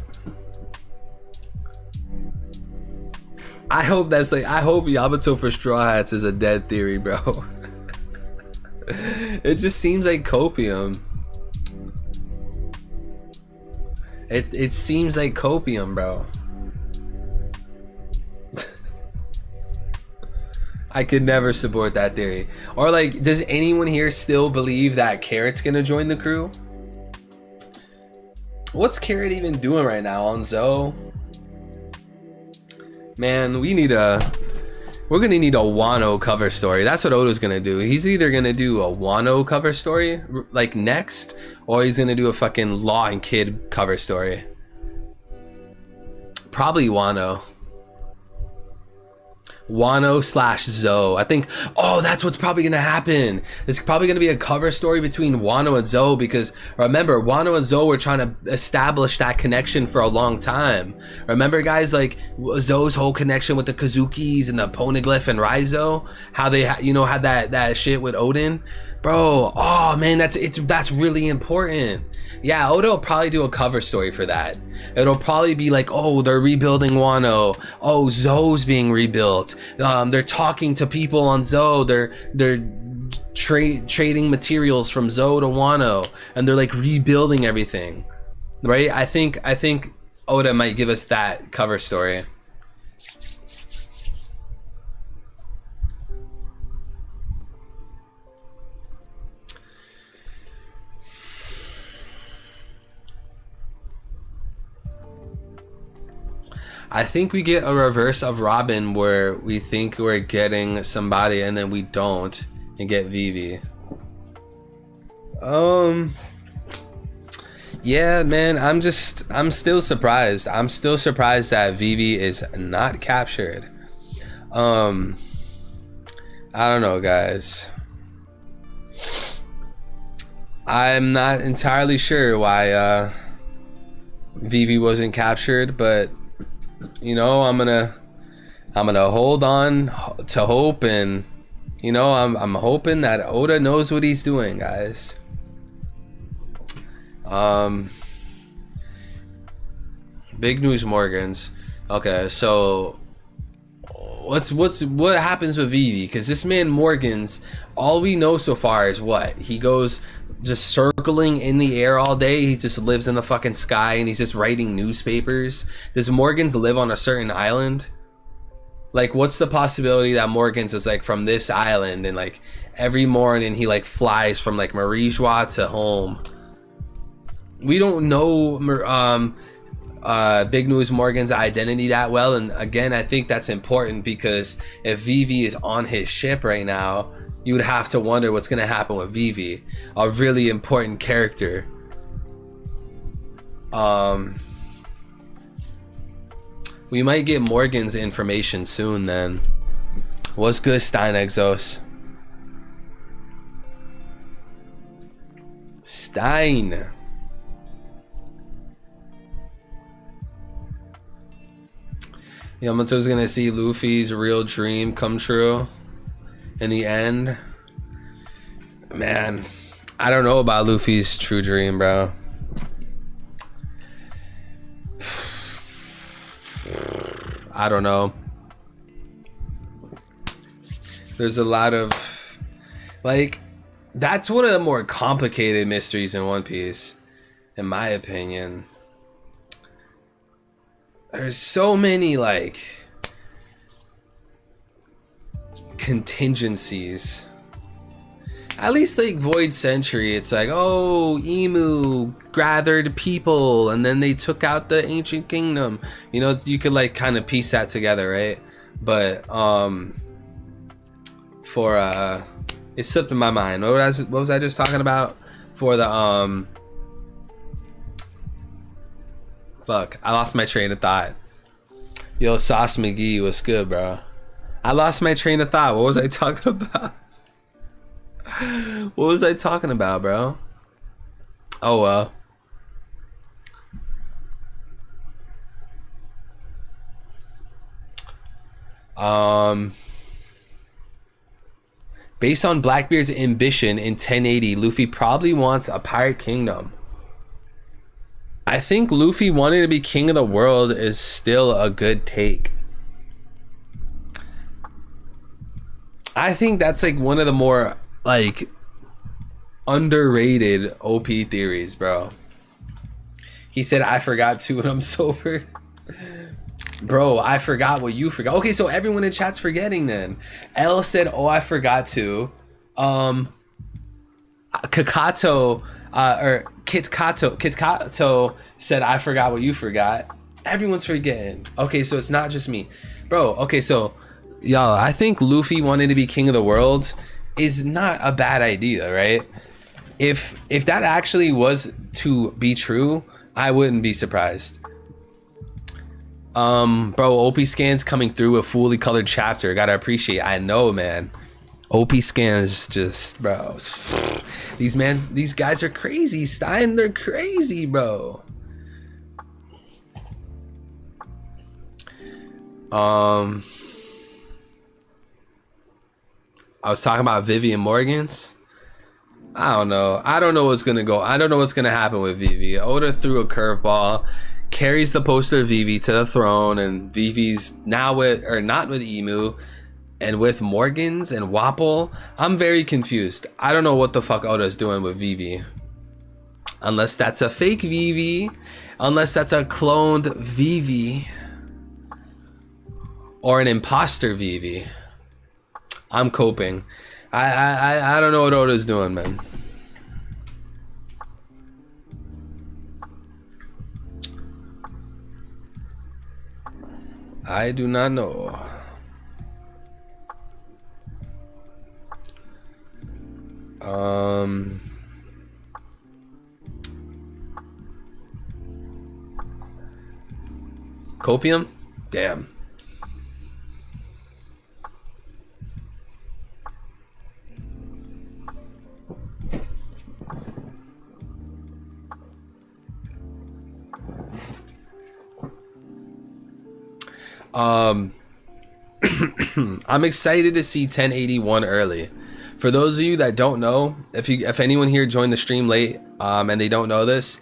I hope that's like, I hope Yamato for Straw Hats is a dead theory, bro. It just seems like copium. It seems like copium, bro. I could never support that theory. Or like, does anyone here still believe that Carrot's gonna join the crew? What's Carrot even doing right now on Zoe? Man, we're gonna need a Wano cover story. That's what Oda's gonna do. He's either gonna do a Wano cover story like next, or he's gonna do a fucking Law and Kid cover story. Probably Wano. Wano / Zoe. I think, oh, that's what's probably gonna happen. There's probably gonna be a cover story between Wano and Zoe, because remember, Wano and Zoe were trying to establish that connection for a long time. Remember, guys, like Zoe's whole connection with the Kazukis and the Poneglyph and Raizo, how they had that shit with Odin, bro. Oh man, that's really important. Yeah, Oda will probably do a cover story for that. It'll probably be like, oh, they're rebuilding Wano. Oh, Zoe's being rebuilt. They're talking to people on Zoe. They're trading materials from Zoe to Wano, and they're like rebuilding everything, right? I think Oda might give us that cover story. I think we get a reverse of Robin where we think we're getting somebody and then we don't and get Vivi. Yeah, man, I'm still surprised. I'm still surprised that Vivi is not captured. I don't know, guys. I'm not entirely sure why Vivi wasn't captured, but you know, I'm gonna hold on to hope, and you know, I'm hoping that Oda knows what he's doing, guys. Big news, Morgans. Okay, so what happens with Vivi? Because this man Morgans, all we know so far is what he goes just circling in the air all day. He just lives in the fucking sky and he's just writing newspapers. Does Morgans live on a certain island? Like, what's the possibility that Morgans is like from this island and like every morning he like flies from like Marijois to home? We don't know Big News Morgan's identity that well, and again, I think that's important because if Vivi is on his ship right now, you would have to wonder what's going to happen with Vivi, a really important character. We might get Morgan's information soon then. What's good, Stein Exos? Stein. Yamato's gonna see Luffy's real dream come true in the end. Man, I don't know about Luffy's true dream, bro. I don't know. There's a lot of like, that's one of the more complicated mysteries in One Piece, in my opinion. There's so many like contingencies. At least like Void Century, it's like, oh, Emu gathered people and then they took out the ancient kingdom. You know, you could like kind of piece that together, right? But for it slipped in my mind. What was I just talking about? For the fuck, I lost my train of thought. Yo, Sauce McGee, what's good, bro? I lost my train of thought. What was I talking about? What was I talking about, bro? Oh, well. Based on Blackbeard's ambition in 1080, Luffy probably wants a pirate kingdom. I think Luffy wanting to be king of the world is still a good take. I think that's like one of the more like underrated OP theories, bro. He said, I forgot to when I'm sober. Bro, I forgot what you forgot. Okay, so everyone in chat's forgetting then. L said, oh, I forgot to. Kakato or Kitkato said, I forgot what you forgot. Everyone's forgetting. Okay, so it's not just me. Bro, okay, so y'all, I think Luffy wanting to be king of the world is not a bad idea, right? If that actually was to be true, I wouldn't be surprised. Bro, OP scans coming through a fully colored chapter. Gotta appreciate. I know, man. OP scans just, bro. These guys are crazy, Stein. They're crazy, bro. I was talking about Vivian Morgans. I don't know. I don't know what's gonna go. I don't know what's gonna happen with Vivi. Oda threw a curveball, carries the poster of Vivi to the throne, and Vivi's now with, or not with Emu, and with Morgans and Wapol. I'm very confused. I don't know what the fuck Oda's doing with Vivi. Unless that's a fake Vivi, unless that's a cloned Vivi, or an imposter Vivi. I'm coping. I don't know what Oda's doing, man. I do not know. Copium? Damn. I'm excited to see 1081 early. For those of you that don't know, if anyone here joined the stream late and they don't know this,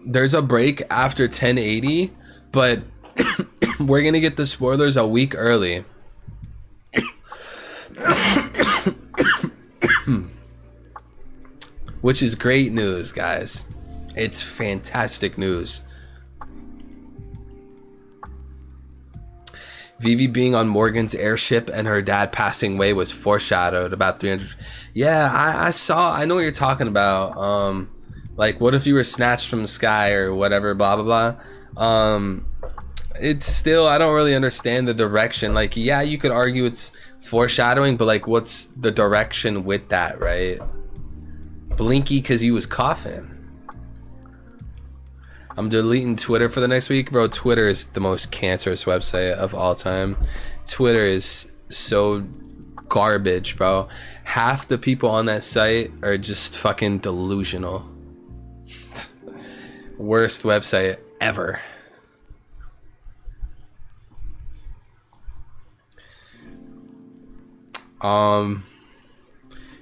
there's a break after 1080, but we're gonna get the spoilers a week early. Which is great news, guys. It's fantastic news. Vivi being on Morgan's airship and her dad passing away was foreshadowed about 300. Yeah, I know what you're talking about. Like, what if you were snatched from the sky or whatever, blah blah blah. It's still, I don't really understand the direction. Like, yeah, you could argue it's foreshadowing, but like, what's the direction with that, right? Blinky because he was coughing. I'm deleting Twitter for the next week. Bro, Twitter is the most cancerous website of all time. Twitter is so garbage, bro. Half the people on that site are just fucking delusional. Worst website ever.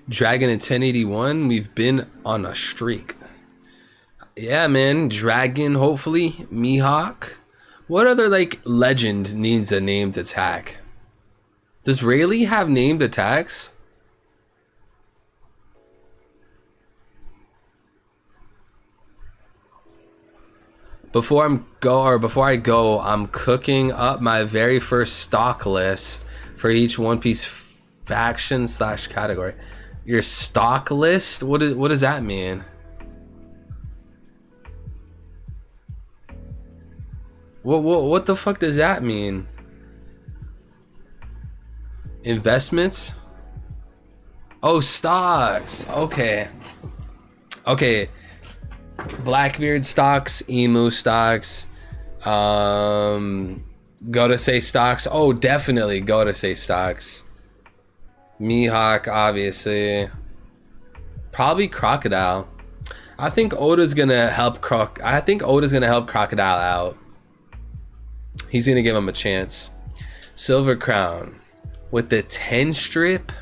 Dragon in 1081, we've been on a streak. Yeah, man. Dragon, hopefully. Mihawk. What other, like, legend needs a named attack? Does Rayleigh have named attacks? Before I go, I'm cooking up my very first stock list for each One Piece faction / category. Your stock list? What does that mean? What the fuck does that mean? Investments? Oh, stocks. Okay. Blackbeard stocks, Emu stocks, Gotosei stocks. Oh, definitely Gotosei stocks. Mihawk, obviously. Probably Crocodile. I think Oda's gonna help Crocodile out. He's gonna give him a chance. Silver Crown with the 10 strip.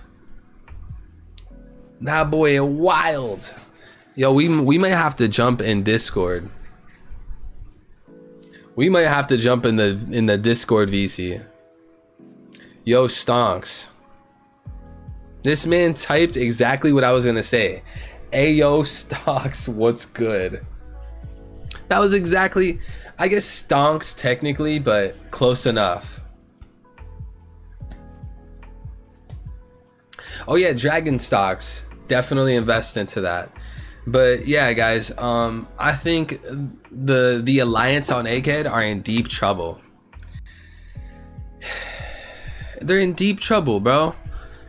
That boy wild. Yo, we might have to jump in Discord. We might have to jump in the Discord VC. Yo, Stonks. This man typed exactly what I was gonna say. Ayo, Stonks, what's good? That was exactly, I guess Stonks technically, but close enough. Oh yeah, Dragon stocks. Definitely invest into that. But yeah, guys, I think the Alliance on Egghead are in deep trouble. They're in deep trouble, bro.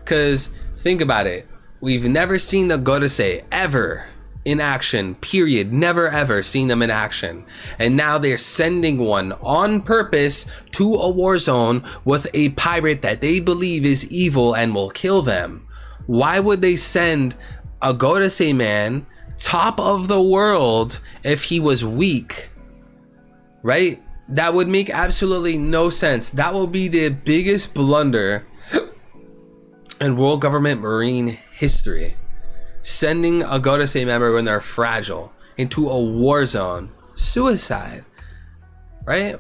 Cause think about it. We've never seen the Gotosei ever in action, period. Never ever seen them in action. And now they're sending one on purpose to a war zone with a pirate that they believe is evil and will kill them. Why would they send a Gotosei man top of the world if he was weak? Right? That would make absolutely no sense. That will be the biggest blunder in world government marine history. Sending a Gotosei member when they're fragile into a war zone. Suicide. Right?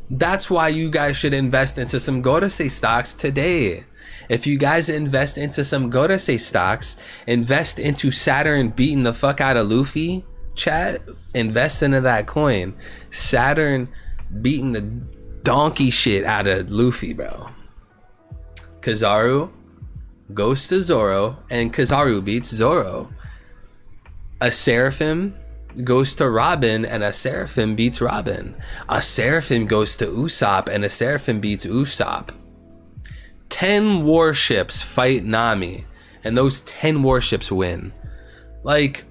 That's why you guys should invest into some Gotosei stocks today. If you guys invest into some Gotosei stocks, invest into Saturn beating the fuck out of Luffy, chat, invest into that coin. Saturn beating the donkey shit out of Luffy, bro. Kizaru goes to Zoro, and Kizaru beats Zoro. A Seraphim goes to Robin, and a Seraphim beats Robin. A Seraphim goes to Usopp, and a Seraphim beats Usopp. 10 warships fight Nami, and those 10 warships win. Like,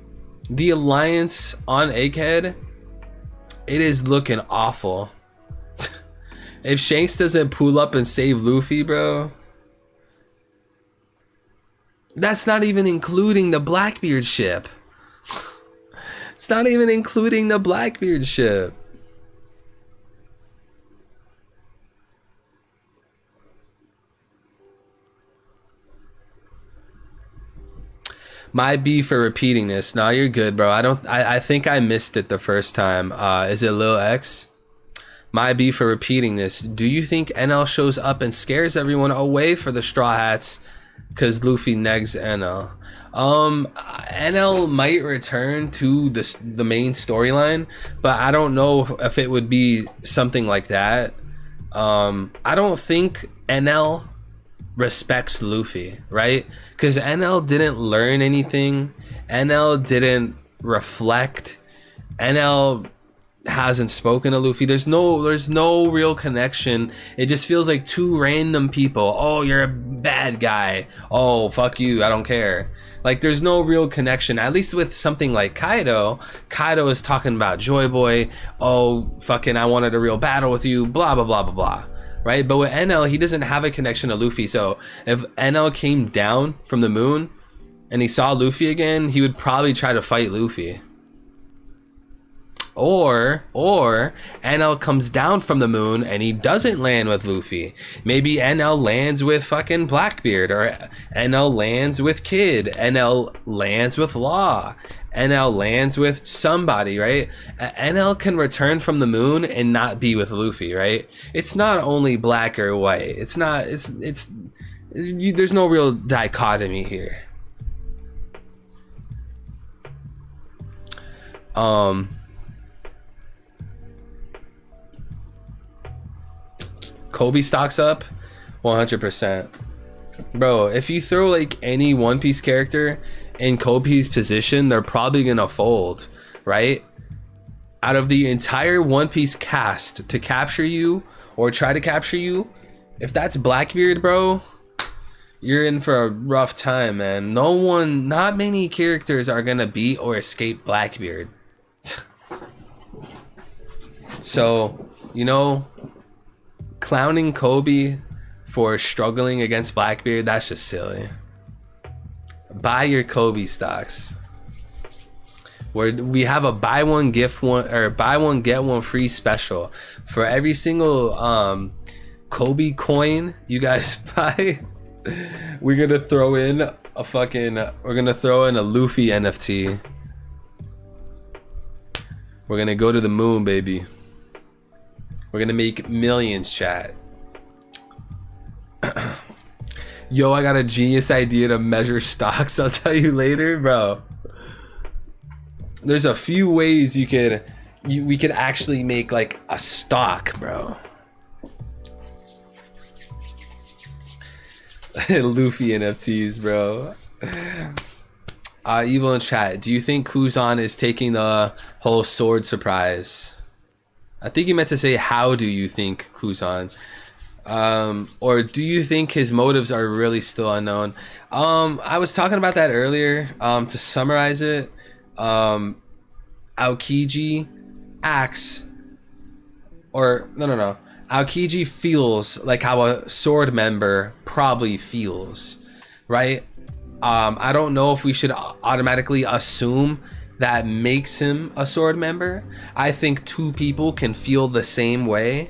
the Alliance on Egghead, it is looking awful. If Shanks doesn't pull up and save Luffy, bro, that's not even including the Blackbeard ship. It's not even including the Blackbeard ship. My B for repeating this. No, you're good, bro. I think I missed it the first time. Is it Lil X? My B for repeating this. Do you think NL shows up and scares everyone away for the Straw Hats because Luffy negs NL? NL might return to the main storyline, but I don't know if it would be something like that. I don't think NL respects Luffy, right? Because NL didn't learn anything. NL didn't reflect. NL hasn't spoken to Luffy. There's no real connection. It just feels like two random people. Oh, you're a bad guy. Oh, fuck you, I don't care. Like, there's no real connection. At least with something like Kaido. Kaido is talking about Joy Boy. Oh, fucking, I wanted a real battle with you. Blah, blah, blah, blah, blah. Right? But with NL, he doesn't have a connection to Luffy. So if NL came down from the moon and he saw Luffy again, he would probably try to fight Luffy. Or NL comes down from the moon and he doesn't land with Luffy. Maybe NL lands with fucking Blackbeard, or NL lands with Kid. NL lands with Law. NL lands with somebody, right? NL can return from the moon and not be with Luffy, right? It's not only black or white. There's no real dichotomy here. Kobe stocks up 100%. Bro, if you throw like any One Piece character in Kobe's position, they're probably gonna fold, right? Out of the entire One Piece cast to capture you or try to capture you, if that's Blackbeard, bro, you're in for a rough time, man. Not many characters are gonna beat or escape Blackbeard. So, you know, clowning Kobe for struggling against Blackbeard, that's just silly. Buy your Kobe stocks. Where we have a buy one gift one, or buy one get one free special for every single Kobe coin you guys buy. We're gonna throw in a Luffy NFT. We're gonna go to the moon, baby. We're gonna make millions, chat. Yo, I got a genius idea to measure stocks. I'll tell you later, bro. There's a few ways we could actually make like a stock, bro. Luffy NFTs, bro. Evil in chat. Do you think Kuzan is taking the whole sword surprise? I think you meant to say, how do you think Kuzan? Or do you think his motives are really still unknown? I was talking about that earlier. To summarize it, Aokiji acts, or no. Aokiji feels like how a sword member probably feels, right? I don't know if we should automatically assume that makes him a sword member. I think two people can feel the same way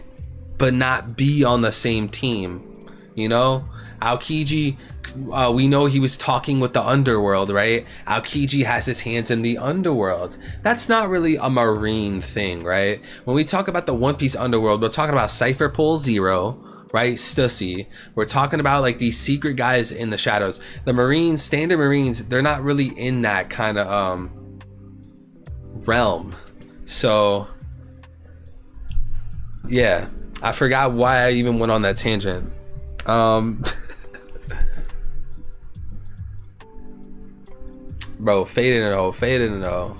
but not be on the same team, you know? Aokiji, we know he was talking with the underworld, right? Aokiji has his hands in the underworld. That's not really a marine thing, right? When we talk about the One Piece underworld, we're talking about Cypher Pole Zero, right? Stussy. We're talking about like these secret guys in the shadows. The Marines, standard Marines, they're not really in that kind of realm. So yeah, I forgot why I even went on that tangent. Bro, faded and oh, faded and oh.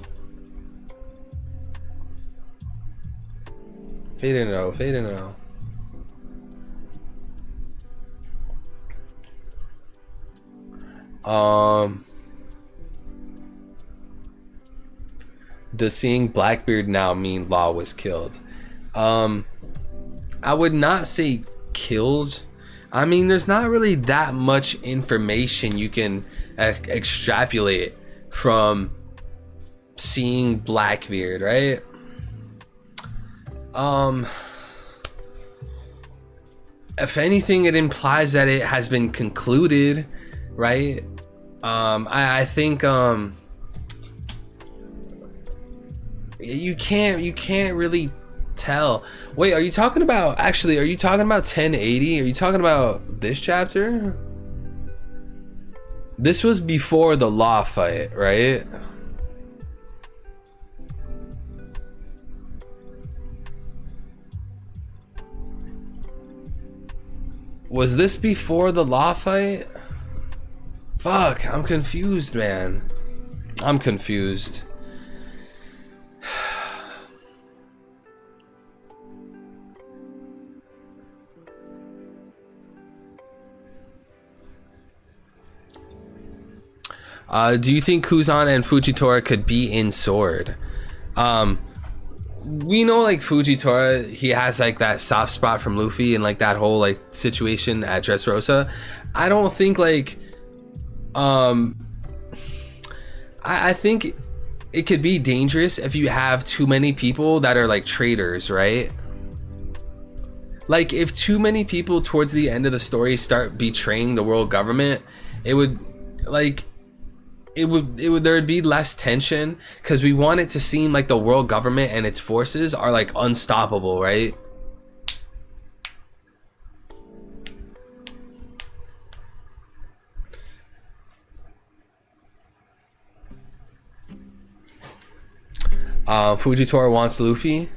Faded and oh, faded and oh. Does seeing Blackbeard now mean Law was killed? I would not say killed. I mean, there's not really that much information you can extrapolate from seeing Blackbeard, right? If anything, it implies that it has been concluded, right? I think you can't really tell. Wait, are you talking about 1080? Are you talking about this chapter? This was before the law fight, right? Was this before the law fight? Fuck, I'm confused, man. I'm confused. Do you think Kuzan and Fujitora could be in Sword? We know like Fujitora, he has like that soft spot from Luffy and like that whole like situation at Dressrosa. I don't think like I think it could be dangerous if you have too many people that are like traitors, right? Like if too many people towards the end of the story start betraying the world government, it would there'd be less tension, because we want it to seem like the world government and its forces are like unstoppable, right? Fujitora wants Luffy.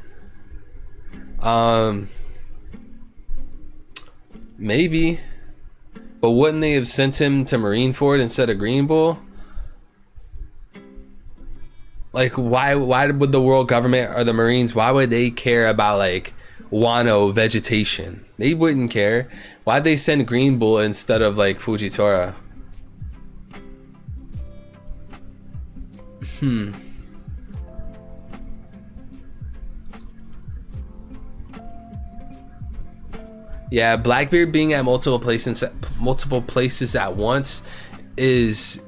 Maybe, but wouldn't they have sent him to Marineford instead of Green Bull? Like, why would the world government or the Marines, why would they care about like Wano vegetation? They wouldn't care. Why'd they send Green Bull instead of like Fujitora? Yeah, Blackbeard being at multiple places at once is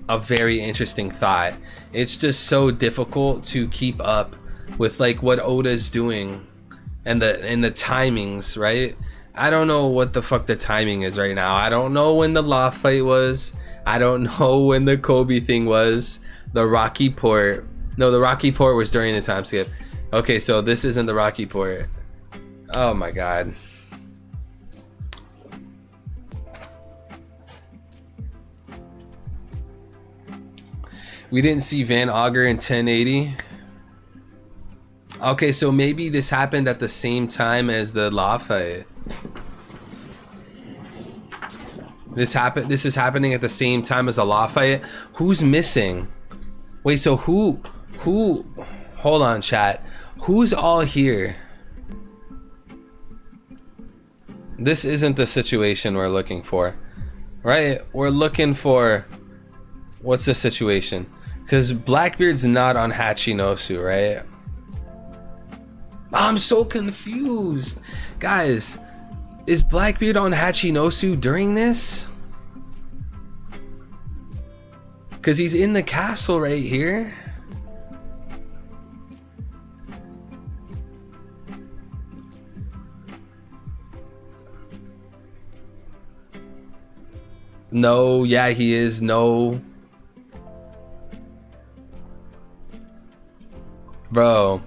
a very interesting thought. It's just so difficult to keep up with like what Oda's doing and the timings, right? I don't know what the fuck the timing is right now. I don't know when the law fight was. I don't know when the Kobe thing was. The Rocky Port. No, the Rocky Port was during the time skip. Okay, so this isn't the Rocky Port. Oh my god. We didn't see Van Auger in 1080. Okay, so maybe this happened at the same time as the law fight. This is happening at the same time as a law fight. Who's missing? Wait, so who hold on, chat. Who's all here? This isn't the situation we're looking for. Right? We're looking for, what's the situation? Because Blackbeard's not on Hachinosu, right? I'm so confused. Guys, is Blackbeard on Hachinosu during this? Because he's in the castle right here. No, yeah, he is. No. Bro.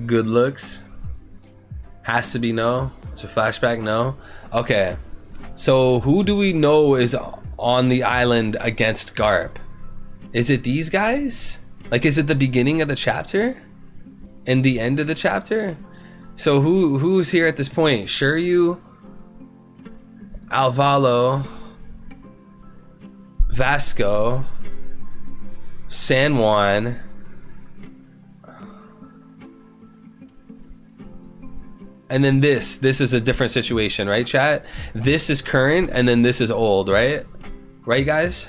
Good looks. Has to be no. It's a flashback, no. Okay. So who do we know is on the island against Garp? Is it these guys? Like, is it the beginning of the chapter? And the end of the chapter? So who's here at this point? Shiryu, Alvalo, Vasco, San Juan, and then this is a different situation, right, chat? This is current, and then this is old, right? Right, guys?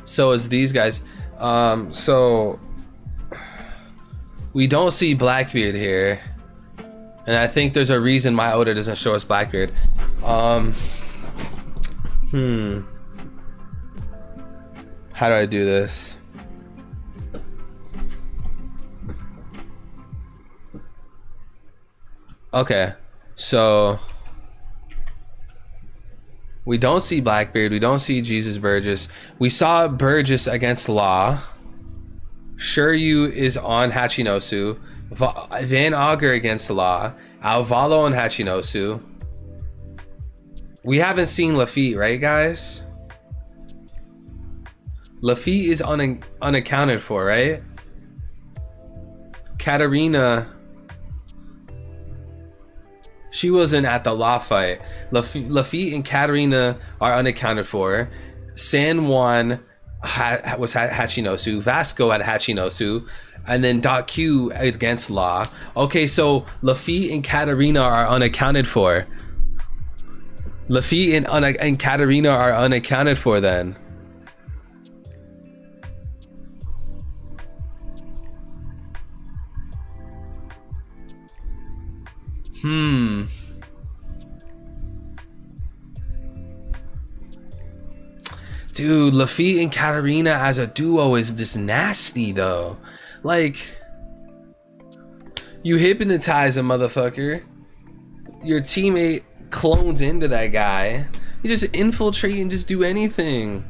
So it's these guys. So we don't see Blackbeard here, and I think there's a reason why Oda doesn't show us Blackbeard. How do I do this? Okay, so we don't see Blackbeard, we don't see Jesus Burgess. We saw Burgess against Law. Shiryu is on Hachinosu. Van Augur against Law. Alvalo on Hachinosu. We haven't seen Lafitte, right, guys? Lafitte is unaccounted for, right? Katarina, she wasn't at the Law fight. Lafitte and Katarina are unaccounted for. San Juan was at Hachinosu. Vasco at Hachinosu. And then Dot Q against Law. Okay, so Lafitte and Katarina are unaccounted for. Lafitte and Katarina are unaccounted for then. Dude, Lafitte and Katarina as a duo is just nasty though. Like, you hypnotize a motherfucker, your teammate clones into that guy, you just infiltrate and just do anything.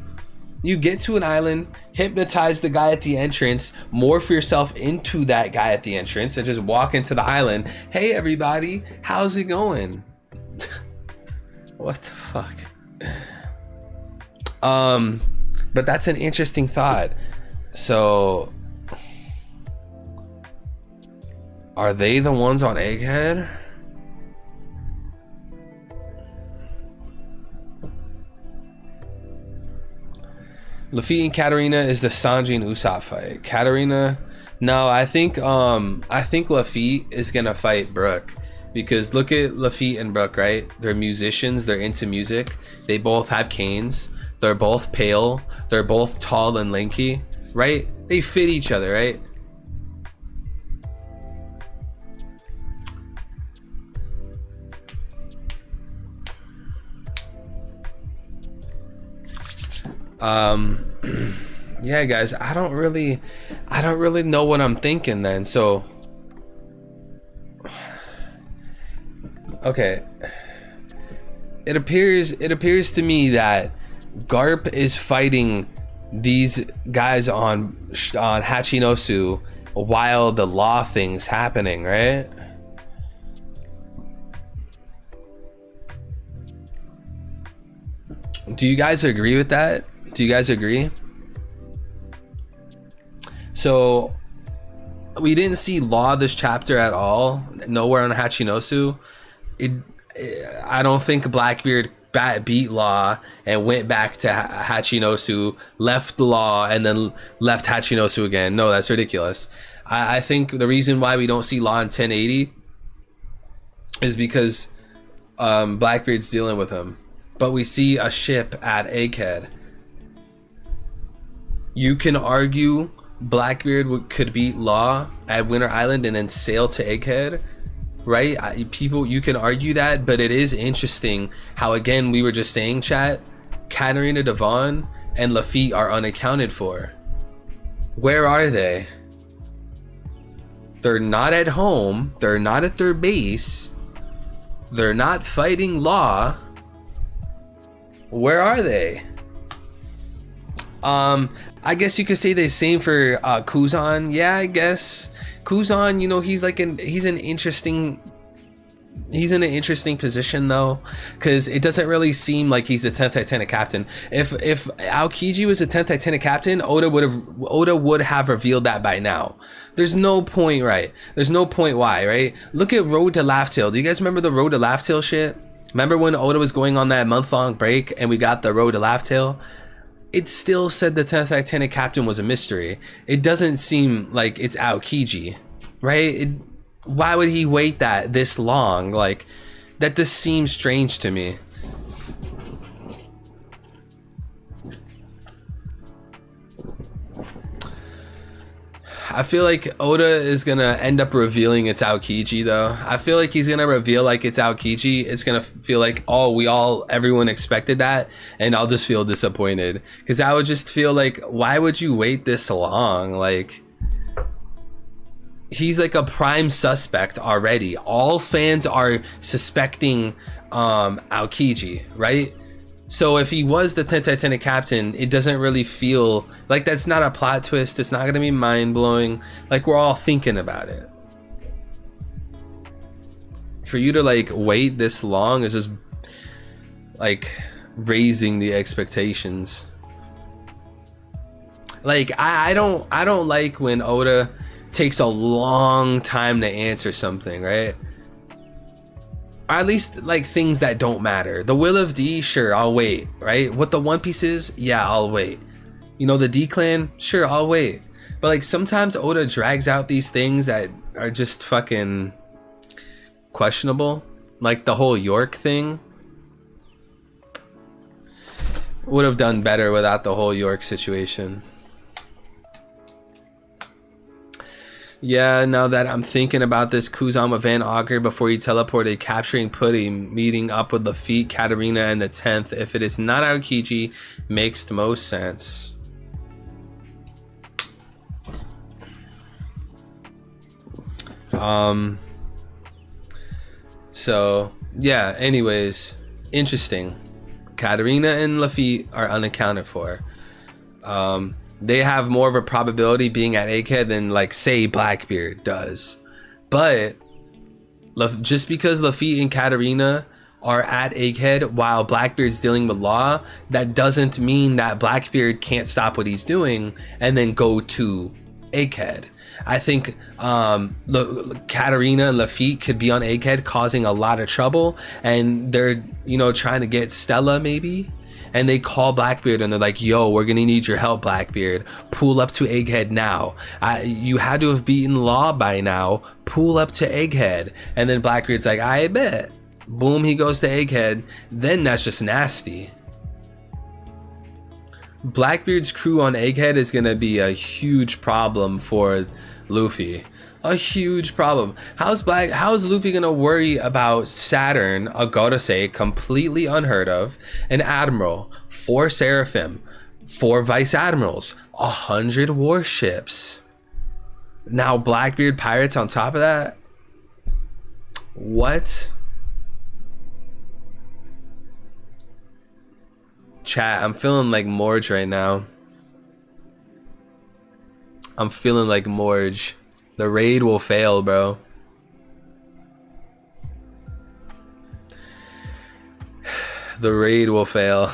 You get to an island, hypnotize the guy at the entrance, morph yourself into that guy at the entrance, and just walk into the island. Hey everybody, how's it going? What the fuck? But that's an interesting thought. So, are they the ones on Egghead? Lafitte and Katarina is the Sanji and Usopp fight. Katarina, no, I think Lafitte is gonna fight Brook, because look at Lafitte and Brook, right? They're musicians, they're into music, they both have canes, they're both pale, they're both tall and lanky, right? They fit each other, right? Yeah, guys, I don't really know what I'm thinking then. So, okay, it appears to me that Garp is fighting these guys on Hachinosu while the Law thing's happening, right? Do you guys agree with that? Do you guys agree? So we didn't see Law this chapter at all. Nowhere on Hachinosu. I don't think Blackbeard beat Law and went back to Hachinosu, left Law, and then left Hachinosu again. No, that's ridiculous. I think the reason why we don't see Law in 1080 is because Blackbeard's dealing with him. But we see a ship at Egghead. You can argue Blackbeard could beat Law at Winter Island and then sail to Egghead, right? You can argue that, but it is interesting how, again, we were just saying, chat, Katarina Devon and Lafitte are unaccounted for. Where are they? They're not at home. They're not at their base. They're not fighting Law. Where are they? I guess you could say the same for Kuzan. Yeah, I guess Kuzan, you know, he's in an interesting position though, because it doesn't really seem like he's the 10th Titanic captain. If Aokiji was the 10th Titanic captain, Oda would have revealed that by now. There's no point, right? There's no point why, right? Look at Road to Laugh-Tale. Do you guys remember the Road to Laugh-Tale shit? Remember when Oda was going on that month-long break and we got the Road to Laugh-Tale? It still said the 10th Titanic captain was a mystery. It doesn't seem like it's Aokiji, right? Why would he wait this long? Like, that just seems strange to me. I feel like Oda is gonna end up revealing it's Aokiji though. I feel like he's gonna reveal like it's Aokiji. It's gonna feel like, oh, everyone expected that, and I'll just feel disappointed because I would just feel like, why would you wait this long? Like, he's like a prime suspect already. All fans are suspecting Aokiji, right? So if he was the 10 Titanic captain, it doesn't really feel like that's not a plot twist. It's not going to be mind-blowing. Like, we're all thinking about it. For you to like wait this long is just like raising the expectations. Like, I don't like when Oda takes a long time to answer something, right? Or at least like things that don't matter. The Will of D, sure, I'll wait, right? What the One Piece is, yeah, I'll wait. You know, the D Clan, sure, I'll wait. But like sometimes Oda drags out these things that are just fucking questionable. Like the whole York thing. Would have done better without the whole York situation. Yeah, now that I'm thinking about this, Kuzama Van Auger before he teleported, capturing Pudding, meeting up with Lafitte, Katarina, and the 10th. If it is not Aokiji, makes the most sense. So, yeah, anyways, interesting. Katarina and Lafitte are unaccounted for. They have more of a probability being at Egghead than like say Blackbeard does, but just because Lafitte and Katarina are at Egghead while Blackbeard's dealing with Law, that doesn't mean that Blackbeard can't stop what he's doing and then go to Egghead. I think Katarina and Lafitte could be on Egghead causing a lot of trouble, and they're, you know, trying to get Stella maybe. And they call Blackbeard and they're like, yo, we're gonna need your help, Blackbeard. Pull up to Egghead now. You had to have beaten Law by now. Pull up to Egghead. And then Blackbeard's like, I bet. Boom, he goes to Egghead. Then that's just nasty. Blackbeard's crew on Egghead is gonna be a huge problem for Luffy. A huge problem. How's Luffy gonna worry about Saturn, a Gorosei, completely unheard of, an admiral, 4 Seraphim, 4 vice admirals, 100 warships? Now Blackbeard pirates on top of that? What? Chat, I'm feeling like Morge right now. I'm feeling like Morge. The raid will fail, bro. The raid will fail.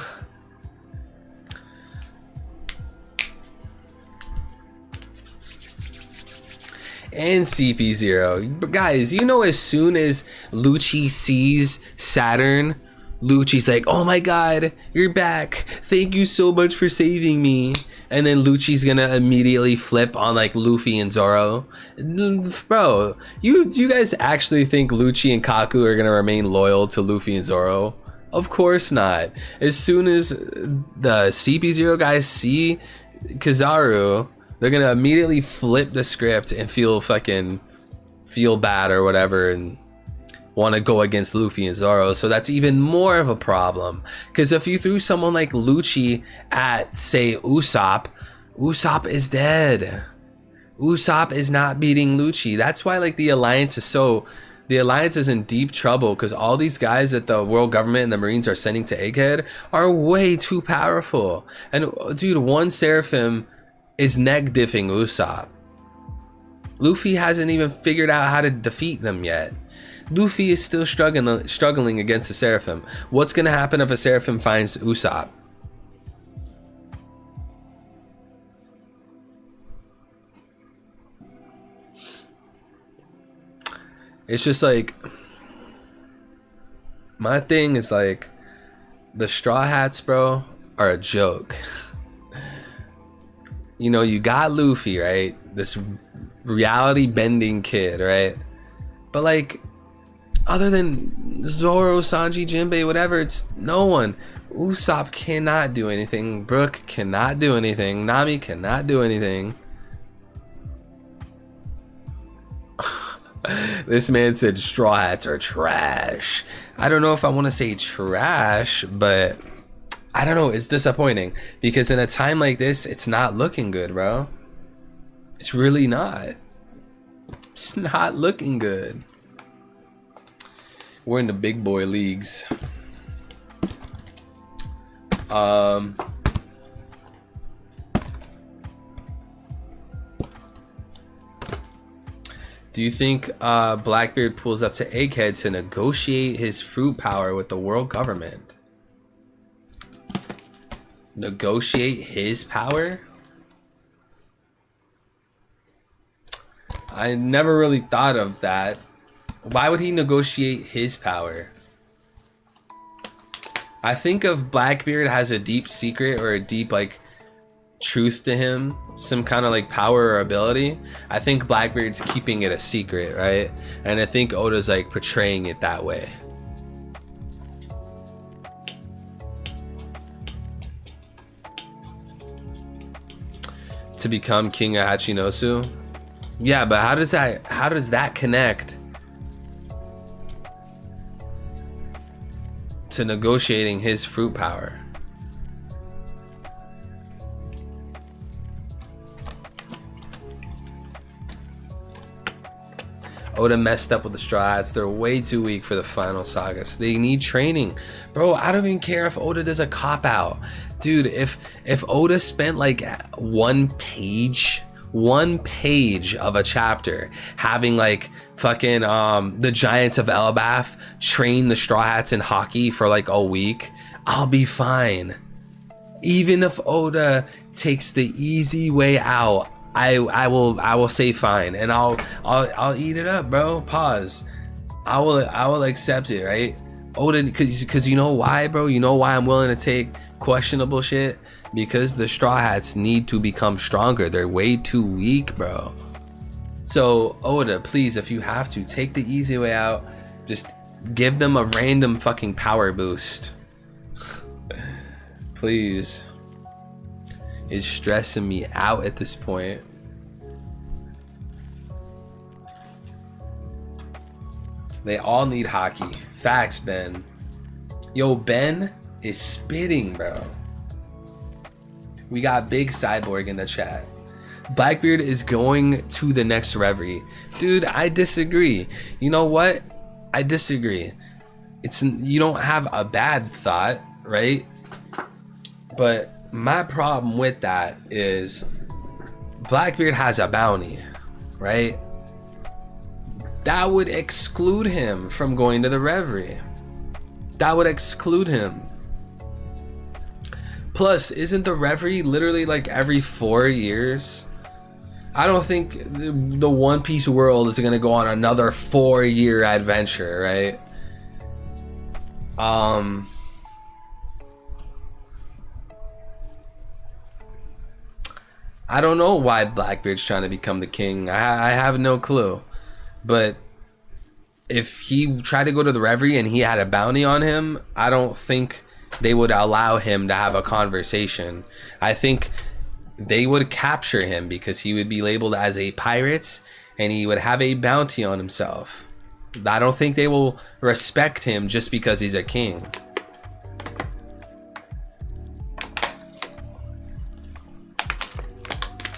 And CP0. Guys, you know, as soon as Lucci sees Saturn, Lucci's like, oh my god, you're back. Thank you so much for saving me. And then Lucci's gonna immediately flip on like Luffy and Zoro. Bro, you guys actually think Lucci and Kaku are gonna remain loyal to Luffy and Zoro? Of course not. As soon as the CP0 guys see Kizaru, they're gonna immediately flip the script and feel bad or whatever and want to go against Luffy and Zoro. So that's even more of a problem, because if you threw someone like Lucci at, say, Usopp is dead. Usopp is not beating Lucci. That's why like the alliance is in deep trouble, because all these guys that the world government and the Marines are sending to Egghead are way too powerful. And dude, 1 Seraphim is neg diffing Usopp. Luffy hasn't even figured out how to defeat them yet. Luffy is still struggling against the Seraphim. What's gonna happen if a Seraphim finds Usopp? It's just like, my thing is like, the Straw Hats, bro, are a joke. You know, you got Luffy, right? This reality bending kid, right? But like, other than Zoro, Sanji, Jinbei, whatever, it's no one. Usopp cannot do anything. Brook cannot do anything. Nami cannot do anything. This man said straw hats are trash. I don't know if I want to say trash, but I don't know. It's disappointing because in a time like this, it's not looking good, bro. It's really not. It's not looking good. We're in the big boy leagues. Do you think Blackbeard pulls up to Egghead to negotiate his fruit power with the world government? Negotiate his power? I never really thought of that. Why would he negotiate his power? I think if Blackbeard has a deep secret or a deep like truth to him, some kind of like power or ability, I think Blackbeard's keeping it a secret, right? And I think Oda's like portraying it that way. To become King of Hachinosu? Yeah, but how does that connect to negotiating his fruit power? Oda messed up with the Straw Hats. They're way too weak for the final sagas. They need training. Bro, I don't even care if Oda does a cop-out. Dude, if Oda spent like one page of a chapter having like fucking the Giants of Elbaf train the Straw Hats in hockey for like a week, I'll be fine. Even if Oda takes the easy way out, I will say fine, and I'll eat it up, bro. Pause. I will accept it, right? Oda, because you know why, bro? You know why I'm willing to take questionable shit? Because the Straw Hats need to become stronger. They're way too weak, bro. So Oda, please, if you have to, take the easy way out. Just give them a random fucking power boost. Please. It's stressing me out at this point. They all need hockey. Facts, Ben. Yo, Ben is spitting, bro. We got Big Cyborg in the chat. Blackbeard is going to the next Reverie. Dude, I disagree. You know what? I disagree. You don't have a bad thought, right? But my problem with that is Blackbeard has a bounty, right? That would exclude him from going to the Reverie. That would exclude him. Plus, isn't the Reverie literally like every 4 years? I don't think the One Piece world is gonna go on another 4-year adventure, right? I don't know why Blackbeard's trying to become the king. I have no clue. But if he tried to go to the Reverie and he had a bounty on him, I don't think they would allow him to have a conversation. I think they would capture him because he would be labeled as a pirate and he would have a bounty on himself. I don't think they will respect him just because he's a king.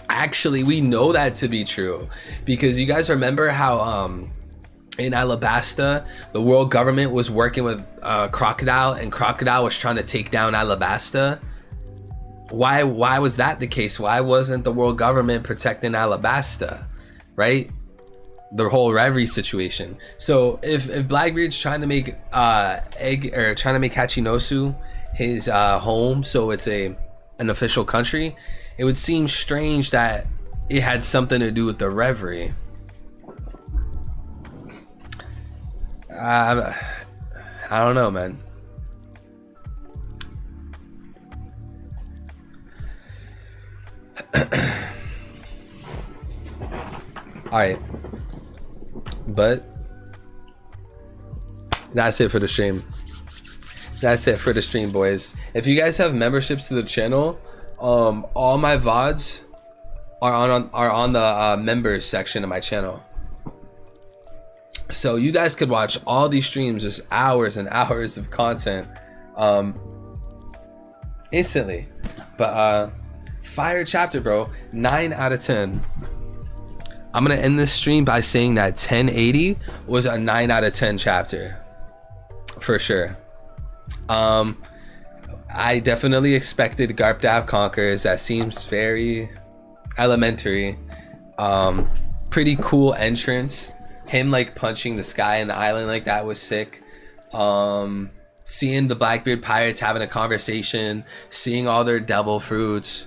Actually, we know that to be true because you guys remember how in Alabasta the world government was working with Crocodile, and Crocodile was trying to take down Alabasta. Why was that the case? Why wasn't the world government protecting Alabasta, right? The whole Reverie situation. So if Blackbeard's trying to make trying to make Hachinosu his home, so it's an official country, it would seem strange that it had something to do with the Reverie. I don't know, man. Alright. But that's it for the stream. That's it for the stream, boys. If you guys have memberships to the channel, all my VODs are on the members section of my channel. So you guys could watch all these streams, just hours and hours of content, instantly. But fire chapter, bro. 9 out of 10. I'm gonna end this stream by saying that 1080 was a 9 out of 10 chapter, for sure. I definitely expected Garp to have Conquerors. That seems very elementary. Pretty cool entrance. Him like punching the sky and the island like that was sick. Seeing the Blackbeard pirates having a conversation, seeing all their devil fruits.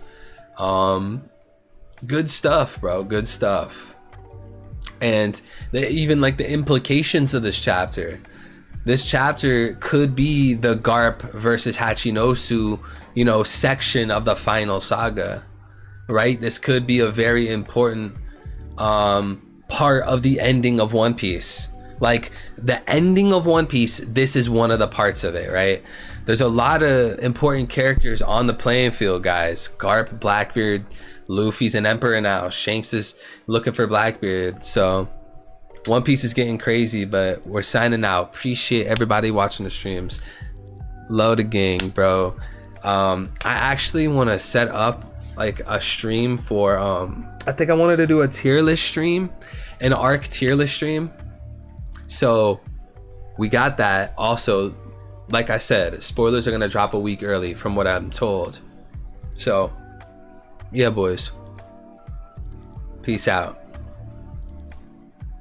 Good stuff, bro. Good stuff. And even like the implications of this chapter. This chapter could be the Garp versus Hachinosu, you know, section of the final saga, right? This could be a very important part of the ending of One Piece. Like the ending of One Piece, this is one of the parts of it, right? There's a lot of important characters on the playing field, guys. Garp, Blackbeard, Luffy's an emperor now. Shanks is looking for Blackbeard. So One Piece is getting crazy, but we're signing out. Appreciate everybody watching the streams. Love the gang, bro. I actually want to set up like a stream for I think I wanted to do a tier list stream, an arc tier list stream. So we got that. Also, like I said, spoilers are gonna drop a week early from what I'm told. So yeah, boys, peace out.